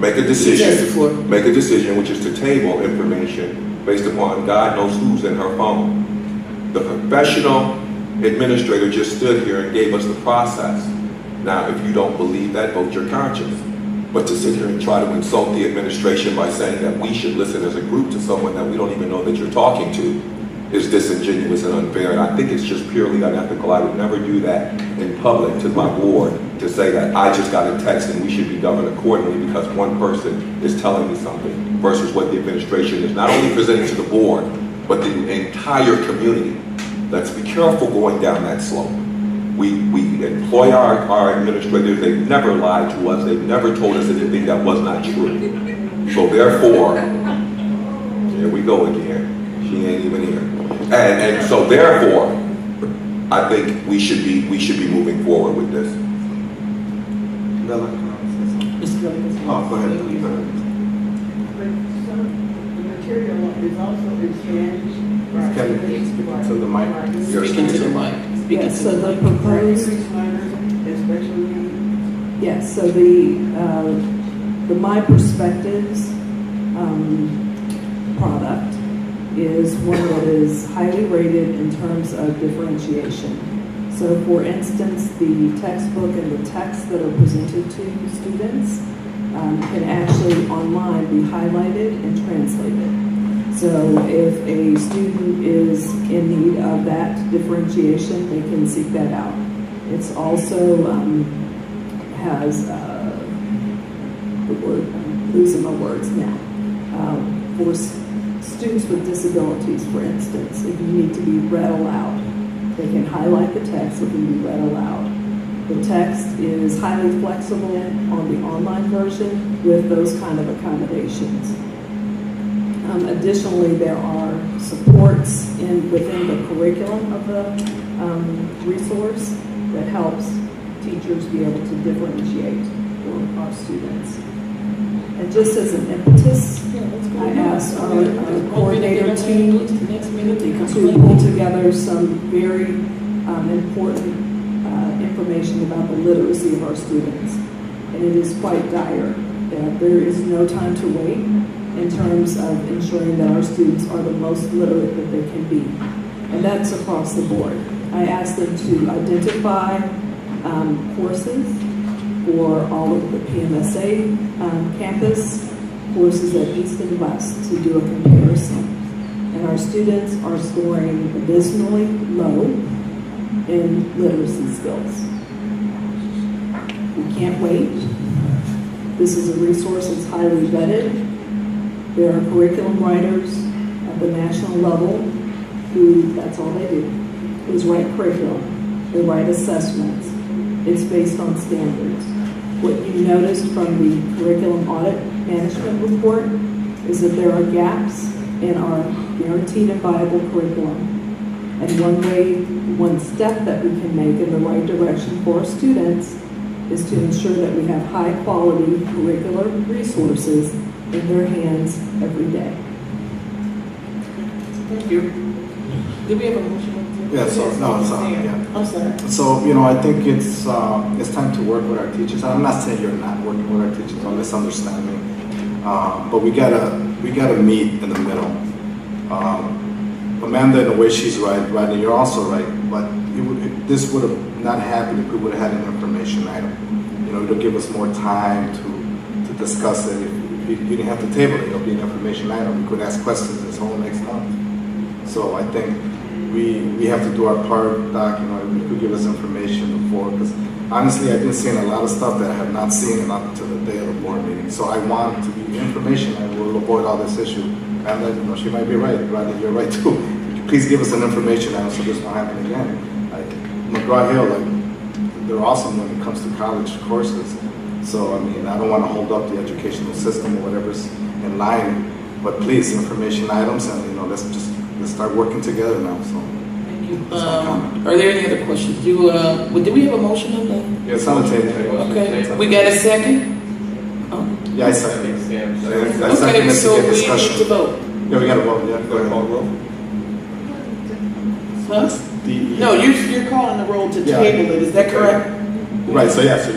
make a decision. Make a decision, which is to table information based upon God knows who's in her phone. The professional administrator just stood here and gave us the process. Now, if you don't believe that, vote your conscience. But to sit here and try to insult the administration by saying that we should listen as a group to someone that we don't even know that you're talking to is disingenuous and unfair. And I think it's just purely unethical. I would never do that in public to my board to say that I just got a text and we should be governed accordingly because one person is telling me something versus what the administration is not only presenting to the board, but the entire community. Let's be careful going down that slope. We employ our administrators. They've never lied to us. They've never told us anything that was not true. So therefore, here we go again. She ain't even here. And so therefore, I think we should be moving forward with this. Oh, go ahead. But the material is also in Spanish. Speaking to the mic. You're speaking to the mic. Yes, so the proposed, yes, so the My Perspectives product is one that is highly rated in terms of differentiation. So for instance, the textbook and the text that are presented to students can actually online be highlighted and translated. So if a student is in need of that differentiation, they can seek that out. It's also has the word, I'm losing my words now. For students with disabilities, for instance, if you need to be read aloud, they can highlight the text, it can be read aloud. The text is highly flexible on the online version with those kind of accommodations. Additionally, there are supports within the curriculum of the resource that helps teachers be able to differentiate for our students. And just as an impetus, I asked our coordinator team to pull together some very important information about the literacy of our students. And it is quite dire that there is no time to wait in terms of ensuring that our students are the most literate that they can be. And that's across the board. I asked them to identify courses for all of the PMSA campus, courses at East and West to do a comparison. And and our students are scoring abysmally low in literacy skills. We can't wait. This is a resource that's highly vetted. There are curriculum writers at the national level who, that's all they do, is write curriculum. They write assessments. It's based on standards. What you noticed from the curriculum audit management report is that there are gaps in our guaranteed and viable curriculum. And one step that we can make in the right direction for our students is to ensure that we have high quality curricular resources in their hands every day. Thank you. Did we have a motion? Yeah, so, no, it's, yeah. I'm sorry. So, I think it's time to work with our teachers. I'm not saying you're not working with our teachers, don't misunderstand me. But we gotta meet in the middle. Amanda, in a way, she's right, and you're also right, but this would have not happened if we would have had an information item. It'll give us more time to discuss it. If you didn't have to table it, it'll be an information item. We could ask questions this whole next month. So I think we have to do our part, Doc. You could give us information before, because honestly, I've been seeing a lot of stuff that I have not seen up to the day of the board meeting. So I want to be information, and we'll avoid all this issue. And she might be right, Rodney, you're right too. Please give us an information item so this won't happen again. Like McGraw-Hill, they're awesome when it comes to college courses. So, I don't want to hold up the educational system or whatever's in line, but please, information items, and let's start working together now. So, thank you. Are there any other questions? Did we have a motion on that? Yeah, it's on the table. Okay, we got a second? Oh. Yeah, I second. Okay, so we need to vote. Yeah, we got to vote. Yeah, go ahead. Call roll. Huh? No, you're calling the roll to table it. Is that correct? Right. So yeah. So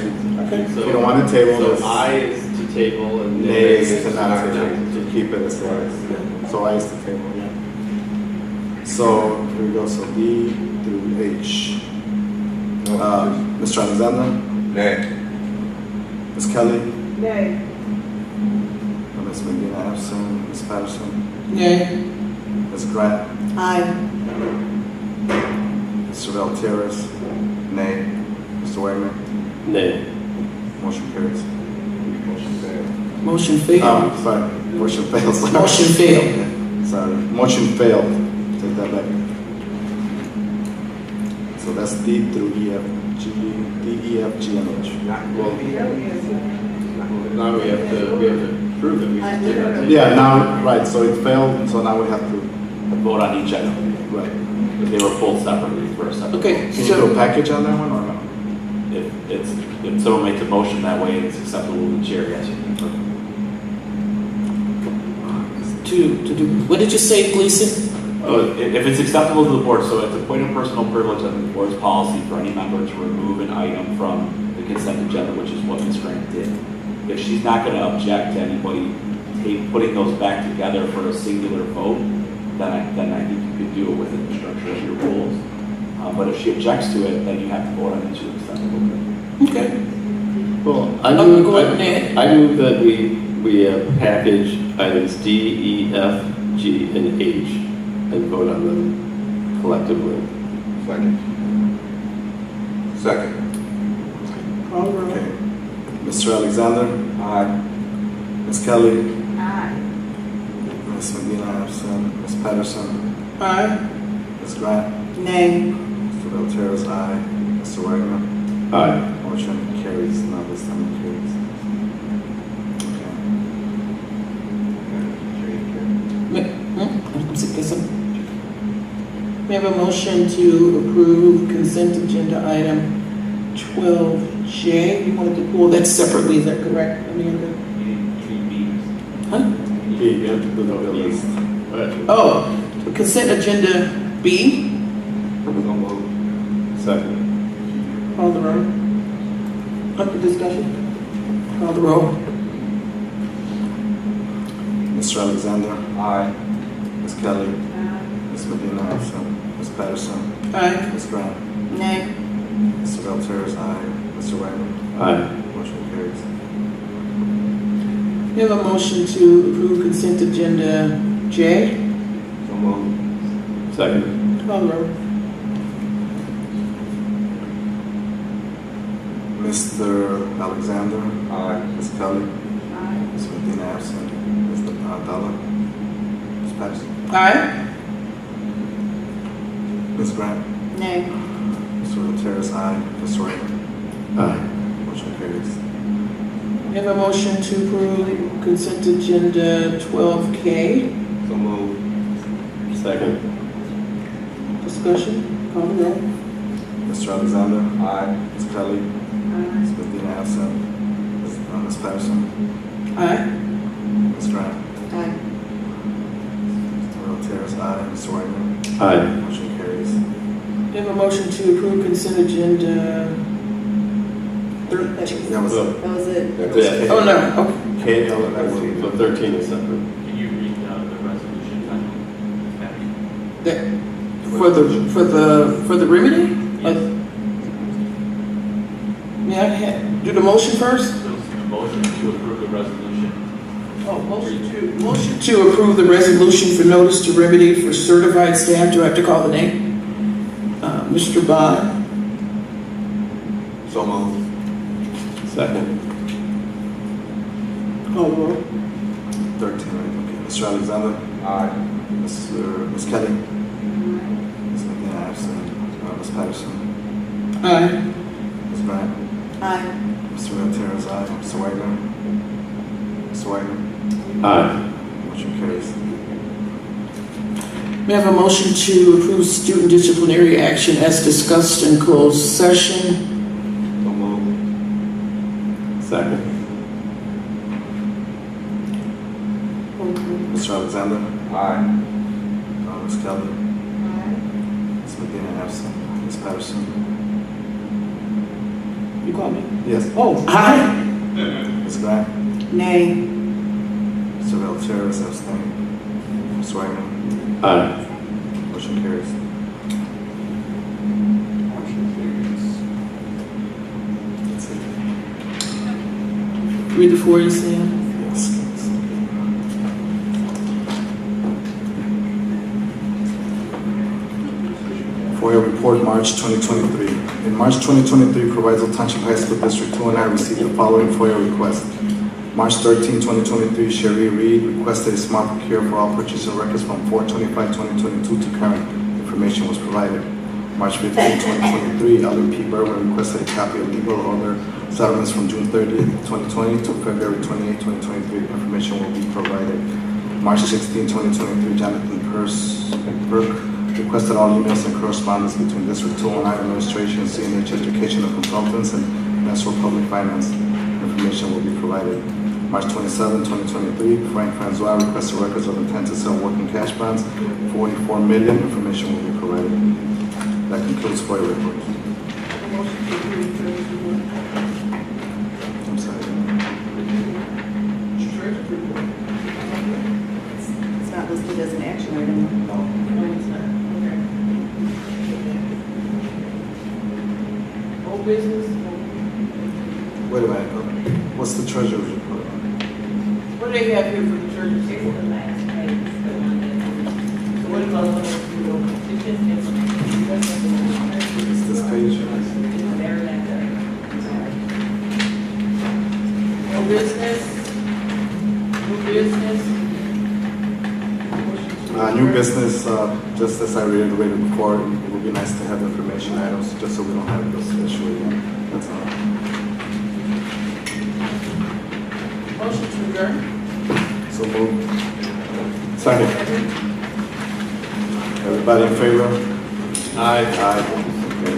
you don't want to table So this. I is to table and Nay is to not table, to keep it as it is. So I is to table. Yeah. So here we go. So D through H. Mr. Alexander. Nay. Ms. Kelly. Nay. Ms. Medina absent. Ms. Patterson. Nay. Ms. Grant. Aye. Mr. Valtierrez. Nay. Mr. Wagner. Nay. Motion carries. Motion failed. Sorry. Motion fails. Motion failed. Sorry. Motion failed. Take that back. So that's D through E, F, G, D, E, F, G, and H. now we have to prove it. Yeah, now, right, so it failed, so now we have to vote on each item. Right. If they were pulled separately for a separate. Okay, Can you do a package on that one or no? If someone makes a motion that way, it's acceptable to the chair, yes. To do, what did you say, Gleason? If it's acceptable to the board, so it's a point of personal privilege under the board's policy for any member to remove an item from the consent agenda, which is what Ms. Grant did. If she's not going to object to anybody putting those back together for a singular vote, then I think you could do it within the structure of your rules. But if she objects to it, then you have to vote on each of the separate. Okay. Well, I move that we package items D, E, F, G, and H and vote on them collectively. Second. Okay. Mr. Alexander? Aye. Ms. Kelly? Aye. Ms. Medina absent. Ms. Patterson? Aye. Ms. Grant? Nay. Mr. Valtierrez, aye. Mr. Wagner? Aye. Motion carries. Now this time it carries. We have a motion to approve consent agenda item 12J. You wanted to pull that separately, is that correct, Amanda? Huh? B, you have to do the bill list. Oh, consent agenda B. Second. Call the roll. Up for discussion. Call the roll. Mr. Alexander? Aye. Ms. Kelly? Ms. Medina absent. Ms. Patterson? Aye. Ms. Grant? Nay. Mr. Valtierrez, aye. Mr. Wagner? Aye. Motion carries. We have a motion to approve consent agenda J. So moved. Second. Call the roll. Mr. Alexander. Aye. Ms. Kelly. Ms. Medina absent. Mr. Dalla. Ms. Patterson. Aye. Ms. Grant. Nay. Mr. Terrace, aye. Mr. Raymond. Aye. Motion carries. We have a motion to approve consent agenda 12K. So moved. Second. Discussion, call the roll. Mr. Alexander. Aye. Ms. Kelly. Ms. Medina absent. Ms. Patterson. Aye. Ms. Grant. Aye. Mr. Terrace, aye. Mr. Raymond. Aye. Motion carries. We have a motion to approve consent agenda 13. That was it. That was it. That's it. Oh, no, okay. K, L, and F, T. So 13 is separate. Can you read the resolution? For the remedy? Yes. May I do the motion first? Motion to approve the resolution. Oh, motion to approve the resolution for notice to remedy for certified staff. Do I have to call the name? Mr. Bond. So moved. Second. Call the roll. 13, right? Okay. Mr. Alexander. Aye. Ms. Kelly. Ms. Medina absent. Ms. Patterson. Aye. Ms. Grant. Aye. Mr. Terrace, aye. Mr. Wagner. Mr. Wagner. Aye. Motion carries. We have a motion to approve student disciplinary action as discussed in closed session. So moved. Second. Mr. Alexander. Aye. Ms. Kelly. Ms. Medina absent. Ms. Patterson. You call me? Yes. Oh, aye. Ms. Grant. Nay. Mr. Terrace abstain. Mr. Wagner. Aye. Motion carries. That's it. Read the FOIA, Sam. Yes. FOIA Report, March 2023. In March 2023, Proviso Township High School District 209 received the following FOIA request. March 13, 2023, Sherry Reed requested a smart procure for all purchasing records from 4/25/2022 to current. Information was provided. March 15, 2023, Ellen P. Berwin requested a copy of legal order settlements from June 30, 2020 to February 28, 2023. Information will be provided. March 16, 2023, Jonathan Burke requested all emails and correspondence between District 209 Administration, CNH Educational Consultants, and National Public Finance. Information will be provided. March 27, 2023, Frank Francois requested records of intent to sell working cash bonds, 44 million. Information will be provided. That concludes FOIA report. I'm sorry. It's not listed as an action item. No. No, it's not. Okay. Old business? Wait a minute. What's the treasurer's report? What do they have here for the churches? It's the last page. So what about the Is this page? No business? New business? New business, just as I reiterated before, it would be nice to have information items, just so we don't have this issue again. That's all. Motion to adjourn? So moved. Second. Everybody in favor? Aye. Aye. Okay.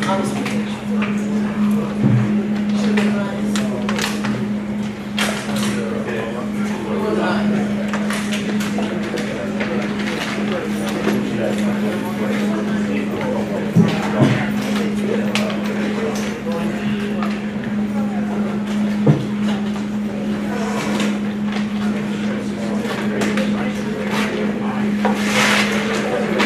Honestly.